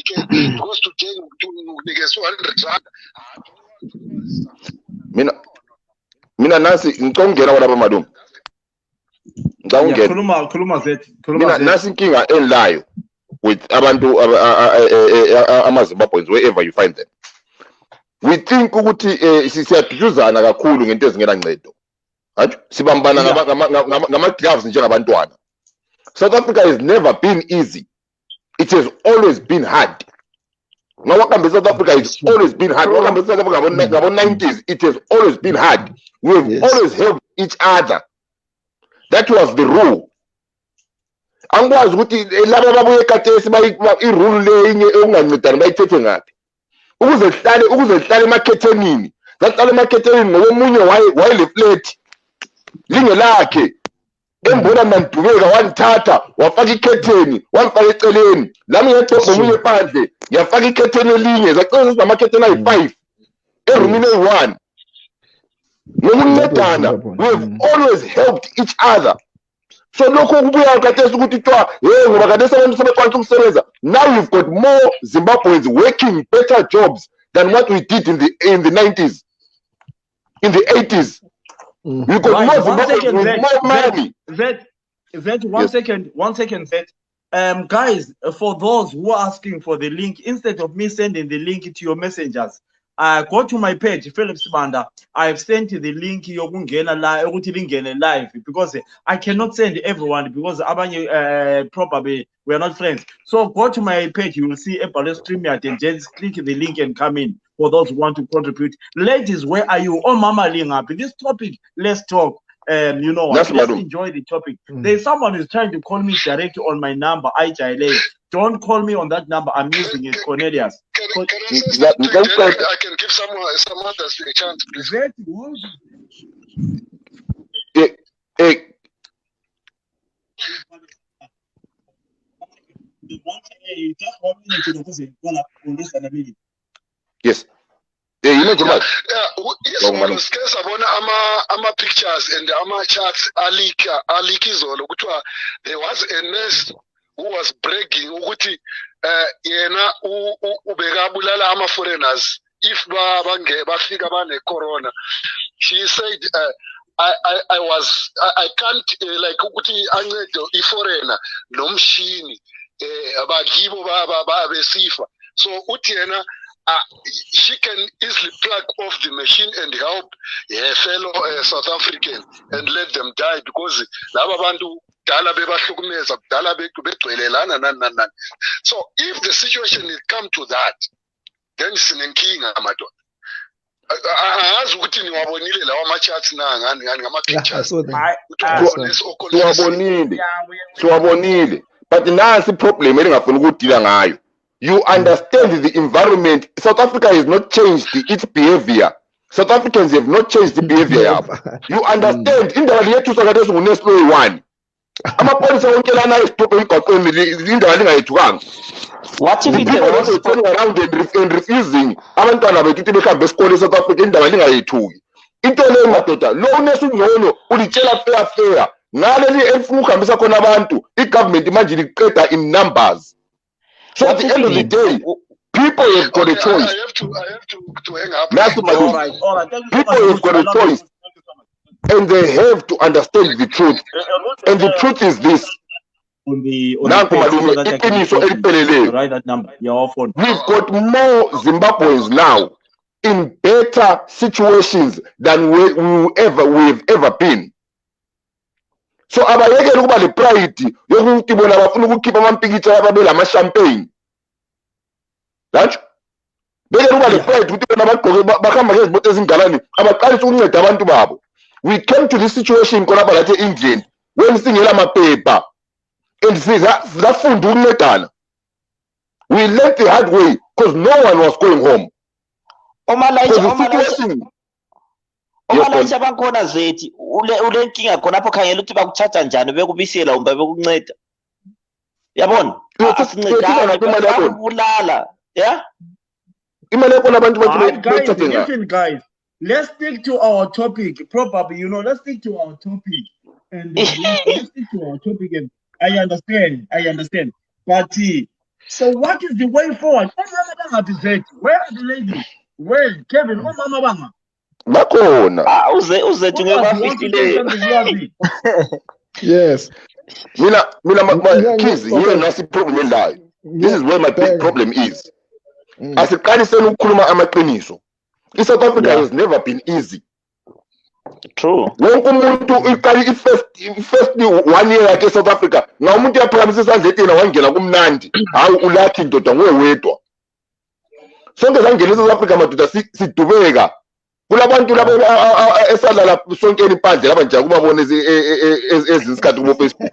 Speaker 9: can because today to nigga 100 rand.
Speaker 7: Mina nasi ngicongela kwalaba madumi.
Speaker 1: Ngicongela. Khuluma zethi.
Speaker 7: Mina nasi inkinga enlayo with abantu amaZimbabweans wherever you find them. We think ukuthi siyaduduzana kakhulu ngento ezingela ncedo. Sibambana ngama gloves njengabantwana. South Africa has never been easy. It has always been hard. Now what comes South Africa has always been hard. What comes South Africa about 90s, it has always been hard. We have always helped each other. That was the rule. Angwazi ukuthi laba babuye katesi irule lenye engancedani bayithethe ngapi. Ukuze hlale emakhethenini. Zahlale emakhethenini ngoba omunye wayele plate linge lakhe embona mandubeka wanthatha wafaka ikhetheni wamfaka eceleni, lami ngexoxa omunye phandle yafaka ikhetheni elinye zacela amakhetheni ayi5 erumini eyi1 ngokuncedana. We have always helped each other. So lokho kubuya katesi ukuthi twa ngoba katesi abantu sebekwanisa ukusebenza. Now you've got more Zimbabweans working better jobs than what we did in the 90s, in the 80s. We got more Zimbabweans with more money.
Speaker 1: One second, Zed. Guys, for those who are asking for the link, instead of me sending the link to your messengers, Go to my page, Philip Sibanda. I've sent the link live because I cannot send everyone because probably we are not friends. So go to my page, you will see a StreamYard and just click the link and come in for those who want to contribute. Ladies, where are you? Oh, Mama Lingapi. This topic, let's talk. You know what? Let's enjoy the topic. There's someone who's trying to call me directly on my number, IJLA. Don't call me on that number. I'm using it, Cornelius.
Speaker 9: Can I say something? I can give some others a chance, please.
Speaker 7: Yes.
Speaker 9: Skes abona ama pictures and ama charts aliki izolo kuthiwa there was a nurse who was bragging ukuthi yena ubekabulala ama foreigners if bafika bane corona. She said I can't like ukuthi ancede iforeigner nomshini abagibo besifa. So uthi yena she can easily plug off the machine and help her fellow South African and let them die because laba bantu dala bebahlukumeza dala begcwelelana nani. So if the situation will come to that, then sinenkinga amadoda. Angazi ukuthi niwabonile lawa ama-charts ngani ngama-pictures.
Speaker 7: Siwabonile. But nansi problem elingafuna ukudila ngayo. You understand the environment. South Africa has not changed its behavior. South Africans have not changed the behavior. You understand? Indaba yethu sakade singuneslo one. Amapolisa wonke lana isitophe igaqweni indaba lingayethukanga.
Speaker 10: What if it
Speaker 7: was turning around and refusing abantwana bethu ukuthi behambe esikole eSouth Africa indaba lingayethuki. Into leyo madoda lo unesu ngcono ulitshela fair. Ngaleli elifuna ukuhambisa khona abantu igovernment manje liqeda in numbers. So at the end of the day, people have got a choice.
Speaker 9: I have to hang up.
Speaker 7: All right. People have got a choice. And they have to understand the truth. And the truth is this.
Speaker 1: On the
Speaker 7: write
Speaker 1: that number. Your phone.
Speaker 7: We've got more Zimbabweans now in better situations than we've ever been. So abayekela ukuba le pride yokuthi bona bafuna ukukhipha amampikitsha ababela ama-champagne. Right? Bekela ukuba le pride ukuthi bona bagqoke bahamba ngezimoto ezingalani abaqalisa ukunceda abantu babo. We came to this situation khona lapha lathi e-England when singela amaphepha and safunda ukuncedana. We learned the hard way because no one was going home.
Speaker 10: Omalayisha bakhona zethi ule nkinga khonapho khangela ukuthi bakuthatha njani bekubisela umba bekunceda. Yabona? Asincedane bakubulala. Yeah?
Speaker 1: Listen guys, let's stick to our topic. Probably, let's stick to our topic. And let's stick to our topic. And I understand. But so what is the way forward? Where are the ladies? Where Kevin? Mama Banga.
Speaker 3: Yes.
Speaker 7: Kids, here nasi problem endayo. This is where my big problem is. Asiqaliseni ukukhuluma amaqiniso. South Africa has never been easy.
Speaker 10: True.
Speaker 7: Wonke umuntu uqala i-first 1 year yakhe eSouth Africa. Nga umuntu yaphakamisa isandla etena wangena kumnandi. Hawu ulathi ndoda nguwe wedwa. Sonke sangena eSouth Africa madoda sidubeka. Kulabantu labo esadlala sonkeni phandle laba nje kubabona ezisikhathi ku Facebook.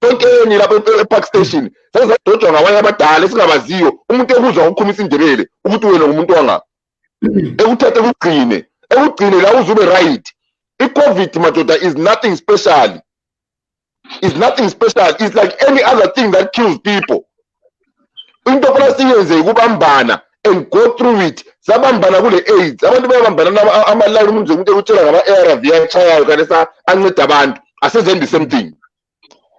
Speaker 7: Sonkeni lapha ePark Station. Sasadojwa ngabanye abadala esingabaziyo. Umuntu ekuzwa ukukhumisa indebele ukuthi wena ngumuntu wanga. Ekuthathe kugcine la uzube right. I-COVID madoda is nothing special. It's nothing special. It's like any other thing that kills people. Into plasiyenze kubambana and go through it. Sabambana kule AIDS. Abantu bayabambana ama-line umuntu umuntu ekutshela ngama-ARV achayayo kanti anceda abantu. Asenze the same thing.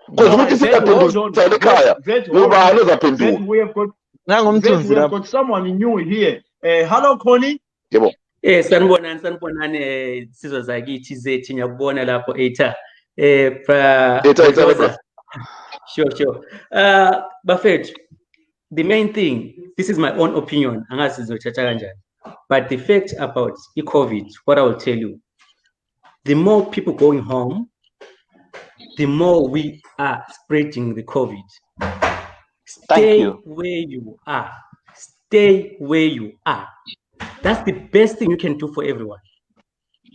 Speaker 7: Because ukuthi singaphenduka ekhaya ngubani ozaphenduka.
Speaker 1: We have got someone new here. Hello Connie.
Speaker 7: Yebo.
Speaker 11: Sanibonani sizwe zakithi zethu ngiyakubona lapho Eta. Sure. Bafethu, the main thing, this is my own opinion. Angazi sizothatha kanjani. But the fact about COVID, what I will tell you, the more people going home, the more we are spreading the COVID. Stay where you are. Stay where you are. That's the best thing you can do for everyone.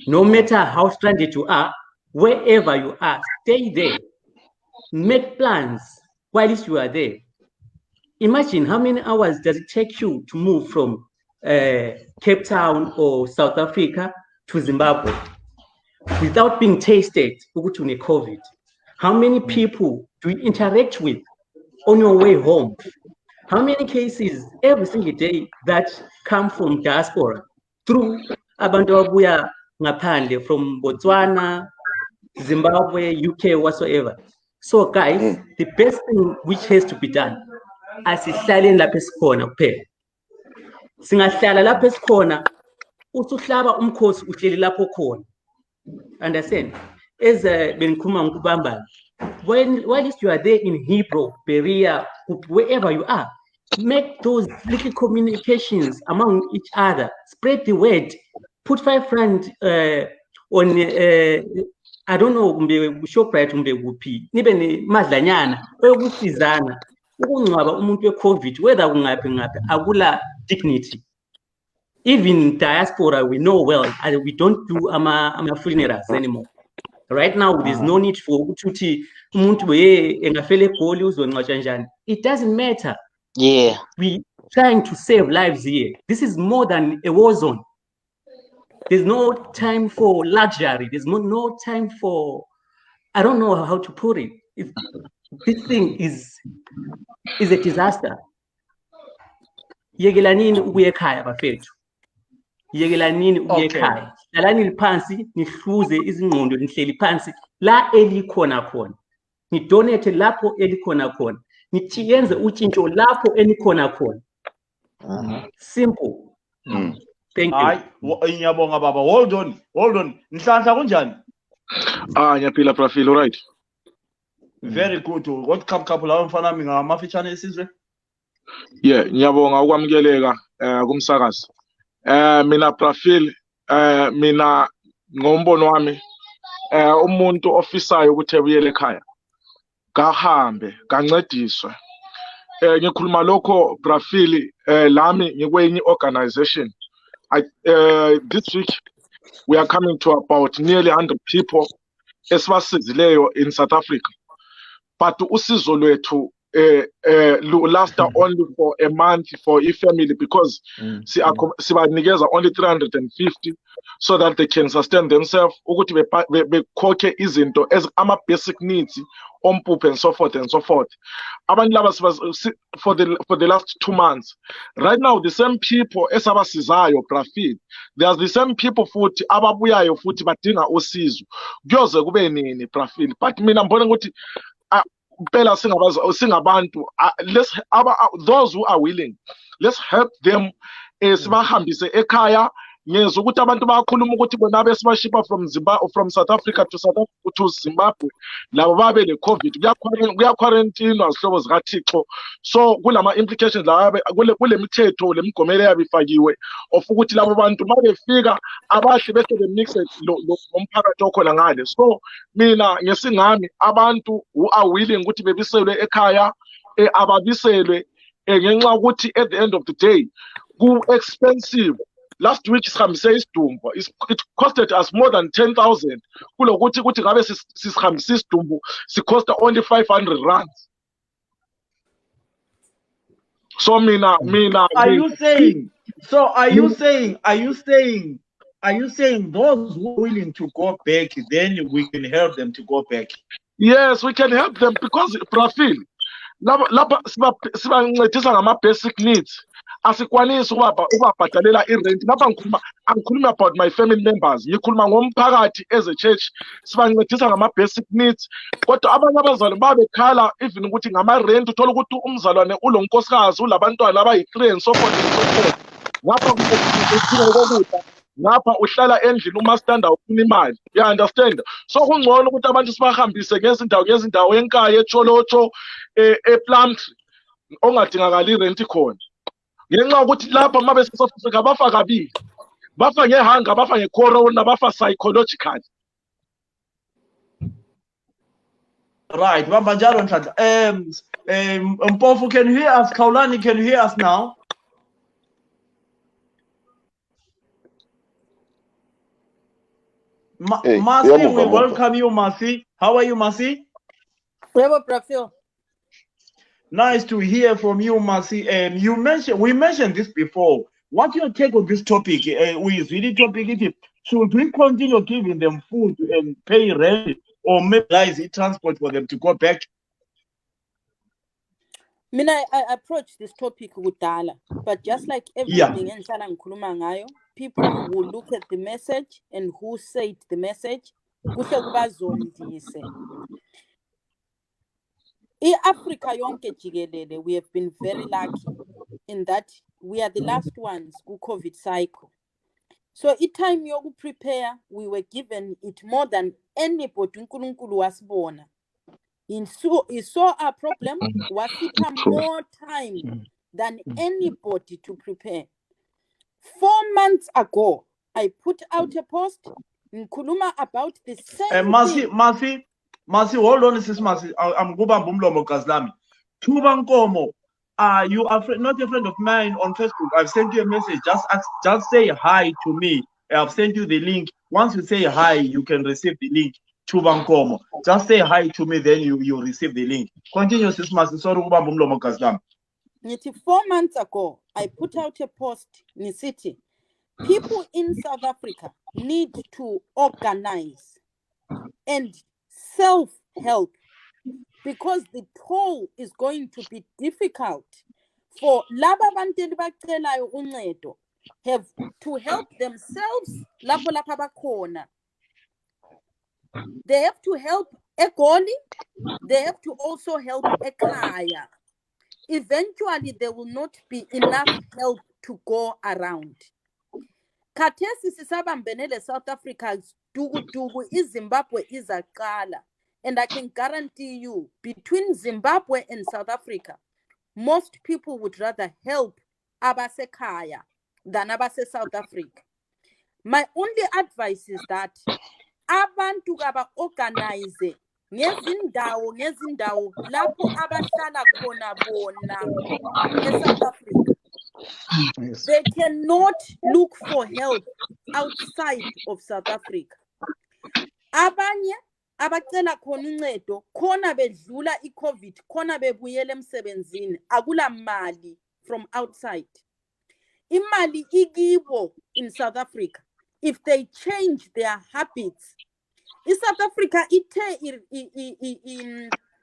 Speaker 11: No matter how stranded you are, wherever you are, stay there. Make plans while you are there. Imagine how many hours does it take you to move from Cape Town or South Africa to Zimbabwe without being tested ukuthi une-COVID? How many people do you interact with on your way home? How many cases every single day that come from diaspora through abantu ababuya ngaphandle from Botswana, Zimbabwe, UK, whatsoever? So guys, the best thing which has to be done, asihlaleni lapha esikhona kuphela. Singahlala lapha esikhona, usuhlaba umkhosi uhleli lapho khona. Understand? As bengikhuluma ngokubambana, while you are there in Hebrew, Berea, wherever you are, make those little communications among each other. Spread the word. Put 5 friends on, I don't know, ShopRite kuphi. Nibe nemadlanyana eyokusizana ukungcwaba umuntu we-COVID, whether kungaphi ngaphi, akula dignity. Even diaspora, we know well, we don't do ama-funerals anymore. Right now, there's no need for ukuthi umuntu engafela eGoli uzongcwatshwa njani. It doesn't matter.
Speaker 10: Yeah.
Speaker 11: We trying to save lives here. This is more than a war zone. There's no time for luxury. There's no time for, I don't know how to put it. This thing is a disaster. Yegelanini ubuye ekhaya bafethu. Yegelanini ubuye ekhaya. Hlalani phansi nihluze izingqondo nihleli phansi la elikhona khona. Nidonate lapho elikhona khona. Niyenze utshintsho lapho enikhona khona. Simple. Thank you.
Speaker 12: Ngiyabonga baba. Hold on. Nhlanhla kunjani?
Speaker 13: Ngiyaphila Brafil, all right.
Speaker 12: Very good. What couple la mfana wami ngamafitshane esizwe?
Speaker 13: Yeah, ngiyabonga ukwamukeleka kumsakazi. Mina Brafil, mina ngombono wami umuntu ofisayo ukuthi ebuyele ekhaya kahambe kancediswe. Ngikhuluma lokho Brafil, lami ngikwenye organization. This week we are coming to about nearly 100 people esibasizileyo in South Africa. But usizo lwethu last only for a month for a family because sibanikeza only 350 so that they can sustain themselves ukuthi bekhokhe izinto as ama-basic needs, ompuphu and so forth and so forth. Abantu laba for the last 2 months. Right now the same people esabasizayo Brafil, there's the same people futhi ababuyayo futhi badinga usizo. Kuyoze kube nini Brafil? But mina mbona ukuthi phela singabantu, those who are willing, let's help them sibahambise ekhaya. Ngezwe ukuthi abantu bayakhuluma ukuthi bona besibashipa from South Africa to Zimbabwe labo babe le COVID kuya quarantine azihlobo zikaThixo. So kulama implications la kule mithetho lemigomelo yabifakiwe of ukuthi labo bantu mabefika abahle bese bemix nomphakathi okhona ngale. So mina ngesingami abantu who are willing ukuthi bebiselwe ekhaya ababiselwe ngenxa ukuthi at the end of the day ku expensive. Last week it costed us more than 10,000. Kulokuthi ukuthi ngabe sisihambisa isidumbu cost only 500 rands. So mina
Speaker 12: are you saying those who are willing to go back, then we can help them to go back?
Speaker 13: Yes, we can help them because Brafil lapha sibancedisa ngama-basic needs. Asikwanisi ukubabhadalela irent. Lapha angikhulumi about my family members, ngikhuluma ngomphakathi as a church. Sibancedisa ngama-basic needs. Kodwa abanye abazali babekhala even ukuthi ngama-rent, uthola ukuthi umzalwane ulonkosikazi ulabantwana abayi-3 and so forth and so forth. Ngapha kokudla, ngapha uhlala endlini umastanda ufuna imali. You understand? So kungcono ukuthi abantu sibahambise ngezindawo enkaya eTsholotsho ePlumtree ongadingakali irent khona. ngenxa ukuthi lapha mabe South Africa bafa kabili bafa ngehunger bafa ngecorona bafa psychological.
Speaker 12: Right, Babanjalo Nhlanhla. Mpofu, can you hear us? Kaulani, can you hear us now? Masi, we welcome you, Masi. How are you, Masi? Nice to hear from you, Masi. We mentioned this before. What's your take on this topic? We really topic it. Should we continue giving them food and pay rent, or mobilize transport for them to go back?
Speaker 14: I approach this topic with Dala, but just like everything in ngayo, people will look at the message and who said the message. Africa yonke jikelele, we have been very lucky in that we are the last ones who COVID cycle. So each time you prepare, we were given it more than anybody uNkulunkulu wasibona. He saw our problem, wasipha more time than anybody to prepare. 4 months ago, I put out a post in Kuluma about the same thing.
Speaker 12: Masi, hold on, sis Masi. I'm Guba Bumlomo Kazlami. Tuban Komo, you are not a friend of mine on Facebook. I've sent you a message. Just say hi to me. I've sent you the link. Once you say hi, you can receive the link. Tuban Komo. Just say hi to me, then you receive the link. Continue, sis Masi. Sorry, Guba Bumlomo Kazlami.
Speaker 14: 4 months ago, I put out a post in the city. People in South Africa need to organize and self-help because the toll is going to be difficult for laba banteni bacelayo uncedo have to help themselves lapho lapha bakhona. They have to help eGoli, they have to also help ekhaya. Eventually there will not be enough help to go around. Khathesi sisabambenele South Africa dugu iZimbabwe izaqala, and I can guarantee you between Zimbabwe and South Africa most people would rather help abasekhaya than abase South Africa. My only advice is that abantu kaba organize ngezindawo lapho abahlala khona bona eSouth Africa. They cannot look for help outside of South Africa. Abanye abacela khona uncedo khona bedlula iCovid khona bebuyele emsebenzini akula mali from outside. Imali ikibo in South Africa if they change their habits. In South Africa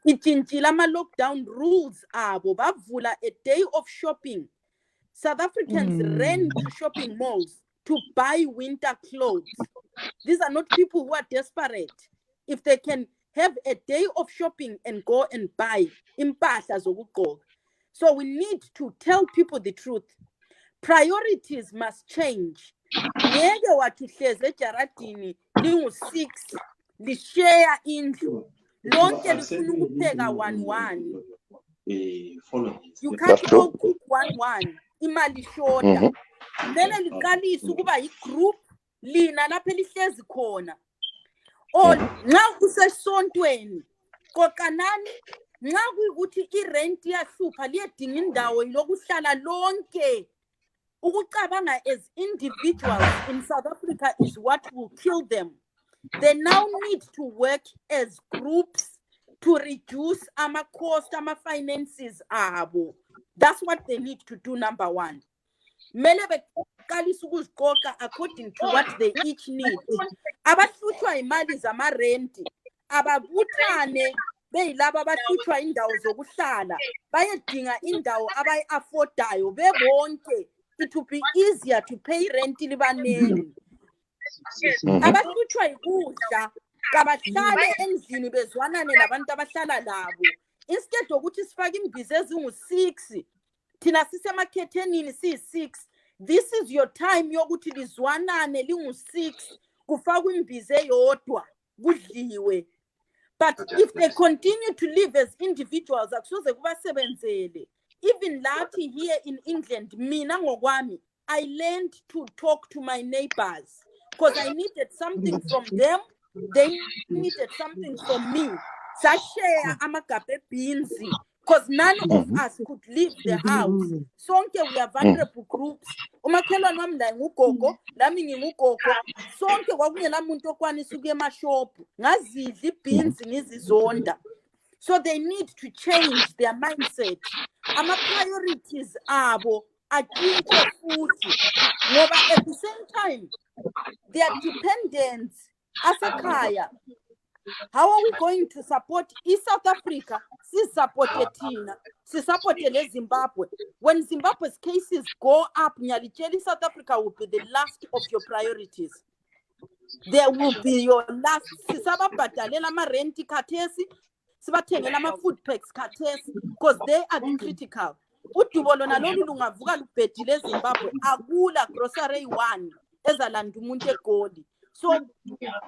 Speaker 14: itshintshile ama-lockdown rules abo bavula a day of shopping. South Africans ran to shopping malls to buy winter clothes. These are not people who are desperate. If they can have a day of shopping and go and buy impahla zokugqoka. So we need to tell people the truth. Priorities must change. Ngeke wathi hleze ejaradini lingu-6 lishare indlu lonke lifuna ukupheka 1-1. You can't all cook 1-1. Imali shorta. Kumele liqalise ukuba yi-group lina lapha lihlezi khona. Or nxa usesontweni qoqanani nxa kuyikuthi irent iyahlupha liyedinga indawo lokuhlala lonke. Ukucabanga as individuals in South Africa is what will kill them. They now need to work as groups to reduce our cost, our finances abo. That's what they need to do, number one. Mele beqalisa ukuziqoqa according to what they each need. Abahluthwa imali zamarenti ababuthane beyilaba abahluthwa indawo zokuhlala bayedinga indawo abayi-affordayo bebonke. It will be easier to pay rent libaneni. Abahluthwa ikudla kabahlale endlini bezwanane nabantu abahlala labo. Instead ukuthi sifake imbiza ezingu-6 thina sisemakhethenini siyi-6. This is your time yokuthi lizwanane lingu-6 kufakwe imbiza eyodwa kudliwe. But if they continue to live as individuals akusoze kubasebenzele. Even lathi here in England, mina ngokwami, I learned to talk to my neighbors because I needed something from them. They needed something from me. Sashare amagabe beans because none of us could leave the house. Sonke we are vulnerable groups. Umakhelwane wami la ngugogo, lami ngingugogo. Sonke kwakungela muntu okwanisa ukuya emashop. Ngazidla beans ngizizonda. So they need to change their mindset. Ama priorities abo atshintshe futhi ngoba at the same time they are dependent asekhaya. How are we going to support South Africa? Si support Tina, si support Zimbabwe. When Zimbabwe's cases go up, South Africa will be the last of your priorities. There will be your last. Sisaba batalela ma renti katesi, sibathengela ma food packs katesi, because they are critical. Udubolo nalolu lungavuka lubhedile Zimbabwe akula grocery 1 ezalanda umuntu egoli. So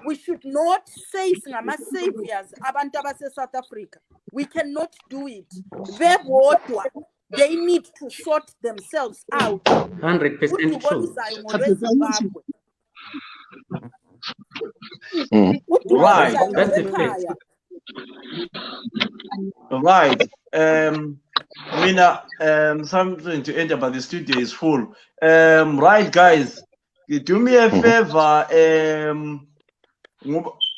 Speaker 14: we should not say singama saviors abantu abase South Africa. We cannot do it. They need to sort themselves out.
Speaker 11: 100% true.
Speaker 1: Right.
Speaker 11: That's the fact.
Speaker 1: Right. Mina, something to enter, but the studio is full. Right, guys. Do me a favor.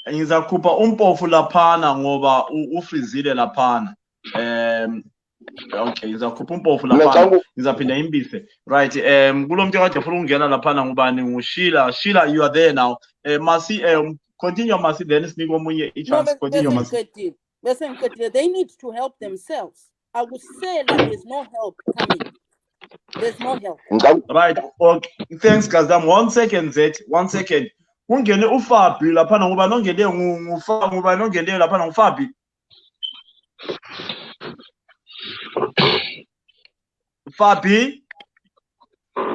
Speaker 1: Ngizakhupha umpofu laphana ngoba ufrizile laphana. Okay, ngizakhupha umpofu laphana. Ngizaphinda imbise. Right. Kulomuntu kade ufuna ukungena laphana ngubani nguShila. Shila, you are there now. Masi, continue Masi, then sinike omunye chance. Continue Masi.
Speaker 14: They need to help themselves. I would say that there's no help coming. There's no help.
Speaker 1: Right. Okay. Thanks, Kazam. 1 second, Zet. 1 second. Ungene uFabi laphana ngoba nongene nguFabi ngoba nongene laphana nguFabi.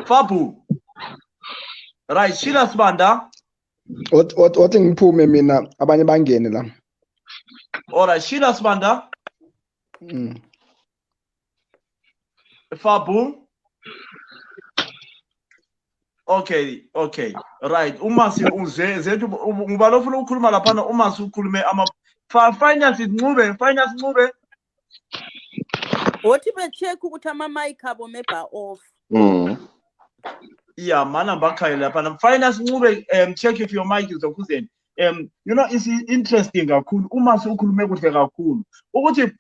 Speaker 1: Fabu. Right, Shila Sibanda.
Speaker 3: What ngiphume mina abanye bangene la.
Speaker 1: Alright, Shila Sibanda. Fabu. Okay. Right. Umasi uzethu ngubani ofuna ukukhuluma laphana umasi ukhulume ama finance ncube.
Speaker 14: Wothi becheck ukuthi ama mic abo meba off.
Speaker 1: Yeah, mana bakhaya laphana. Finance ncube check if your mic is open. You know it's interesting kakhulu umasi ukhulume kuhle kakhulu. Ukuthi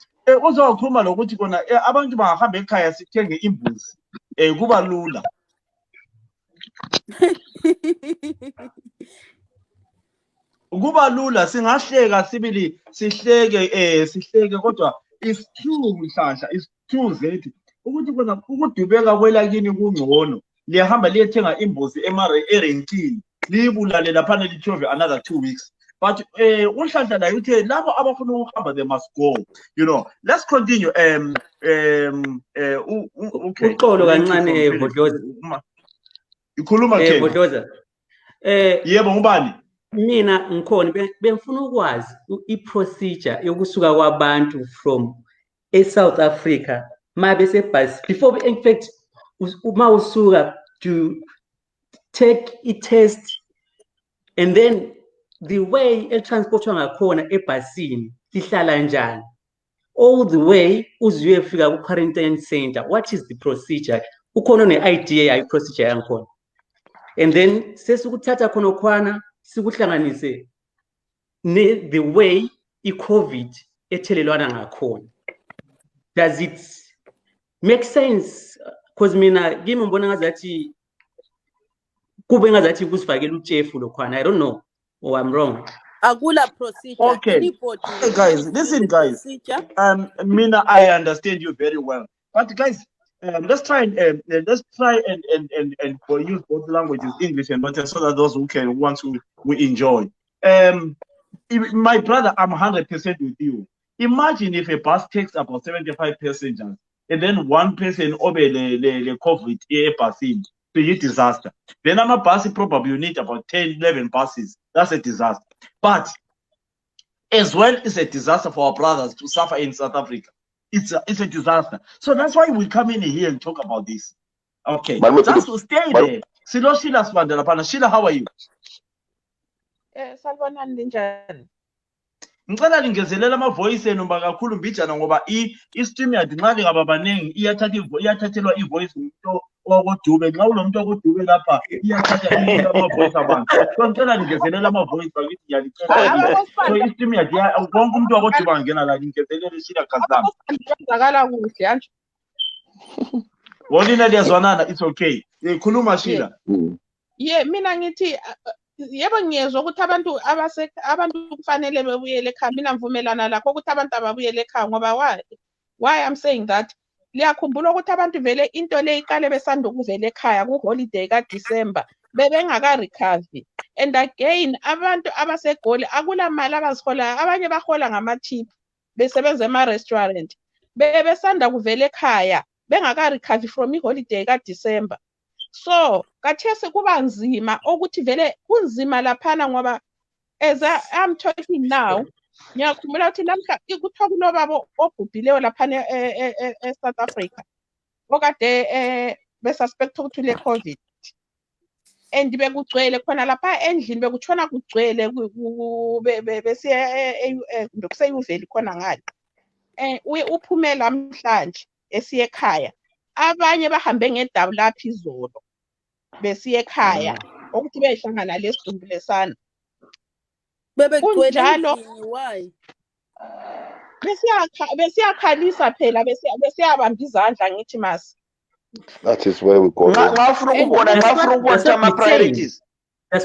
Speaker 1: uzokhuluma lokuthi kona abantu bangahamba ekhaya sithenge imbuzi. Kuba lula. Kuba lula singahleka sibili sihleke kodwa is true mhlahla is true zethi ukuthi kona ukudubeka kwelakini kungcono liyahamba liyethenga imbuzi erenkini libulale laphana lithove another 2 weeks but unhlanhla la uthe labo abafuna ukuhamba they must go, you know. Let's continue. Okay,
Speaker 11: uxolo kancane Vodloza
Speaker 1: ikhuluma ke
Speaker 11: Vodloza
Speaker 1: yebo ngubani
Speaker 11: mina ngikhona bengifuna ukwazi i-procedure yokusuka kwabantu from eSouth Africa mabe sebhasi before in fact uma usuka to take i-test and then the way e-transportwa ngakhona ebhasini lihlala njani all the way uze uyefika ku-quarantine center. What is the procedure? Ukhona ne-idea yayo i-procedure yankhona and then sesikuthatha khona khwana sikuhlanganise the way i-COVID ethelelwana ngakhona. Does it make sense? Because mina kimi ngibona ngazathi kube ngazathi kusifakela utshefu lokhwana. I don't know, or I'm wrong.
Speaker 14: Agula procedure.
Speaker 1: Okay.
Speaker 14: Anybody
Speaker 1: Hey guys, listen guys. Mina, I understand you very well. But guys, let's try and use both languages, English and Latin, so that those who want to enjoy. My brother, I'm 100% with you. Imagine if a bus takes about 75 passengers and then one person over the COVID passing, it's a disaster. Then I'm a bus probably you need about 10, 11 buses. That's a disaster. But as well, it's a disaster for our brothers to suffer in South Africa.
Speaker 12: it's a disaster. So that's why we come in here and talk about this. Okay,
Speaker 7: Malume
Speaker 12: just
Speaker 7: Philip,
Speaker 12: to stay there. Silo Sheila Spandela Pana. Sheila, how are you?
Speaker 15: Salibonani linjani?
Speaker 12: Ngicela lingezelela ama-voice enu kakhulu mbijana ngoba i-stream yadi nxa lingaba baningi iyathathelwa i-voice ngumuntu okodube. Nxa ulomuntu okodube lapha iyathatha ama-voice abantu. So ngicela lingezelela ama-voice bakithi ngiyalicela. So i-stream yadi wonke umuntu okodube angena la lingezelele Sheila Khazilama.
Speaker 15: Kwenzakala kuhle anje.
Speaker 12: Wolina liyazwanana, it's okay. Khuluma Sheila.
Speaker 15: Yeah, mina ngithi yebo ngiyezwa ukuthi abantu kufanele bebuyele ekhaya. Mina ngivumelana lakho ukuthi abantu ababuyele ekhaya ngoba why I'm saying that liyakhumbula ukuthi abantu vele into le iqale besanda ukuvela ekhaya ku holiday ka December bebengaka recovery, and again abantu abasegoli akula mali abazihola, abanye bahola ngama-tip besebenza ema-restaurant besanda kuvela ekhaya bengaka recovery from i-holiday ka December. So kathese kuba nzima ukuthi vele kunzima laphana ngoba as I'm talking now ngiyakhumbula ukuthi namhla kuthiwa kunobaba obhubhileyo laphana e-South Africa okade besuspect ukuthi le COVID, and bekugcwele khona lapha endlini bekutshona kugcwele besiya kuseyuveli khona ngale uphume namhlanje esiye ekhaya. Abanye bahambe ngedabu lapha izolo besiye ekhaya ukuthi behlangana lesidumbu lesana kunjalo
Speaker 14: why
Speaker 15: besiyakhalisa phela besiyabamba izandla ngithi masi.
Speaker 7: That is where we go.
Speaker 11: That's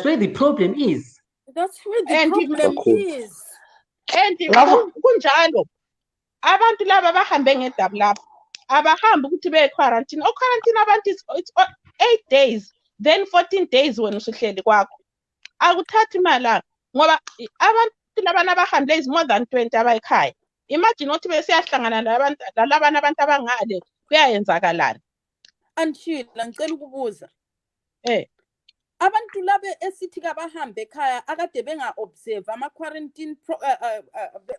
Speaker 11: where the problem is.
Speaker 14: That's where the problem is.
Speaker 15: And kunjalo abantu laba bahambe ngedabu lapha abahambi ukuthi be-quarantine. O-quarantine abantu it's 8 days, then 14 days wena usuhleli kwakho. Akuthathi malanga ngoba abantu labana abahambe is more than 20 abayikhaya. Imagine ukuthi besiyahlangana labana abantu abangale kuyayenzakalana.
Speaker 14: Anshila ngicela ukubuza. Abantu labe esithi kabahambe ekhaya akade benga-observe ama-quarantine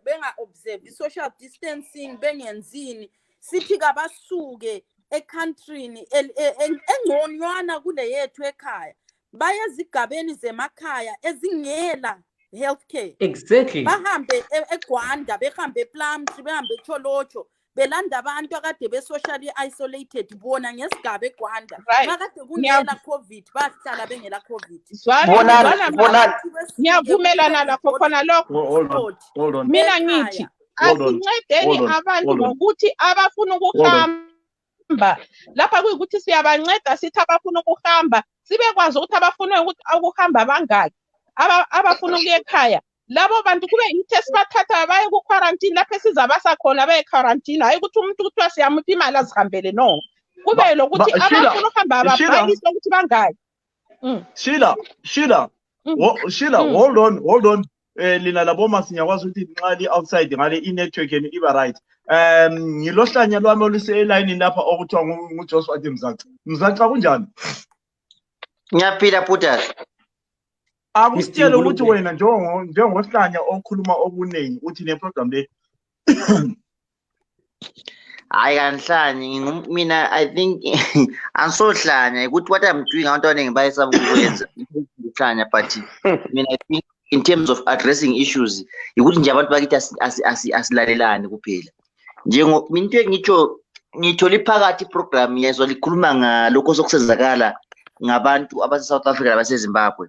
Speaker 14: benga-observe i-social distancing bengenzini, sithi kabasuke ekhantrini engconywana kule yethu ekhaya baya ezigabeni zemakhaya ezingela healthcare.
Speaker 11: Exactly.
Speaker 14: Bahambe eGwanda, behambe ePlumtree, behambe eCholocho, belanda abantu akade be-socially isolated bona ngesigaba eGwanda. Akade kungela COVID, bahlala bengela COVID.
Speaker 15: Ngiyavumelana lakho khona lokho. Mina ngithi asincedeni abantu ngokuthi abafuna ukuhamba lapha kuyikuthi siyabanceda sithi abafuna ukuhamba sibekwazi ukuthi abafuna ukuhamba bangaki abafuna ukuya ekhaya. Labo bantu kube yithe sibathatha baye ku-quarantine lapho esizabasa khona be-quarantine, hayi ukuthi umuntu kuthiwa siyamupha imali azihambele, no. Kube lokuthi abafuna ukuhamba ababhalise ukuthi bangaki.
Speaker 12: Sheila, hold on. Lina labo masingakwazi ukuthi nxa li-outside ngale i-network yenu iba right. Ngilohlanya lwami oluse elayini lapha okuthiwa nguJoshua Mzaxa. Mzaxa kunjani?
Speaker 6: Ngiyaphila Putas.
Speaker 12: Akusitshele ukuthi wena njengohlanya okhuluma okuningi uthi ne program le.
Speaker 6: Hayi kanhlanye mina I think ansohlanya ukuthi what I'm doing abantu abaningi bayesaba ukwenza ngihlanya, but mina I think in terms of addressing issues ukuthi nje abantu bakithi asilalelani kuphela. Njengo into ngitsho liphakathi program yezo likhuluma ngalokho sokusenzakala ngabantu abase South Africa nabase Zimbabwe.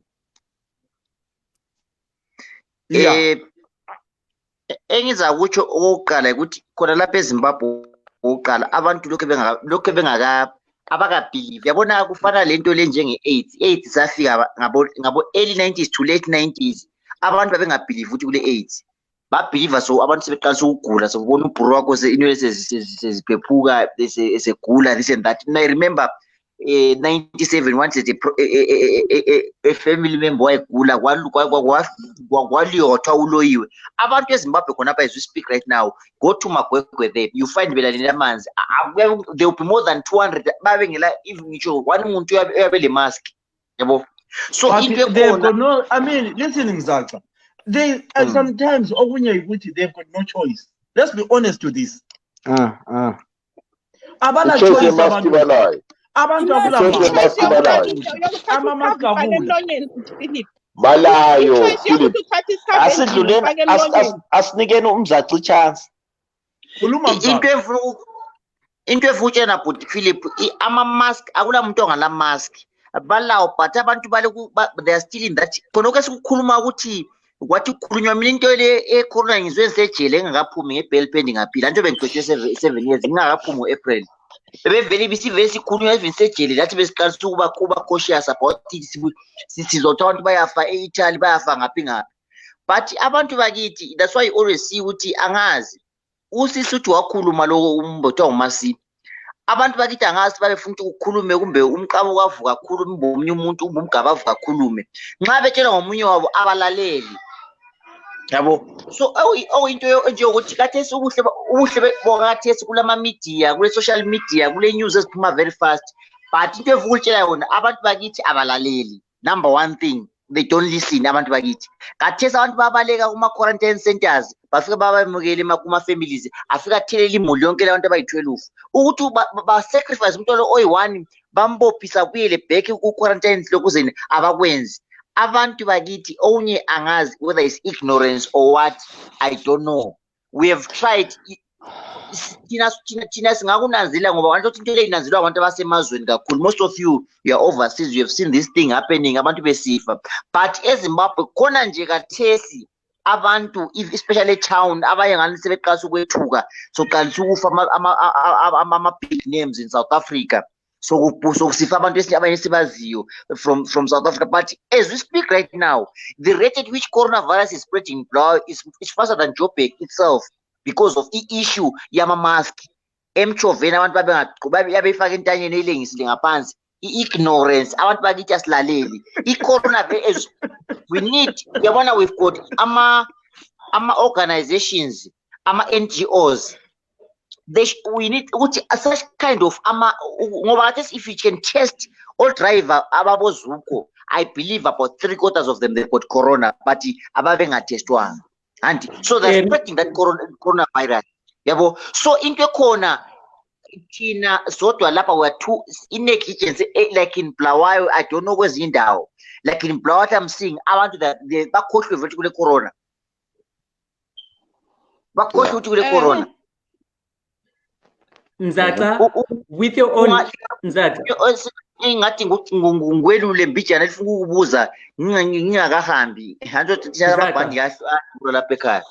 Speaker 6: Engiza kutsho okokuqala ukuthi khona lapha eZimbabwe oqala abantu lokho bengaka abakabelieve. Yabona kufana lento le njenge-AIDS safika ngabo early 90s to late 90s abantu babengabelieve ukuthi kule AIDS babelieve, so abantu sebeqalisa ukugula, sobona ubhuru wakho into seziphephuka esegula this and that. And I remember 97 once a family member wayegula kwaliyothwa uloyiwe. Abantu eZimbabwe khonapha as we speak right now, go to Magwegwe there, you find belalini amanzi there will be more than 200 babengela even ngisho one umuntu uyabe le mask, yabo. So
Speaker 12: they've got no, I mean, listen Mzaxa, they sometimes okunye ukuthi they've got no choice. Let's be honest to this. Abana
Speaker 7: Choice
Speaker 12: choice
Speaker 7: yemaski
Speaker 12: abantu.
Speaker 7: balayo.
Speaker 12: Abantu akula
Speaker 7: Choice
Speaker 12: mama.
Speaker 7: yemaski balayo.
Speaker 12: Ama-mask avula.
Speaker 15: Philip.
Speaker 7: Balayo,
Speaker 15: I-choice
Speaker 7: Philip.
Speaker 15: yokuthi uthathe isikhathi endlini
Speaker 10: Asidluleni
Speaker 15: ufake emlonyeni.
Speaker 10: asinikeni umzaci chance.
Speaker 12: Khuluma
Speaker 6: into efutshena but Philip ama-mask akulamuntu ongala mask balawo but abantu they are still in that khonokho esikukhuluma ukuthi kwathi kukhulunywa mina into le ecorona ngizwe ngisejele engakaphumi ngebell pending ngaphila nto bengigcwethe 7 years ngingakaphumi ngo-April bebevele bisivele sikhulunywa even sejele lathi besiqalisa ukuba cautious about sizothi abantu bayafa e-Italy bayafa ngaphi but abantu bakithi that's why you always see ukuthi angazi usisi uthi wakhuluma lo umbotho ngumasi abantu bakithi angazi babefuna ukuthi ukukhulume kumbe umqamo kwavuka kakhulu umbomnye umuntu umgaba avuka kakhulume nxa betshela ngomunye wabo abalaleli yabo so into nje ukuthi kathesi ubuhle bokathesi kulama media kule social media kule news eziphuma very fast but into evukultshela yona abantu bakithi abalaleli number one thing they don't listen abantu bakithi kathesi abantu babaleka kuma quarantine centers bafika babamukele kuma families afika thelela imuli yonke labantu abayi12 ukuthi ba sacrifice umuntu lo oyi1 bambophisa kuyele back ku quarantine lokuzeni abakwenzi abantu bakithi onye angazi whether it's ignorance or what I don't know we have tried thina singakunanzila ngoba abantu into le inanzilwa abantu abasemazweni kakhulu most of you are overseas you have seen this thing happening abantu besifa but eZimbabwe khona nje kathesi abantu especially etown abayengani sebeqasa ukwethuka soqalisa ukufa ama big names in South Africa so kusifa abantu abanye sibaziyo from South Africa but as we speak right now the rate at which coronavirus is spreading is faster than Joburg itself because of the issue yama mask emchoveni abantu babefaka entanyeni elengisile ngaphansi ignorance abantu bakithi asilaleli icorona we need yabona we've got ama organizations ama NGOs we need ukuthi such kind of ngoba if you can test all driver ababozuko I believe about 3/4 of them they've got corona but ababengatestwanga and so they're spreading that coronavirus yabo so into ekhona thina sodwa lapha we are too negligence like in Bulawayo I don't know kwezinye indawo like in Bulawayo I'm seeing abantu that bakhohlwe ukuthi kule corona bakhohlwe ukuthi kule corona
Speaker 11: Mzaxa with your own Mzaxa
Speaker 6: ingathi ngwelule mbijana efuna ukubuza ngingakahambi hanto thina amabhandi yahlo lapha ekhaya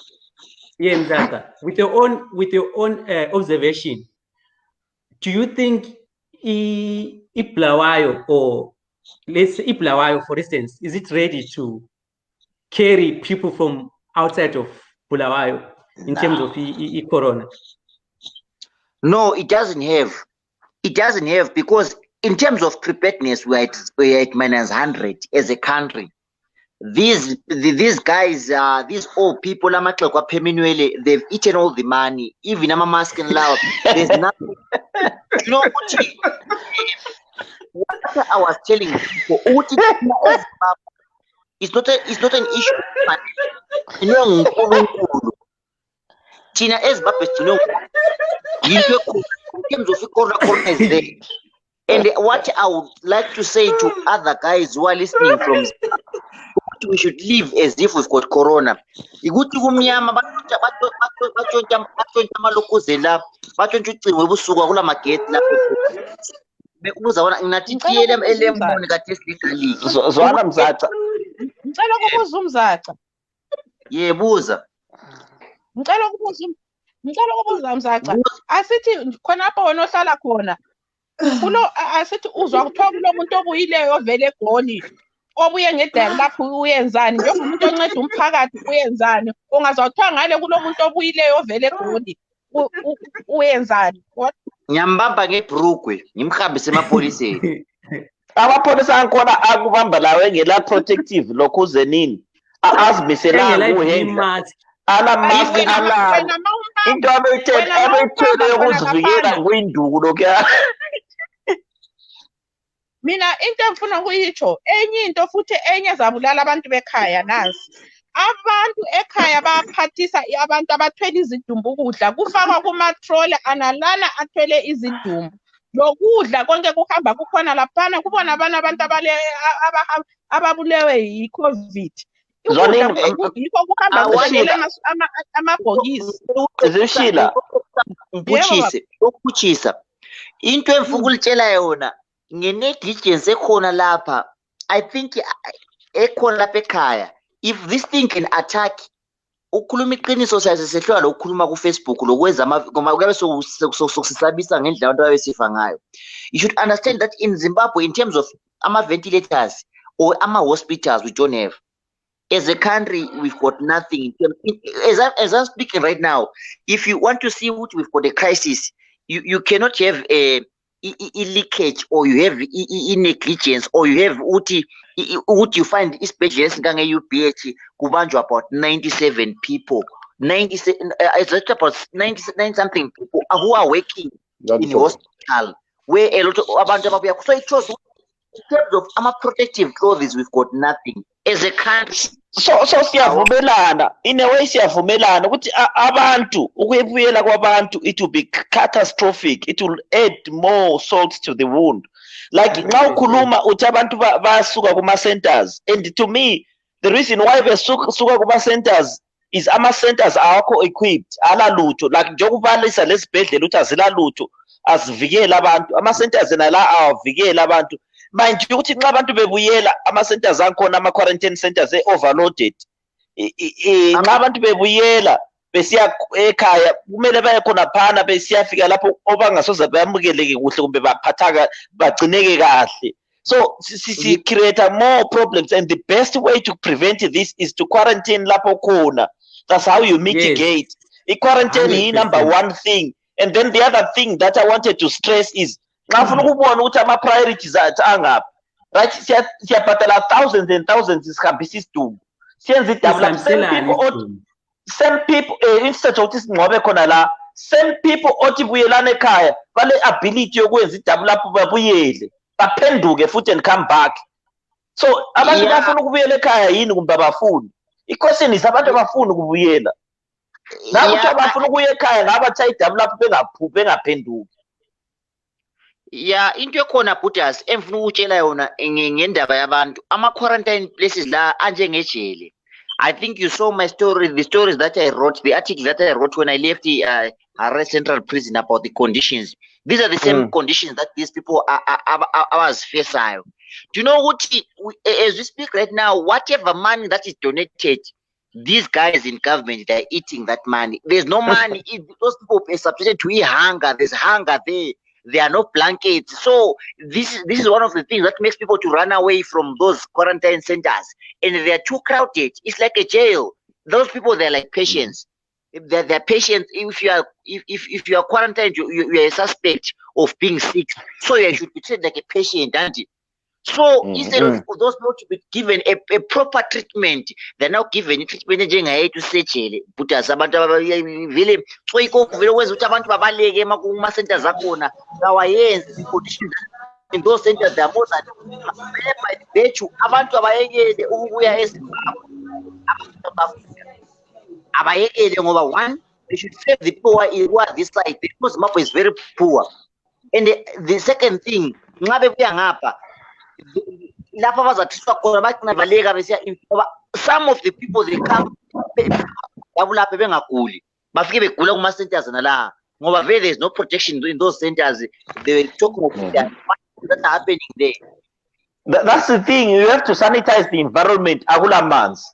Speaker 11: yeah Mzaxa with your own observation do you think Bulawayo or let's say Bulawayo for instance is it ready to carry people from outside of Bulawayo in terms of corona?
Speaker 6: No, it doesn't have because in terms of preparedness we're at -100 as a country. These guys these old people they've eaten all the money even mask and loud there's nothing you know what I was telling people it's not an issue you know China eZimbabwe in terms of corona is there. And what I would like to say to other guys who are listening from we should live as if we've got corona. Ikuthi kumnyama batshontsha amalokuze la batshontsha ucingo ebusuku kula magate lapho bekuzabona ngathi tiyele elemoni kathesi legaliki
Speaker 10: zwana Mzaxa
Speaker 15: ngicela ukubuza umzaca
Speaker 6: yebuza
Speaker 15: ngicela ukubuza Mzaxa asithi khona apho wena ohlala khona kulo asithi uzwa kuthiwa kulo muntu obuyileyo ovele egoli obuye ngedaka lapho uyenzani njengomuntu onceda umphakathi uyenzani ungazawuthiwa ngale kulo muntu obuyileyo ovele egoli uyenzani
Speaker 6: ngiyambamba ngebrugwe ngimhambise emapoliseni
Speaker 10: amapholisa ankhona akubamba lawe ngela protective lokhuze nini azimisela kuhenga ala mask ala into abeyithele yokuzivikela kwinduku lokya
Speaker 15: mina into engifuna ukuyitsho enye into futhi enye zabulala abantu bekhaya nazi abantu ekhaya bayaphathisa abantu abathwele izidumbu ukudla kufakwa kuma-trolley analana athwele izidumbu lokudla konke kuhamba kukhona laphana kubona abanye abantu ababulewe yi-COVID ukudla yikho kuhamba kuthengele amabhokisi
Speaker 10: Zishila ukuchisa into emfuka ulitshela yona nge-negligence ekhona lapha. I think ekhona lapha ekhaya, if this thing can attack ukhuluma iqiniso siyasehlwa lokukhuluma ku Facebook lokwenza ngoba kuyabe sokusisabisa ngendlela abantu abesifa ngayo. You should understand that in Zimbabwe in terms of ama-ventilators or ama-hospitals we don't have. As a country, we've got nothing. As I'm speaking right now, if you want to see what we've got a crisis, you cannot have a leakage or you have negligence or you have what you find especially in UPH kubanjwa about 97 people. 97 it's about 99 something people who are working in the hospital where a lot of abantu ababuya. So it shows in terms of our protective clothes we've got nothing as a country.
Speaker 2: So siyavumelana in a way siyavumelana ukuthi abantu ukuyebuyela kwabantu it will be catastrophic, it will add more salt to the wound. Like nxa ukhuluma uthi abantu basuka kuma centers, and to me the reason why besuka kuma centers is ama centers awakho equipped ala lutho, like njengokubalisa lesibhedlela uthi azila lutho asivikela abantu, ama centers nala awavikela abantu. Manje ukuthi nxa abantu bebuyela ama centers akhona ama quarantine centers overloaded, nxa abantu bebuyela besiya ekhaya kumele baye khona phana besiyafika lapho obangasoze bayamukeleke kuhle kumbe baphathaka bagcineke kahle. So si create more problems, and the best way to prevent this is to quarantine lapho khona. That's how you mitigate. Yes. Quarantine is number one thing, and then the other thing that I wanted to stress is ngafuna ukubona ukuthi ama priorities angaphi, right? Siyabhatala thousands and thousands isikhambisa isidumbu siyenza i-double same people instead of ukuthi sinqobe khona la, same people othi buyelana ekhaya bale ability yokwenza i-double up babuyele baphenduke futhi and come back. So abantu bafuna ukubuyela ekhaya yini kumbe abafuni? I-question is abantu abafuni ukubuyela nakuthi abafuna ukuya ekhaya ngabatha i-double up bengaphenduki.
Speaker 10: Yeah, into ekhona Buddhas emfuna ukutshela yona ngendaba yabantu ama quarantine places la anjengejele. I think you saw my story, the stories that I wrote, the article that I wrote when I left the Harare Central Prison about the conditions. These are the same conditions that these people are facing. Do you know what? As we speak right now, whatever money that is donated, these guys in government, they're eating that money. There's no money. Those people are subjected to hunger. There's hunger there. There are no blankets. So this is one of the things that makes people to run away from those quarantine centers. And they're too crowded. It's like a jail. Those people, they're like patients. They're patients. If you are quarantined, you are a suspect of being sick. So you should be treated like a patient, aren't you? So instead of those people to be given a proper treatment, they're now given a treatment to say but as abantu vele so iko vele wenza ukuthi abantu babaleke kuma centers zakhona kawayenzi conditions in those centers. They are more than by the virtue abantu abayekele ukubuya eZimbabwe abayekele ngoba one, they should save the people who are this side because Zimbabwe is very poor. And the second thing, nxa bebuya ngapha lapha bazathiswa khona bagcina baleka besiya ngoba some of the people they come lapha bengaguli bafike begula kuma centers nala ngoba there is no protection in those centers. They were talking of that happening there.
Speaker 2: That's the thing, you have to sanitize the environment. Akula manzi,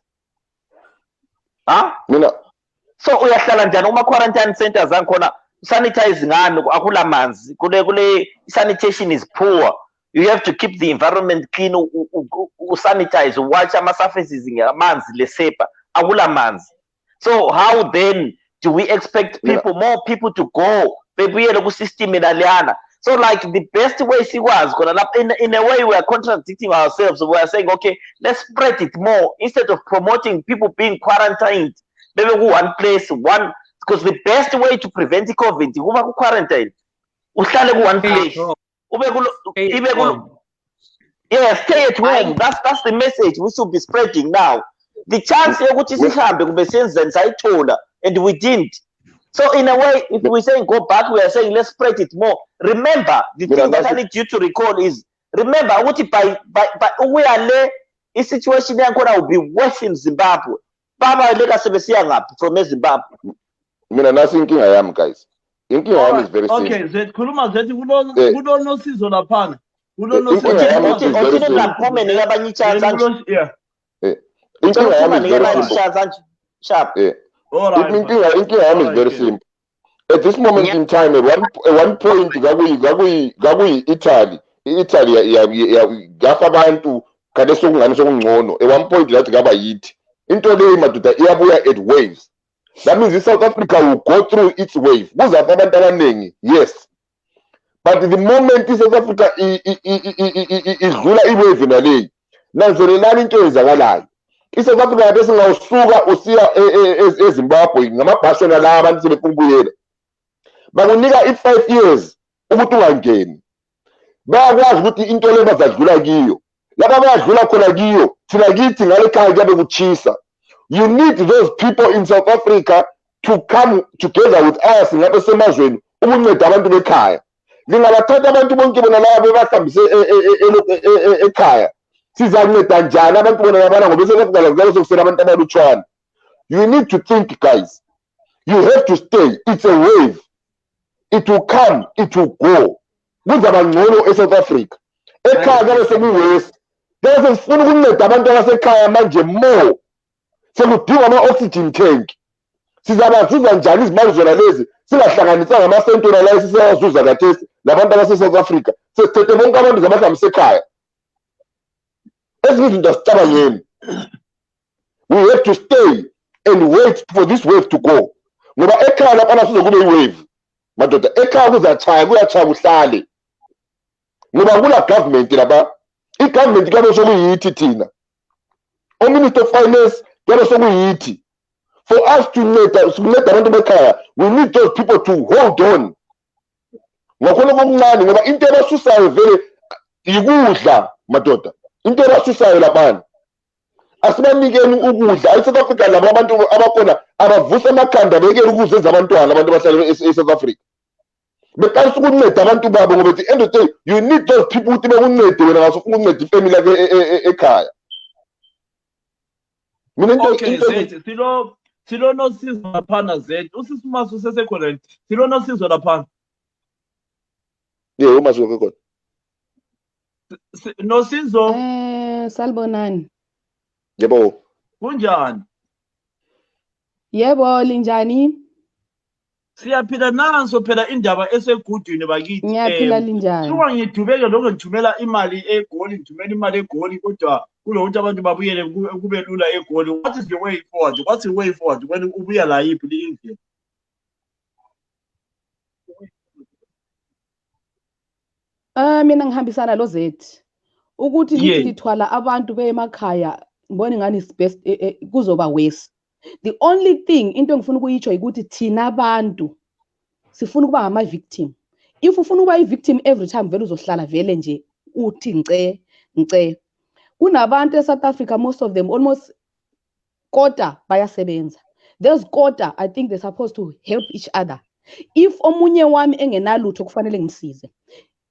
Speaker 2: so uyahlala njani uma quarantine centers akhona sanitize ngani akula manzi kule sanitation is poor. You have to keep the environment clean, sanitize, watch ama surfaces ngamanzi lesepa akula manzi. So how then do we expect people, more people to go bebuyele ku system enaliyana? So like the best way was in a way we are contradicting ourselves. We are saying okay, let's spread it more instead of promoting people being quarantined. Maybe go one place, one, because the best way to prevent COVID is quarantine. Uhlale ku one place. Yeah, stay at home. That's the message we should be spreading now.
Speaker 10: the chance yokuthi sihambe kube senzeni sayithola and we didn't. So in a way, if we saying go back, we are saying let's spread it more. Remember, the thing that I need you to recall is, remember, by we are there, the situation will be worse in Zimbabwe. Baba from Zimbabwe.
Speaker 7: Nothing I am, guys. Thinking I am is very simple.
Speaker 12: Okay, Z khuluma zethi kunonosizo laphana.
Speaker 7: Inking is very simple. At this moment in time, at one point, Gagui Italy gafa abantu kade sokungani sokungcono. At one point, that gaba yithi. Into le maduda iyabuya at waves. That means South Africa will go through its wave. Yes. But the moment South Africa idlula iwave nale, nanzelelani into ezakalayo. South Africa yabese ngawusuka usiya eZimbabwe ngamabhasi nala abantu sebekubuyela. Bakunika i5 years ukuthi ungangeni. Bayakwazi ukuthi into le bazadlula kiyo. Laba bayadlula khona kiyo, thina kithi ngale khaya kuyabe kuchisa. You need those people in South Africa to come together with us ngabe semazweni ukunceda abantu bekhaya. Lingabathatha abantu bonke bona laba bebahlambise ekhaya. Sizanceda njani abantu bona labana ngoba sekugala ngalo sokusela abantu abalutshwana. You need to think, guys. You have to stay. It's a wave. It will come, it will go. Kuzaba ngcono eSouth Africa. Ekhaya ngalo sekuwest. Bese sifuna ukunceda abantu abasekhaya manje more. Sekudinga ama-oxygen tank. Sizabazuza njani izimali zona lezi singahlanganisa ngamasentona la esisazuza kathesi labantu abase-South Africa. Sesithethe bonke abantu zabahlambisa ekhaya. Ezinye izinto asicabangeni. We have to stay and wait for this wave to go. Ngoba ekhaya lapha sizokube i-wave. Madoda ekhaya kuyachaya kuhlale. Ngoba kula government lapha. I-government kabe sokuyithi thina. O-Minister of Finance kabe sokuyithi. For us to let abantu bekhaya, we need those people to hold on. Ngakhona kokuncane ngoba into ebasusayo vele ikudla madoda. Into ebasusayo labana. Asibanikeni ukudla. eSouth Africa laba abantu abakhona abavusa amakhanda bekele ukuze ezabantwana abantu abahlala eSouth Africa. Bekanisa ukunceda abantu babo ngoba at the end of the day, you need those people ukuthi bekuncede wena ngasofuna ukunceda ifamily yakhe ekhaya.
Speaker 12: Okay, silo nosizo laphana Z. Usisimasu usesekhona. Silo nosizo laphana.
Speaker 7: Yeah, uMasu usekhona.
Speaker 12: Nosizo.
Speaker 16: Salbonani.
Speaker 12: Yebo. Kunjani?
Speaker 16: Yebo, linjani?
Speaker 12: Siyaphila nanso phela indaba esegudwini bakithi.
Speaker 16: Ngiyaphila linjani?
Speaker 12: Kuba ngidubeke lokho ngithumela imali eGoli, ngithumela imali eGoli kodwa kulokuthi abantu babuyele kube lula eGoli. What is the way forward? What's the way forward when ubuya la yiphi indlela?
Speaker 16: Mina ngihambisana lo Z. Ukuthi lithi lithwala abantu bemakhaya ngibona ngani is best kuzoba worse. The only thing into engifuna ukuyitsho ukuthi thina abantu sifuna ukuba ngama victim. If ufuna ukuba i-victim every time vele uzohlala vele nje uthi ngce. Kunabantu eSouth Africa, most of them almost kota bayasebenza. Those kota, I think they're supposed to help each other. If omunye wami engenalutho kufanele ngimsize.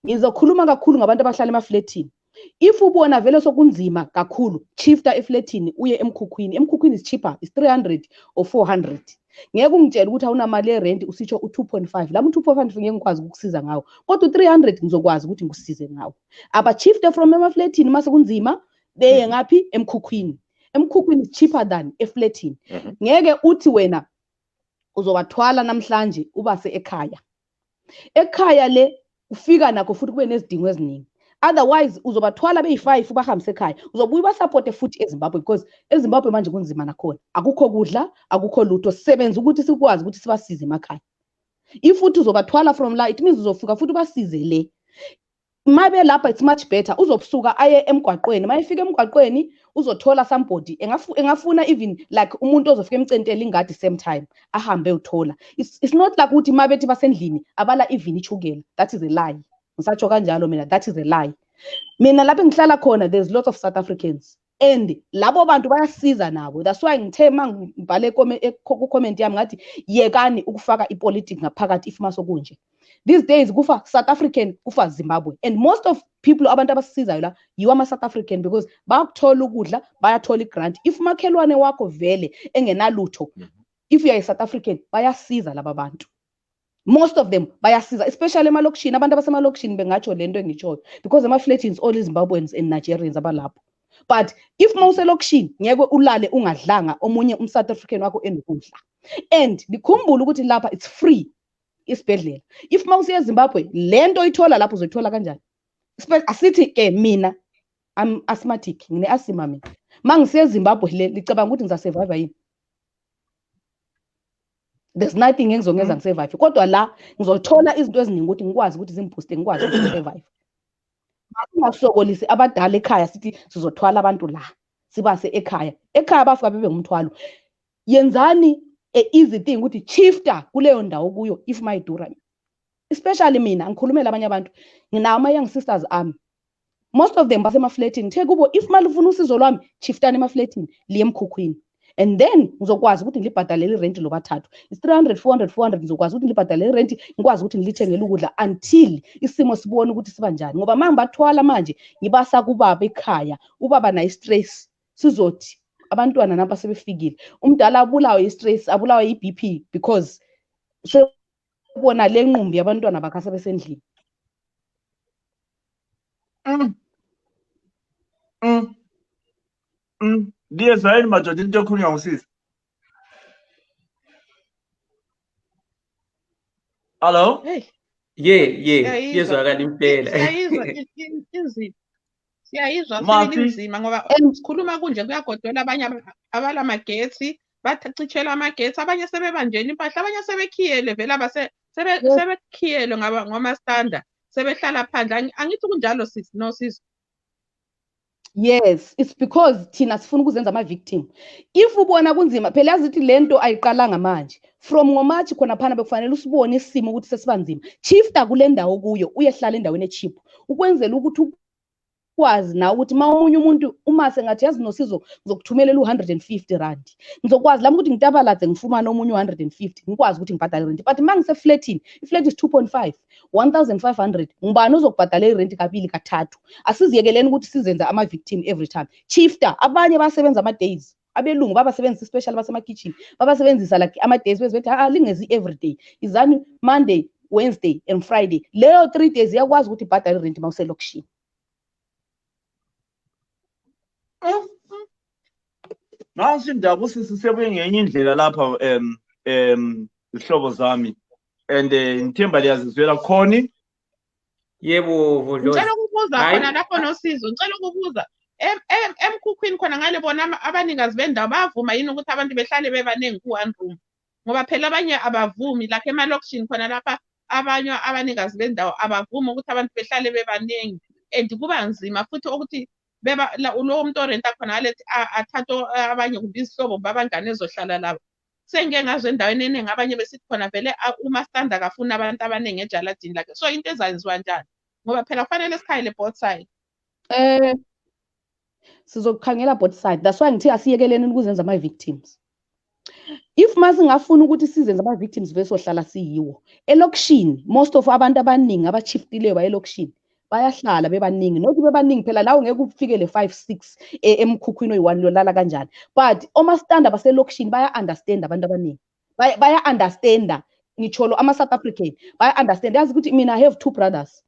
Speaker 16: Ngizokhuluma kakhulu ngabantu abahlala emafletini. If ubona vele sokunzima kakhulu, shifta efletini uye emkhukhwini. Emkhukhwini is cheaper, is 300 or 400. Ngeke ungitshela ukuthi awunamali yerent usitsho u2.5. Lami u2.5 ngeke ngikwazi ukukusiza ngawo. Kodwa u300 ngizokwazi ukuthi ngikusize ngawo. Aba shifte from emafletini mase kunzima beye ngapi emkhukhwini. Emkhukhwini is cheaper than efletini. Ngeke uthi wena uzobathwala namhlanje ubase ekhaya. Ekhaya le ufika nakho futhi kube nezidingo eziningi. Otherwise uzobathwala beyi5 ubahambise ekhaya. Uzobuya basupporte futhi eZimbabwe because eZimbabwe manje kunzima nakhona. Akukho kudla, akukho lutho. Sebenza ukuthi sikwazi ukuthi sibasize emakhaya. If futhi uzobathwala from la, it means uzofika futhi basize le. Mabe lapha it's much better. Uzobusuka aye emgwaqweni. Mayifika emgwaqweni uzothola somebody. Engafuna even like umuntu ozofika emcentela ingadi same time. Ahambe uthola. It's not like ukuthi mabethi basendlini abala even ichukela. That is a lie. Ngisatsho kanjalo mina, that is a lie. Mina lapha ngihlala khona there's lots of South Africans. and labo bantu bayasiza nabo. That's why ngithe mangibhale ku-comment yami ngathi yekani ukufaka ipolitics ngaphakathi if masokunje. These days kufa South African, kufa Zimbabwe, and most of people abantu abasizayo la yiwa ama South African because bayakuthola ukudla, bayathola igrant. If makhelwane wakho vele engenalutho, if you are a South African, bayasiza laba bantu. Most of them bayasiza, especially emalokishini. Abantu abasemalokishini bengatsho lento engitshoyo because ama-flatting is all Zimbabweans and Nigerians abalapho. But if mawuselokishini ngeke ulale ungadlanga omunye South African wakho enokudla. And likhumbule ukuthi lapha it's free isibhedlela. If mawusiya eZimbabwe lento ithola lapho uzoyithola kanjani? Asithi ke mina I'm asthmatic, ngine asthma mina. Mangisiya eZimbabwe licabanga ukuthi ngizasurvive yini? There's nothing engizongeza ngisurvive. Kodwa la ngizothola izinto eziningi ukuthi ngikwazi ukuthi zimbooste ngikwazi ukuthi ngisurvive. Ungasokolisi abadala ekhaya sithi sizothwala abantu la sibase ekhaya. Ekhaya bafika bebe ngumthwalo. Yenzani easy thing ukuthi chifta kuleyo ndawo kuyo if mayidura. Especially mina ngikhulumela abanye abantu. Nginawo ama young sisters ami. Most of them basema-flatini. Ngithe kubo if mali ufuna usizo lwami chiftani ema-flatini liye emkhukhwini. And then ngizokwazi ukuthi ngilibhadalele irent lo bathathu. Is 300 400 400 ngizokwazi ukuthi ngilibhadalele irent, ngikwazi ukuthi ngilithengele ukudla until isimo sibone ukuthi siba njani. Ngoba mangibathwala manje ngibasa kubaba ekhaya, ubaba na stress sizothi abantwana napa sebefikile. Umdala abulawa i-stress, abulawa i-BP because sebona le nqumbi yabantwana bakhe sebesendlini.
Speaker 12: Ndiyezwa yini madoda into ekhulunywa ngusisi? Hello?
Speaker 15: Hey.
Speaker 11: Yezwakala impela.
Speaker 15: Siyayizwa inzima. Siyayizwa
Speaker 12: Masi.
Speaker 15: sibili inzima ngoba sikhuluma kunje kuyagodola abanye abalamagetsi bathicishela amagetsi, abanye sebebanjela impahla, abanye sebekhiyele vele sebekhiyele ngama-standard sebehlala phandle. Angithi kunjalo sis no sis.
Speaker 16: Yes, it's because thina sifuna ukuzenza ama-victim. If ubona kunzima phela yazithi lento ayiqalanga manje. From ngoMarch khona phana bekufanele usibone isimo ukuthi sesibanzima. Chifta kule ndawo kuyo uyehlala endaweni echeap. Ukwenzela ukuthi ukwazi na ukuthi mawumunye umuntu uma sengathi yazi nosizo ngizokuthumelela u150 rand. Ngizokwazi lami ukuthi ngitabaladze ngifumana omunye u150 ngikwazi ukuthi ngibhadale rent. But mangise flatini, iflat is 2.5, 1500. Ngubani uzokubhadala irent kabili kathathu? Asiziyekeleni ukuthi sizenza ama-victim every time. Chifta abanye basebenza ama-days. Abelungu babasebenzisa special basema-kitchen. Babasebenzisa like ama-days bethi lingezi everyday. Izani Monday, Wednesday and Friday. Leyo 3 days iyakwazi ukuthi ibhadale irent mawuselokishini.
Speaker 12: Nansi indaba sisebuye ngenye indlela lapha izihlobo zami and ngithemba liyazizwela khona.
Speaker 11: Yebo Vodlozi.
Speaker 15: Ngicela ukubuza khona lapho nosizo. Ngicela ukubuza emkhukhwini khona ngale bona abaningazi bendawo bavuma yini ukuthi abantu behlale bebaningi ku-one room? Ngoba phela abanye abavumi lakhe emalokishini khona lapha abanye abaningazi bendawo abavuma ukuthi abantu behlale bebaningi and kuba nzima futhi ukuthi lo muntu orenta khona alethi athathe abanye kumbe izihlobo babangane ezohlala labo. Sengike ngazwe endaweni eningi abanye besithi khona vele uMastanda akafuna abantu abaningi ejaladini lakhe. So into ezayenziwa njani? Ngoba phela kufanele sikhayele both side.
Speaker 16: Sizokukhangela both side. That's why ngithi asiyekeleni ukuzenza ama-victims. If masingafuna ukuthi sizenze ama-victims besohlala siyiwo elokishini, most of abantu abaningi abachiftileyo bayelokishini bayahlala bebaningi. Nothi bebaningi phela lawo ngeke ufikele 5-6 emkhukhwini oyi-1 lolala kanjani. But omastanda baselokishini baya-understand abantu abaningi. Baya-understanda ngitsholo ama-South African baya-understand. Yazi ukuthi mina I have 2 brothers.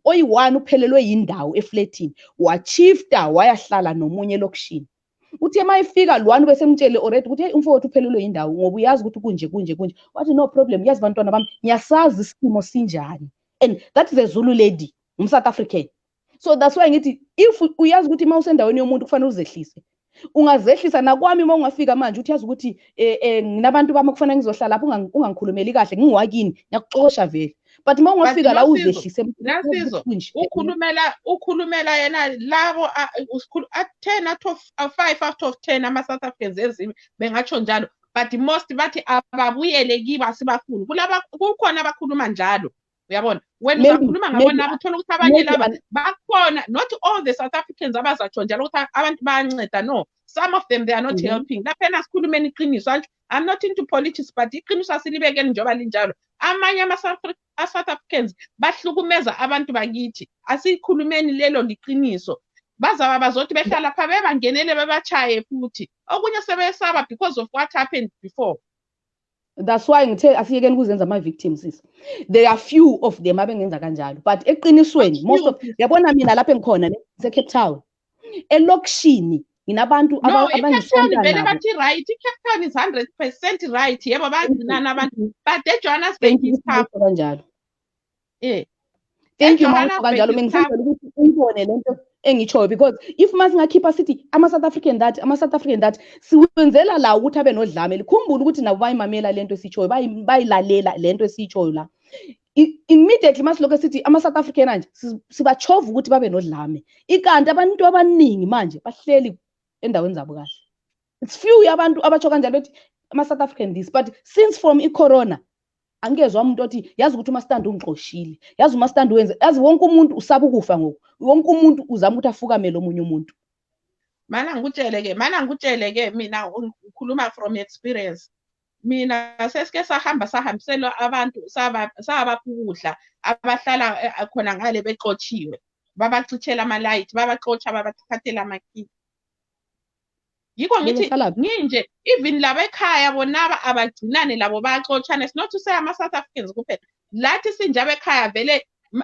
Speaker 16: Oyi-1 uphelelwe yindawo eflatini, wachifta wayahlala nomunye elokishini. Uthi mayifika lo-1 besemtshele already ukuthi hey umfowethu uphelelwe yindawo ngoba uyazi ukuthi kunje. Wathi no problem, yazi bantwana bami ngiyasazi isimo sinjani. And that is a Zulu lady, South African. So that's why ngithi if uyazi ukuthi mawusendaweni yomuntu kufanele uzehlise. Ungazehlisa nakwami mawungafika manje uthi yazi ukuthi nginabantu bami kufanele ngizohlala lapho ungangikhulumeli kahle ngiwakini ngiyakuxosha vele. But mawungafika la uzehlise
Speaker 15: nasizo ukhulumela yena labo 10 out of 5 out of 10 ama-South Africans ezimi bengatsho njalo, but most bathi ababuyele kiba sibafuni. Kulaba kukhona abakhuluma njalo uyabona wena uzakhuluma ngabo nabo uthola ukuthi abanye laba bakhona, not all the South Africans abazatsho njalo ukuthi abantu bayanceda, no, some of them they are not helping. Laphena sikhulumeni iqiniso, I'm not into politics, but iqiniso asilibekeni njengoba linjalo. Amanye ama-South Africans bahlukumeza abantu bakithi, asikhulumeni lelo liqiniso. Bazaba bazothi behlala pha bebangenele bebachaye futhi okunye sebesaba because of what happened before.
Speaker 16: That's why ngithe asiyekeni ukuzenza ama-victims. There are few of them abengenza kanjalo, but eqinisweni most of yabona mina lapha engikhona Cape Town elokishini nginabantu
Speaker 15: abangisontana vele bathi right, iCape Town is 100% right, yebo bagcinana abantu, but eJohannesburg is tough
Speaker 16: kanjalo. Thank you mama kanjalo, mengisenzela ukuthi uyibone lento engitshoyo, because if masingakhipha sithi ama-South African that siwenzela la ukuthi abe nodlame. Likhumbula ukuthi nabo bayimamela lento esitshoyo, bayilalela lento esitshoyo la. Immediately masilokho sithi ama-South African manje sibachova ukuthi babe nodlame, ikanti abantu abaningi manje bahleli endaweni zabo kahle. It's few yabantu abatsho kanjalo bethi ama-South African this, but since from i-corona angezwa umuntu othi yazi ukuthi uMaStandi ungixoshile, yazi uMaStandi wenze, yazi wonke umuntu usaba ukufa ngoku, wonke umuntu uzama ukuthi afukamele omunye umuntu.
Speaker 15: Mana ngikutsheleke mina ngikhuluma from experience. Mina sesike sahambiselwa abantu sabapha ukudla abahlala khona ngale bexotshiwe, babachithela ama-light, babaxotsha, babathathela amakhithi. Yiko ngithi nginje even laba ekhaya bonaba abagcinane labo baxotshana. It's not to say ama-South Africans kuphela, lathi sinjaba ekhaya vele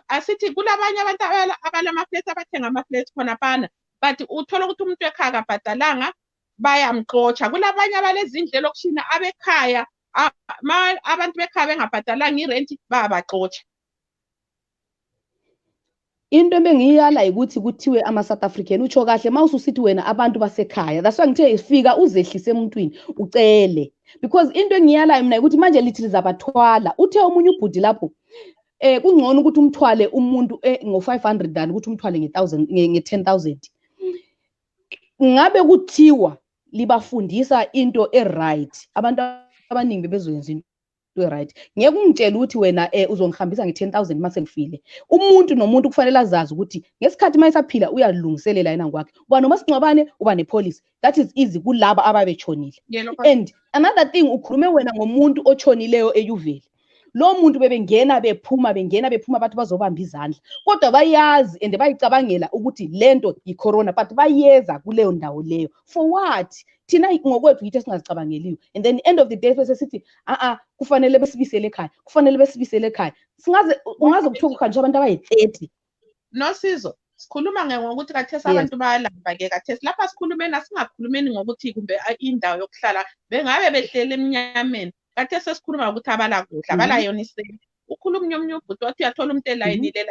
Speaker 15: asithi kulabanye abantu abalama-flats abathenga ama-flats khona phana, but uthola ukuthi umuntu ekhaya akabhadalanga bayamxotsha. Kulabanye abalezindlu elokishini abekhaya abantu bekhaya bengabhadalanga irenti bayabaxotsha.
Speaker 16: Into ebengiyala ukuthi kuthiwe ama-South African utsho kahle mawususithi wena abantu basekhaya. That's why ngithe ifika uzehlise emuntwini ucele, because into engiyalayo mina ukuthi manje lithi lizabathwala. Uthe omunye ubhudi lapho kungcono ukuthi umthwale umuntu ngo-500 than ukuthi umthwale nge-10,000. Ngabe kuthiwa libafundisa into e-right, abantu abaningi bebezoyenza into right. Ngeke ungitshela ukuthi wena uzongihambisa nge-10,000 mase ngifile. Umuntu nomuntu kufanele azazi ukuthi ngesikhathi mayesaphila uyalungiselela yena ngokwakhe. Uba nomasingcwabane, uba nepolicy. That is easy kulaba ababetshonile. And another thing, ukhulume wena ngomuntu otshonileyo eYuveli. Lo muntu bebengena bephuma abantu bazobamba izandla, kodwa bayazi and bayicabangela ukuthi lento yi-corona, but bayeza kuleyo ndawo leyo for what? Thina ngokwethu yithi esingazicabangeliyo, and then end of the day bese sithi kufanele besibisele ekhaya, ungaze kuthiwa kukhanjiswa abantu abayi-30.
Speaker 15: Nosizo sikhuluma ngokuthi kathesi abantu bayalamba-ke kathesi lapha sikhulumeni, asingakhulumeni ngokuthi kumbe indawo yokuhlala bengabe behlele emnyameni. Kathesi sesikhuluma ngokuthi abalakudla, abalayoniseni. Ukhuluma omunye ubhuti wathi uyathola umuntu elayinile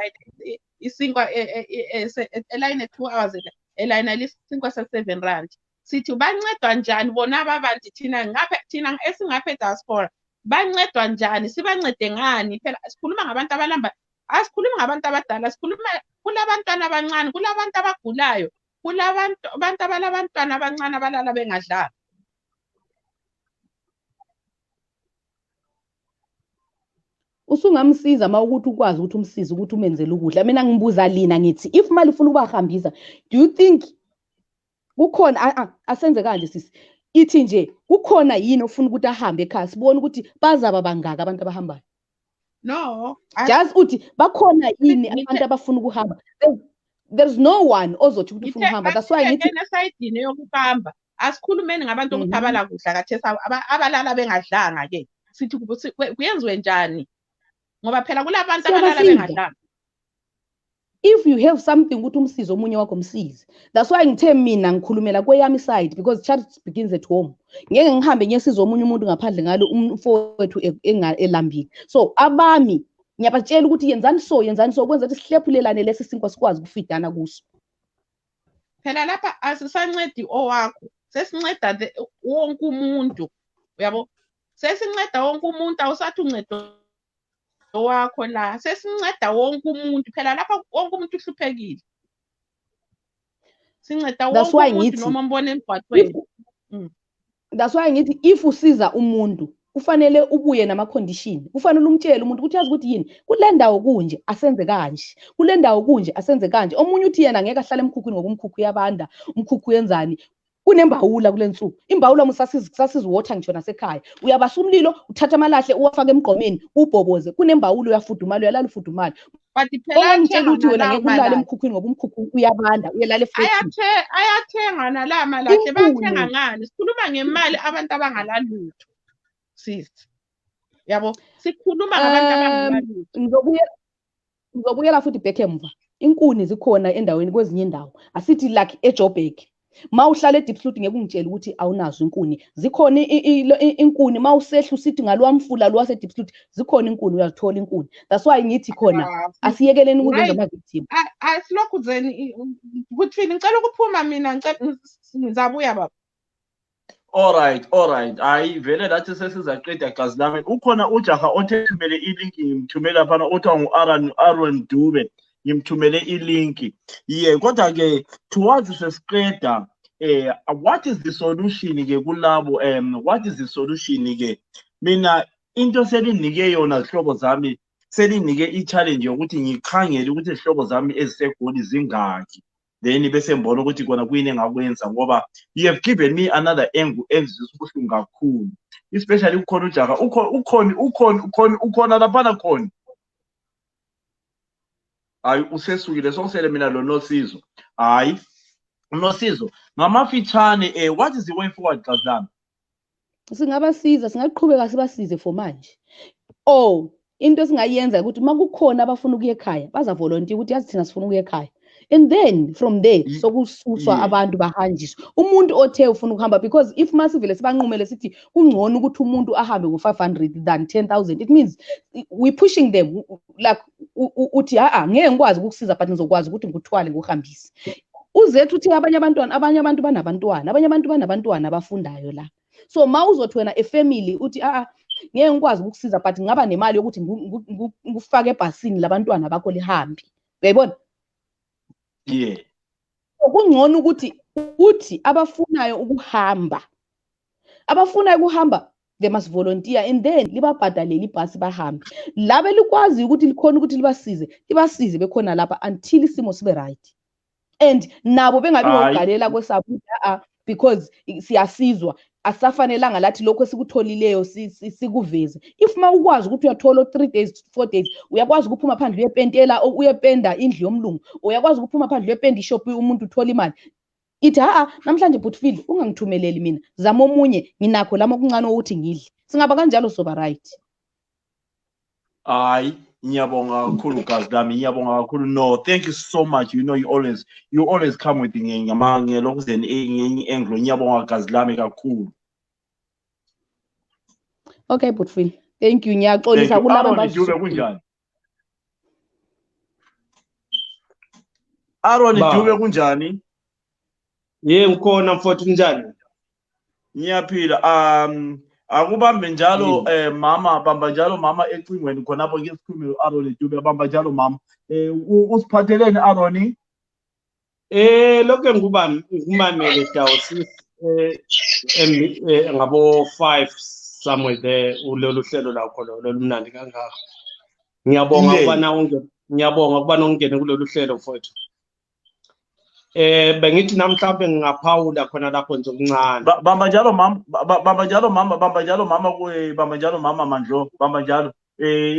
Speaker 15: isinkwa elayine 2 hours, elayina lisinkwa se-7 rand. Sithi bancedwa njani bona ababantu thina esingaphe diaspora bancedwa njani, sibancede ngani? Phela sikhuluma ngabantu abalamba, asikhulumi ngabantu abadala, sikhuluma kulabantwana abancane, kulabantu abagulayo, kulabantu abalabantwana abancane abalala bengadlanga.
Speaker 16: Usungamsiza mawukuthi ukwazi ukuthi umsize ukuthi umenzele ukudla. Mina ngibuza lina ngithi if mali ufuna ukubahambisa, do you think kukhona asenze kanje sisi, ithi nje kukhona yini ofuna ukuthi ahambe ekhaya sibone ukuthi bazaba bangaka abantu abahambayo?
Speaker 15: No,
Speaker 16: just uthi bakhona yini abantu abafuna ukuhamba? There's no one ozothi ukuthi ufuna ukuhamba. That's why ngithi
Speaker 15: esayidini yokuhamba asikhulumeni ngabantu ukuthi abala kudla kathesi abalala bengadlanga ke. Sithi kuyenziwe njani? Ngoba phela kulabantu abalala bengadlanga.
Speaker 16: If you have something ukuthi umsize omunye wakho msize. That's why ngithe mina ngikhulumela kweyami side, because charity begins at home. Ngeke ngihambe ngiyesiza omunye umuntu ngaphandle ngalo umfowethu elambile. So abami ngiyabatshela ukuthi yenzani so kwenza ukuthi sihlephulelane lesi sinkwa sikwazi ukufidana kuso.
Speaker 15: Phela lapha asisancedi owakho, sesinceda wonke umuntu. Uyabo? Sesinceda wonke umuntu, awusathi uncedo wakho la, sesinceda wonke umuntu. Phela lapha wonke umuntu uhluphekile. Sinceda wonke umuntu noma mbone emgwaqweni.
Speaker 16: That's why ngithi if usiza umuntu kufanele ubuye nama-condition kufanele umtshele umuntu ukuthi yazi ukuthi yini kule ndawo kunje asenze kanje kule ndawo kunje asenze kanje omunye uthi yena ngeke ahlale emkhukhwini ngoba umkhukhu uyabanda umkhukhu yenzani kunembawula kule nsuku imbawula musasiz water ngisho nasekhaya uyabasa umlilo uthatha amalahle uwafaka emgqomeni ubhoboze kunembawula uyafudumala uyalala ufudumala
Speaker 15: but phela
Speaker 16: ongitshela ukuthi wena ngeke ulale emkhukhwini ngoba umkhukhu uyabanda uyalala eflethini
Speaker 15: ayathenga nala malahle bayathenga ngani sikhuluma ngemali abantu abangalalutho sis yabo sikhuluma ngabantu abangalalutho
Speaker 16: ngizobuyela futhi back emva inkuni zikhona endaweni kwezinye indawo asithi like eJoburg mawuhlala eDeepsloot ngeke ungitshele ukuthi awunazo inkuni zikhona inkuni mawusehla usithi ngalwamfula lwase Deepsloot zikhona inkuni uyazithola inkuni that's why ngithi khona asiyekeleni ukwenza ama victim
Speaker 15: asilokhu zeni kuthi ngicela ukuphuma mina ngizabuya baba
Speaker 12: all right hayi vele lathi sesizaqeda gazi lami ukhona ujaha othe thumele ilink ngimthumela phana othiwa ngu-Aaron Dube ngimthumele ilink yeah kodwa ke towards sesiqeda what is the solution ke kulabo what is the solution ke mina into selinike yona zihlobo zami selinike i-challenge yokuthi ngikhangele ukuthi izihlobo zami ezisegoli zingaki then bese mbona ukuthi kona kuyini engakwenza ngoba you have given me another angle ezizwe ubuhlungu kakhulu especially ukhona ujaha ukhona laphana khona hayi usesukile sokusele mina lo Nosizo hayi Nosizo ngamafitshane what is the way forward gazi lami
Speaker 16: singabasiza singaqhubeka sibasize for manje into esingayenza ukuthi makukhona abafuna ukuya ekhaya baza volunteer ukuthi yazi thina sifuna ukuya ekhaya and then from there sokususwa abantu bahanjiswa umuntu othe ufuna ukuhamba because if masivele sibanqumele sithi kungcono ukuthi umuntu ahambe ngo500 than 10,000 it means we pushing them like uthi ngeke ngikwazi ukukusiza but ngizokwazi ukuthi ngikuthwale ngokuhambisa uzethu uthi abanye abantu banabantwana abafundayo la so mawuzothi wena efamily uthi ngeke ngikwazi ukukusiza but ngaba nemali yokuthi ngufake ebhasini labantwana bakho lihambi uyayibona
Speaker 12: yeah
Speaker 16: kungcono ukuthi abafunayo ukuhamba they must volunteer and then libabhadalele ibhasi bahambe labe likwazi ukuthi likhona ukuthi libasize bekhona lapha until isimo sibe right and nabo bengabi ngokugalela kwesabo because siyasizwa asafanelanga lathi lokho esikutholileo sikuveze if mawukwazi ukuthi uyathola 3 days 4 days uyakwazi ukuphuma phandle uyepentela uyependa indlu yomlungu uyakwazi ukuphuma phandle uyependa ishop umuntu uthola imali ithi namhlanje Butfield ungangithumeleli mina zama omunye nginakho lama kuncane ukuthi ngidle singaba kanjalo soba right
Speaker 12: hayi ngiyabonga kakhulu gazi lami ngiyabonga kakhulu no thank you so much you know you always come with ngelokhu zenye angle ngiyabonga gazi lami kakhulu
Speaker 16: okay Butfield thank you ngiyaxolisa kulabo
Speaker 12: Dube kunjani Aaron Dube kunjani
Speaker 17: ngikhona mfowethu kunjani
Speaker 12: ngiyaphila akubambe njalo mama bamba njalo mama ecingweni khonapho ke sikhulume uAaron Dube bamba njalo mama usiphatheleni Aaron
Speaker 17: lokho ngumamele dawo ngabo 5 somewhere there ulolu hlelo lakho lolumnandi kangaka ngiyabonga ukuba nongene kulolu hlelo mfowethu bengithi namhlanje ngingaphawula khona lapho nje okuncane
Speaker 12: bamba njalo mama Mandlo bamba njalo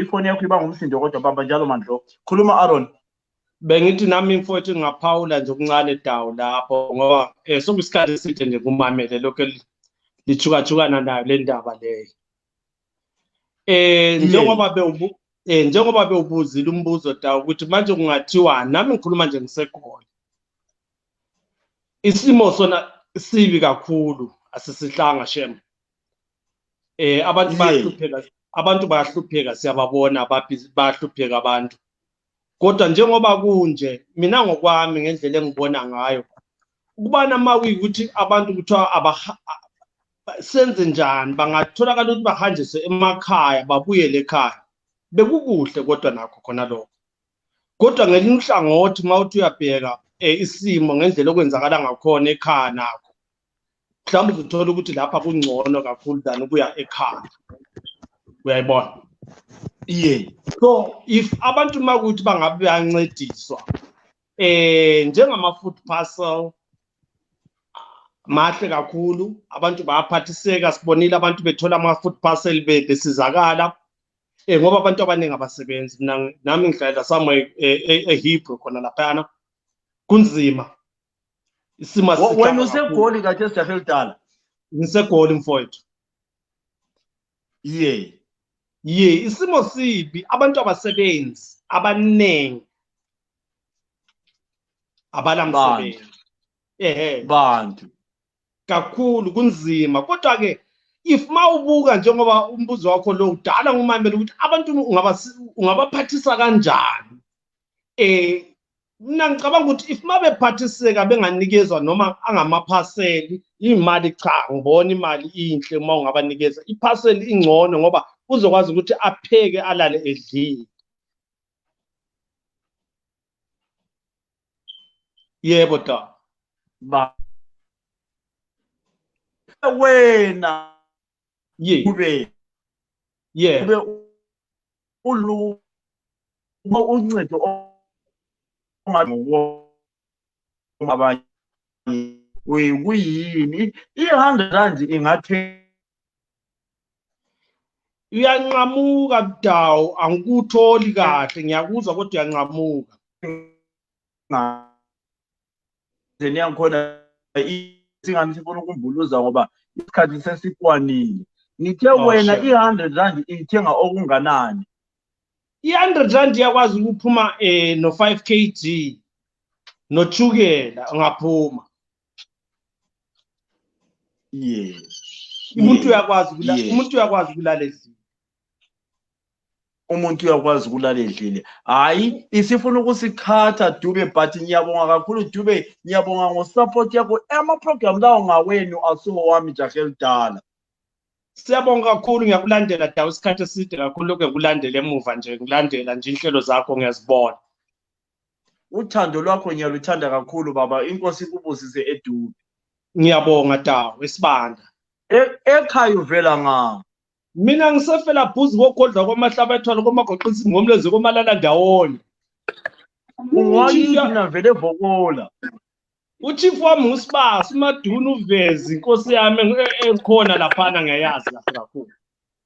Speaker 12: ifoni yakho iba ngumsindo kodwa bamba njalo Mandlo khuluma Aaron
Speaker 17: bengithi nami mfowethu ngingaphawula nje okuncane dawo lapho ngoba sokuyisikhathi eside nje kumamele lokho lichukachukana nayo le ndaba leyo njengoba bewubuzile umbuzo dawo ukuthi manje kungathiwa nami ngikhuluma nje ngisekhona isimo sona sibi kakhulu asisihlanga shem abantu bayahlupheka siyababona bayahlupheka abantu kodwa njengoba kunje mina ngokwami ngendlela engibona ngayo ukubana mawuyikuthi abantu kuthiwa senze njani bangatholakala ukuthi bahanjiswe emakhaya babuyele ekhaya bekukuhle kodwa nakho khona lokho kodwa ngelinye uhlangothi mawuthi uyabheka isimo ngendlela okwenzakala ngakhona ekhaya nakho mhlawumbe uzothola ukuthi lapha kungcono kakhulu than ukuya ekhaya. Uyayibona?
Speaker 12: Yeah.
Speaker 17: So if abantu makuthi bangabe bayancediswa njengama-food parcel mahle kakhulu, abantu bayaphathiseka, sibonile abantu bethola ama-food parcel besizakala ngoba abantu abaningi abasebenzi. Nami ngihlala somewhere eHebrew khona laphana kunzima isimo
Speaker 12: wena useGoli kade esidala
Speaker 17: ngisegoli mfowethu.
Speaker 12: Yeah
Speaker 17: isimo sibi, abantu abasebenzi abaningi abalamsebenzi
Speaker 12: bantu
Speaker 17: kakhulu kunzima. Kodwa ke if mawubuka njengoba umbuzo wakho lo udala ngumamela ukuthi abantu ungabaphathisa kanjani, mina ngicabanga ukuthi if mabephathiseka benganikezwa noma angamaphaseli imali, cha ngibona imali inhle uma ungabanikeza iphaseli ingcono ngoba uzokwazi ukuthi apheke alale edlile. Yebo ta
Speaker 12: wena
Speaker 17: kube
Speaker 12: uncedo abanye kuyini i-R100 ingathe
Speaker 17: uyanqamuka Dawu, angikutholi kahle, ngiyakuzwa kodwa uyanqamuka.
Speaker 12: Niyangikhona isingani sifuna ukumbuluza ngoba isikhathi sesikwanile. Ngithe wena i-R100 ithenga okunganani?
Speaker 17: I-R100 iyakwazi ukuphuma no-5 kg nochukela ungaphuma. Umuntu uyakwazi ukulala edlile.
Speaker 12: Umuntu uyakwazi ukulala edlile. Hayi isifuna ukusikhatha Dube, but ngiyabonga kakhulu Dube, ngiyabonga ngosupport yakho ama-program lawo ngawenu asowami jahe elidala.
Speaker 17: Siyabonga kakhulu, ngiyakulandela Dawu isikhathi eside kakhulu lokho ngikulandela emuva nje, ngilandela nje inhlelo zakho ngiyazibona.
Speaker 12: Uthando lwakho ngiyaluthanda kakhulu baba, inkosi ikubusise eDube.
Speaker 17: Ngiyabonga Dawu esibanda.
Speaker 12: Ekhaya uvela nga?
Speaker 17: Mina ngisefela phuzu kokhodla kwamahlabathwana komagoqisi ngomlezi komalala ndawonye.
Speaker 12: Ungayithi mina vele evokola.
Speaker 17: Uchief wami uSibasi uMaduna uvezi inkosi yami ekhona laphana ngiyayazi kahle kakhulu.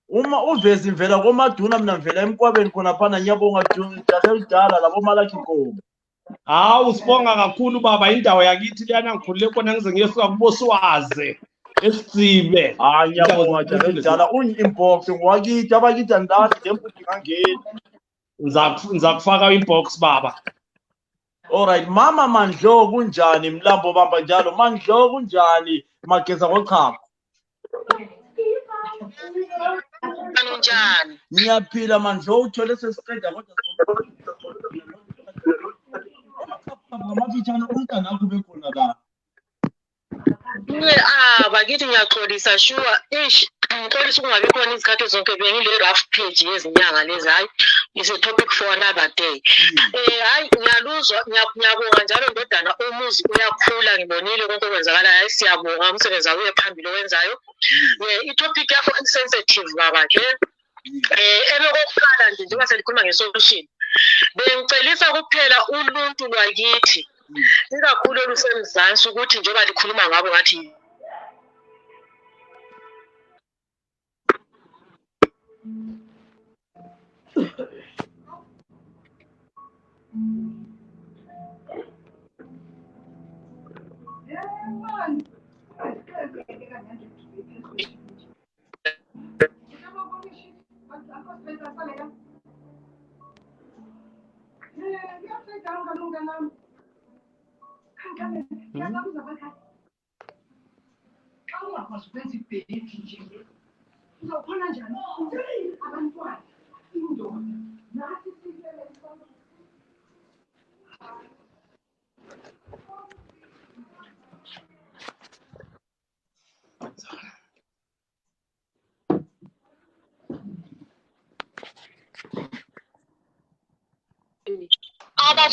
Speaker 12: Uma uvezi mvela koMaduna, mina ngivela emkwabeni khona phana. Ngiyabonga jahe elidala labo malakhi nkomo.
Speaker 17: Hawu sibonga kakhulu baba, indawo yakithi liyana ngikhulule khona ngize ngiyefika kuboswaze esidzibe.
Speaker 12: Hayi ngiyabonga jahe elidala, uyi-inbox ngwakithi abakithi andazi lemfuthi ngangeni.
Speaker 17: Ngizakufaka inbox baba.
Speaker 12: Alright, mama Mandlo kunjani Mlambo bamba njalo? Mandlo kunjani Mageza ngochago?
Speaker 18: Njani?
Speaker 12: Ngiyaphila Mandlo, uthole sesiqeda kodwa ngamafitshane umntana akho bekhona la.
Speaker 18: Bakithi ngiyaxolisa sure. Ngixolisa ukungabi khona izikhathi zonke bengile rough page yezinyanga lezi. Hayi is a topic for another day. Hayi ngiyaluzwa, ngiyabonga njalo ndodana, umuzi uyakhula, ngibonile konke okwenzakalayo. Hayi siyabonga umsebenzi awuye phambili owenzayo. I-topic yakho insensitive baba ke. Elokokuqala nje njengoba selikhuluma nge-solution, bengicelisa kuphela uluntu lwakithi ikakhulu olusemzansi ukuthi njengoba likhuluma ngabo ngathi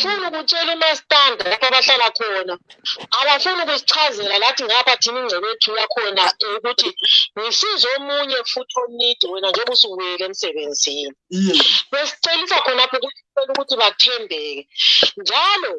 Speaker 18: abafuni ukutshela uMastanda lapho abahlala khona, abafuni ukusichazela lathi ngapha thina ingcebo yethu yakhona ukuthi ngisize omunye futhi onidi wena njengoba usubuyele emsebenzini. Besicelisa khonapho ukuthi bathembeke njalo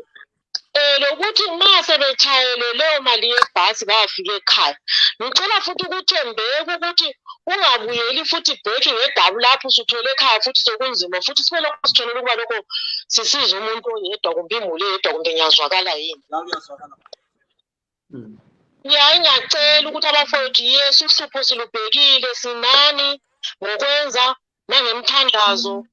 Speaker 18: lokuthi mase betshayele leyo mali yebhasi bayafika ekhaya. Ngicela futhi ukuthembeka ukuthi ungabuyeli futhi bheki ngedabu lapho usuthole ekhaya futhi sokunzima futhi sibele kusitshonela ukuba lokho sisize umuntu oyedwa kumbe imuli eyedwa kumbe ngiyazwakala yini. Ngiyacela ukuthi abafowethu yes uhlupho silubhekile sinani ngokwenza nangemthandazo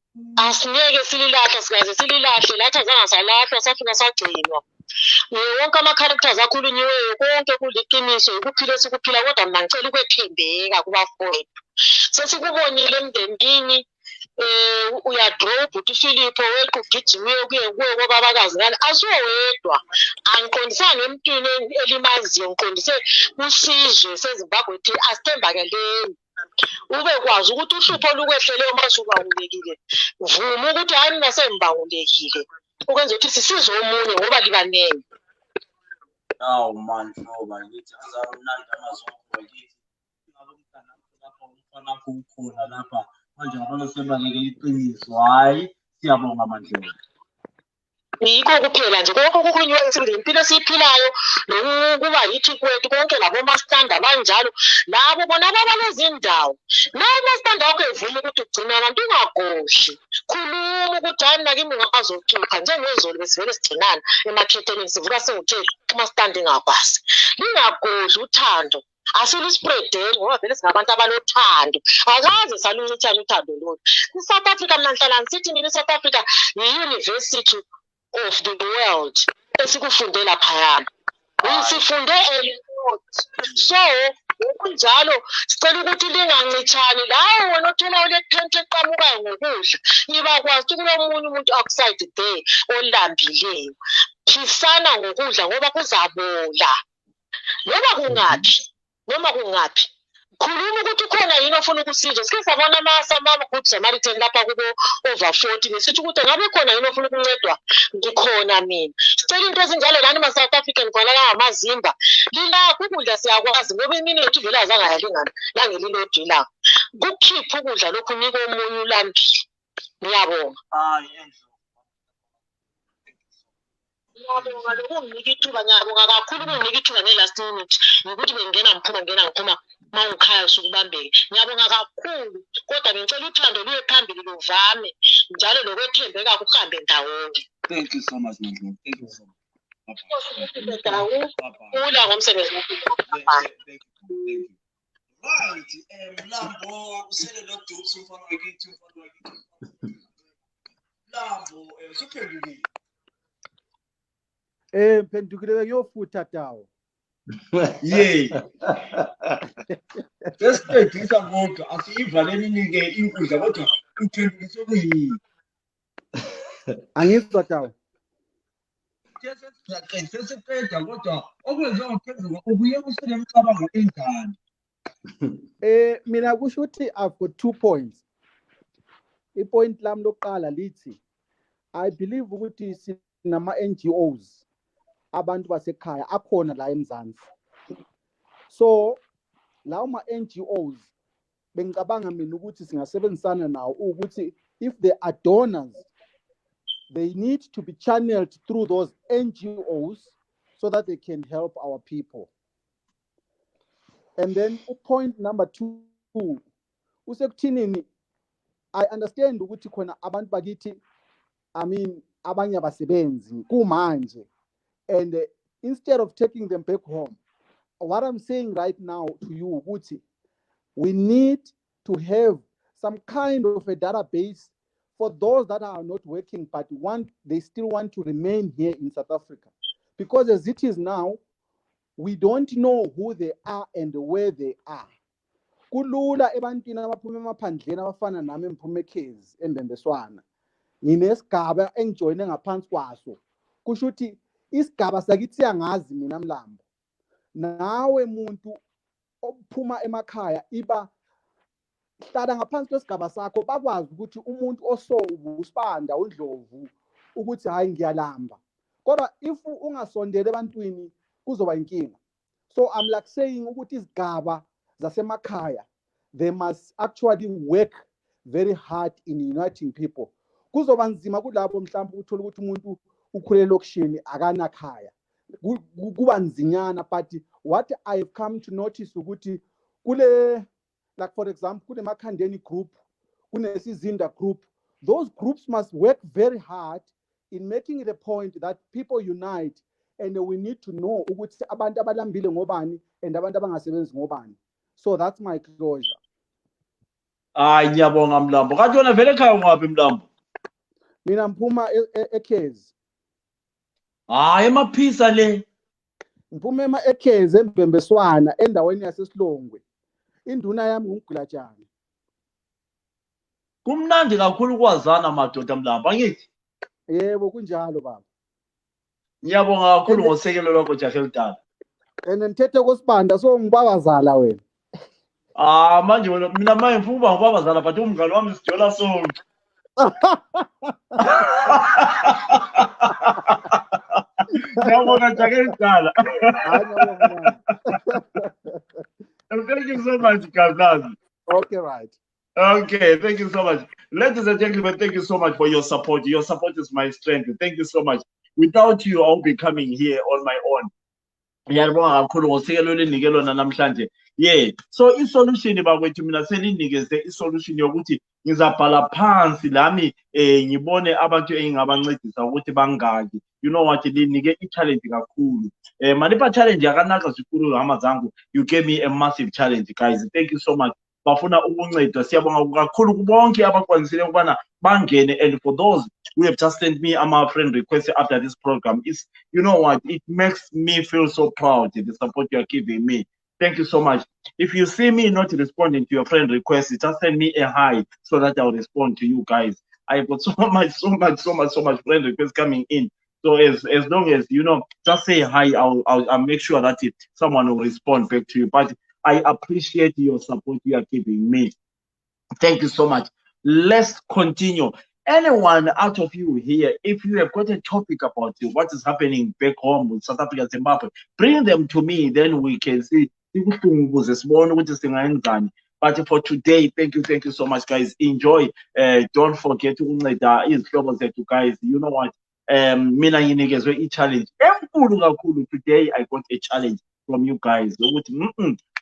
Speaker 18: asingeke sililahle sikaze sililahle lathi azange salahlwa safika sagcinwa. Wonke ama-characters akhulunyiweyo konke kuliqiniso ukuphila esikuphila kodwa mina ngicela ukwethembeka kubafowethu. Sesikubonile emndenini uyadraw ubhuti uFilipho weqa ugijimiwe kuye kobabakazi ngani asiwo wedwa angiqondisanga emntwini elimaziyo ngiqondise usizwe seZimbabwe thi asithembakeleni ube kwazi ukuthi uhlupho lukwehleleyo masubangulekile vuma ukuthi hayi mina sengibangulekile ukwenza ukuthi sisize omunye ngoba libanengi.
Speaker 12: Awu man ngoba ngithi azawunanda amazoko ngithi lapha umfana kukhona lapha manje abantu sebaleke iqiniso hayi siyabonga Mandlela.
Speaker 18: Yikho kuphela nje konke okukhulunywa impilo esiyiphilayo nokuba yithi kwethu konke labo Mastanda banjalo labo bona abalezindawo nawo Mastanda wakho evuma ukuthi ugcina abantu ungagoshi khuluma ukuthi hayi mina kimi ngazothupha njengezolo besivele sigcinana emakhetheni sivuka singuthe uMastanda ingakwazi lingagodli uthando asiluspreadeni ngoba vele singabantu abanothando akaze saluncithana uthando lolu. ISouth Africa mina ngihlala ngisithi mina iSouth Africa yi-university of the world esikufundela phayana sifunde a lot so ngokunjalo sicela ukuthi lingancithani lawo wena othola ulethenhle eqhamukayo ngokudla ngibakwazi ukuthi kulomunye umuntu outside there olambileyo phisana ngokudla ngoba kuzabola noma kungaphi khuluma ukuthi khona yini ofuna ukusiza. Sike sabona ama-good Samaritan lapha kubo over 40 besithi ukuthi ngabe khona yini ofuna ukuncedwa ngikhona mina. Sicela into ezinjalo lani ma-South African khona langamazimba lilakho ukudla siyakwazi ngoba imini yethu vele azangayalingana langelilodwa ilanga kukhipha ukudla lokhu nika omunye ulambile. Ngiyabonga. Ngiyabonga lokunginika ithuba ngiyabonga kakhulu ukunginika ithuba nge-last minute ngokuthi bengena ngiphuma mawukhaya sukubambeke. Ngiyabonga kakhulu kodwa ngicela uthando luye phambili luvame njalo lokwethembeka kuhambe ndawonye.
Speaker 12: Thank you so much Mandlela. Thank you so much.
Speaker 18: Ula ngomsebenzi
Speaker 12: Thank you. Right, Mlambo usele lo dupes umfana wakithi Mlambo usuphendukile.
Speaker 5: Mphendukile ngiyofutha tawo.
Speaker 12: Yeah. Sesiqedisa kodwa asiyivaleni nike inkundla kodwa uphendukise kuyini?
Speaker 5: Angizwa tawo.
Speaker 12: Sesiqeda kodwa okwenziwa ngaphenduka ubuye usenemcabango enjani?
Speaker 5: Mina kusho ukuthi I've got 2 points. Ipoint lami lokuqala lithi I believe ukuthi sinama NGOs abantu basekhaya akhona la eMzansi. So lawo ma NGOs bengicabanga mina ukuthi singasebenzisana nawo ukuthi if there are donors they need to be channeled through those NGOs so that they can help our people. And then point number 2 usekuthinini I understand ukuthi khona abantu bakithi abanye abasebenzi kumanje and instead of taking them back home what I'm saying right now to you ukuthi we need to have some kind of a database for those that are not working but they still want to remain here in South Africa, because as it is now we don't know who they are and where they are. Kulula ebantwini abaphuma emaphandleni abafana nami emphuma eKezi eMbembeswana nginesigaba engijoyine ngaphansi kwaso kusho ukuthi isigaba sakithi siyangazi mina Mlambo nawe muntu ophuma emakhaya iba hlala ngaphansi kwesigaba sakho bakwazi ukuthi umuntu oso ubusibanda uNdlovu ukuthi hayi ngiyalamba. Kodwa if ungasondele ebantwini kuzoba inkinga. So I'm like saying ukuthi izigaba zasemakhaya, they must actually work very hard in uniting people. Kuzoba nzima kulabo mhlawumbe uthola ukuthi umuntu ukhulele lokishini akanakhaya. Kuba nzinyana, but what I've come to notice ukuthi kule, like for example kule Makhandeni group, kune Sizinda group, those groups must work very hard in making it a point that people unite, and we need to know ukuthi abantu abalambile ngobani and abantu abangasebenzi ngobani. So that's my closure.
Speaker 12: Hayi ngiyabonga Mlambo. Kanti wena vele ekhaya ungaphi Mlambo?
Speaker 5: Mina mphuma eKezi.
Speaker 12: Hayi emaphisa le.
Speaker 5: Mphuma eKezi eMbembeswana endaweni yaseSilongwe. Induna yami nguGulatshani.
Speaker 12: Kumnandi kakhulu kwazana madoda Mlambo angithi?
Speaker 5: Yebo kunjalo baba.
Speaker 12: Ngiyabonga kakhulu ngosekelo lwakho jahe elidala.
Speaker 5: And ngithethe koSibanda so ngibabazala wena.
Speaker 12: Manje wena mina manje ngifuna ukuba ngibabazala but umngane wami sijola sonke. Ngiyabonga jahe elidala. Thank you so much, Kazazi.
Speaker 5: Okay, right.
Speaker 12: Okay, thank you so much. Ladies and gentlemen, thank you so much for your support. Your support is my strength. Thank you so much. Without you, I'll be coming here on my own. Ngiyabonga kakhulu ngosekelo lenikelo namhlanje. Yeah. So isolution bakwethu mina selinikeze isolution yokuthi ngizabhala phansi lami ngibone abantu engingabancedisa ukuthi bangaki. You know what, linike i-challenge kakhulu. Manipa challenge yakanaka zikuru hama zangu. You gave me a massive challenge, guys. Thank you so much. Bafuna ukuncedwa siyabonga kakhulu kubonke abakwanisile ukubana bangene, and for those who have just sent me my friend request after this program, it's, you know what, it makes me feel so proud, the support you are giving me. Thank you so much. If you see me not responding to your friend request, just send me a hi so that I'll respond to you guys. I've got so much friend requests coming in. So as long as, you know, just say hi, I'll make sure that someone will respond back to you. But I appreciate your support you are giving me. Thank you so much. Let's continue. Anyone out of you here, if you have got a topic about what is happening back home with South Africa, Zimbabwe, bring them to me, then we can see. But for today, thank you so much, guys. Enjoy. Don't forget to you guys. You know what? Mina nginikezwe i-challenge enkulu kakhulu. Today I got a challenge from you guys.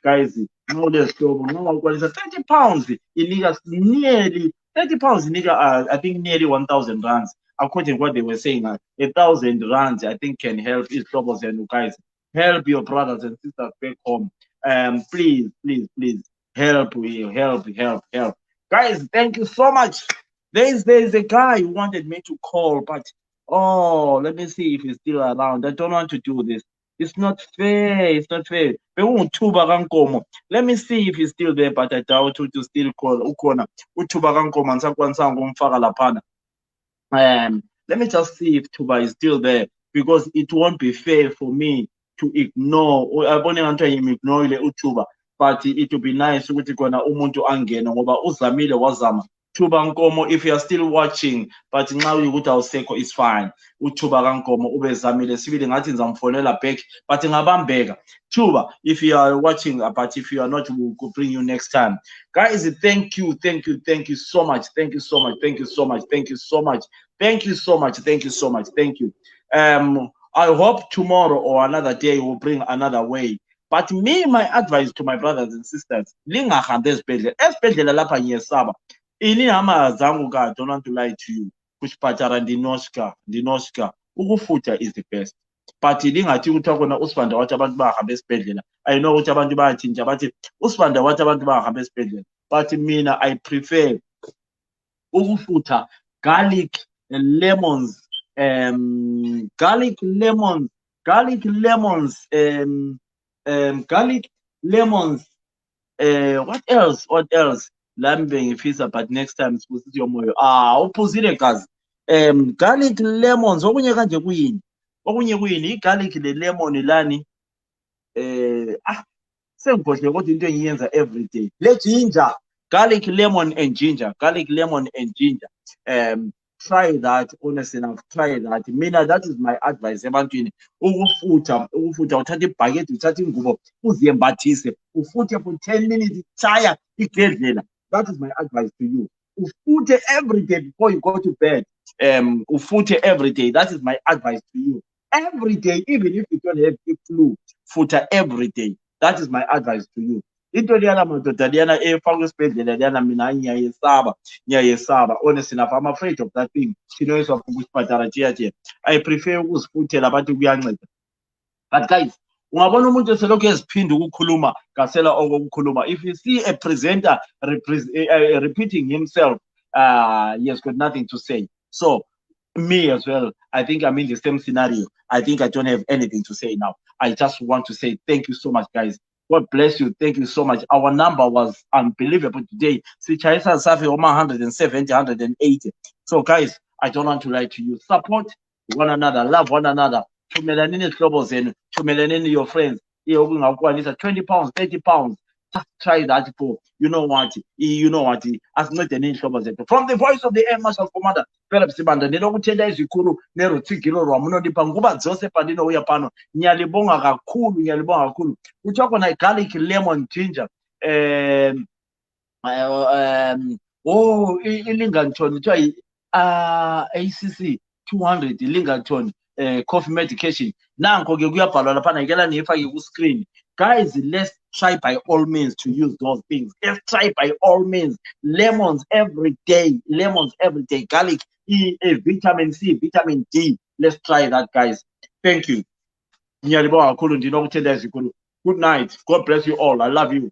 Speaker 12: Guys, no less trouble. No, 30 pounds. Illegal, nearly 30 pounds. I think nearly 1,000 rands. According to what they were saying, 1,000 rands, I think, can help these troubles. And you guys, help your brothers and sisters back home. Please help. Guys, thank you so much. There's a guy who wanted me to call, but let me see if he's still around. I don't want to do this. It's not fair. Let me see if he's still there, but I doubt to still call. Let me just see if Tuba is still there, because it won't be fair for me to ignore. Ignore Utuba, but it will be nice to umuntu angena ngoba uzamile wazama. Tuba Nkomo, if you are still watching, but now you would Seko is fine. Utuba Nkomo, ube zamile sibili ngathi ngizamfonela back, but ngabambeka. Tuba, if you are watching, but if you are not, we will bring you next time. Guys, thank you so much. Thank you so much. I hope tomorrow or another day will bring another way. But my advice to my brothers and sisters, lingahambe esibhedlela lapha ngiyesaba. Ini zangu ka, don't want to lie to you. Kuchipatara ndinoshka. Ukufutha is the best. But lingathi ukuthi akona usibanda wathi abantu bahambe esibhedlela. I know ukuthi abantu bayathinja bathi usibanda wathi abantu bahambe esibhedlela. But mina I prefer ukufutha, garlic lemons, garlic lemons, what else? Lambe ngifisa, but next time sibusise yomoyo. Uphuzile gazi. Garlic lemons, okunye kanje kuyini? I-garlic le-lemon lani. Sengikhohle kodwa into engiyenza every day. Le ginger, garlic lemon and ginger. try that. Honest enough, try that. Mina, that is my advice. Ebantwini ukufutha uthatha ibhakede uthatha ingubo uziyembathise ufuthe for 10 minutes chaya igedlela. That is my advice to you. Ufuthe every day before you go to bed. Ufuthe every day. That is my advice to you. Every day, even if you don't have the flu, futa every day. That is my advice to you. Into liyana madoda liyana efakwe esibhedlela liyana mina ngiyayesaba. Honest enough, I'm afraid of that thing. Sinoyiswa kusipatala jiya. I prefer ukuzifuthela abantu kuyanceda. But guys, ungabona umuntu eselokhu eziphinda ukukhuluma ngasela okukhuluma. If you see a presenter repeating himself, he has got nothing to say. So me as well, I think I'm in the same scenario. I think I don't have anything to say now. I just want to say thank you so much, guys. God bless you. Thank you so much. Our number was unbelievable today. Sichaisa Safi Oma 170, 180. So, guys, I don't want to lie to you. Support one another, love one another. Thumelanini trouble zenu, thumelanini your friends. 20 pounds, 30 pounds. Just try that for you know what. As not an inch from the voice of the air marshal commander. Philip Sibanda ndinokuthetha izikulu nerutsigilo rwamunondipa nguva dzose pandinouya pano. Nyalibonga kakhulu. Kutsva kona garlic, lemon, ginger. Lingaton ACC 200 Lingaton coffee medication. Nanko ke kuyabhalwa laphana ngela nifake ku screen. Guys, let's try by all means to use those things. Let's try by all means. Lemons every day. Garlic, vitamin C, vitamin D. Let's try that, guys. Thank you. Good night. God bless you all. I love you.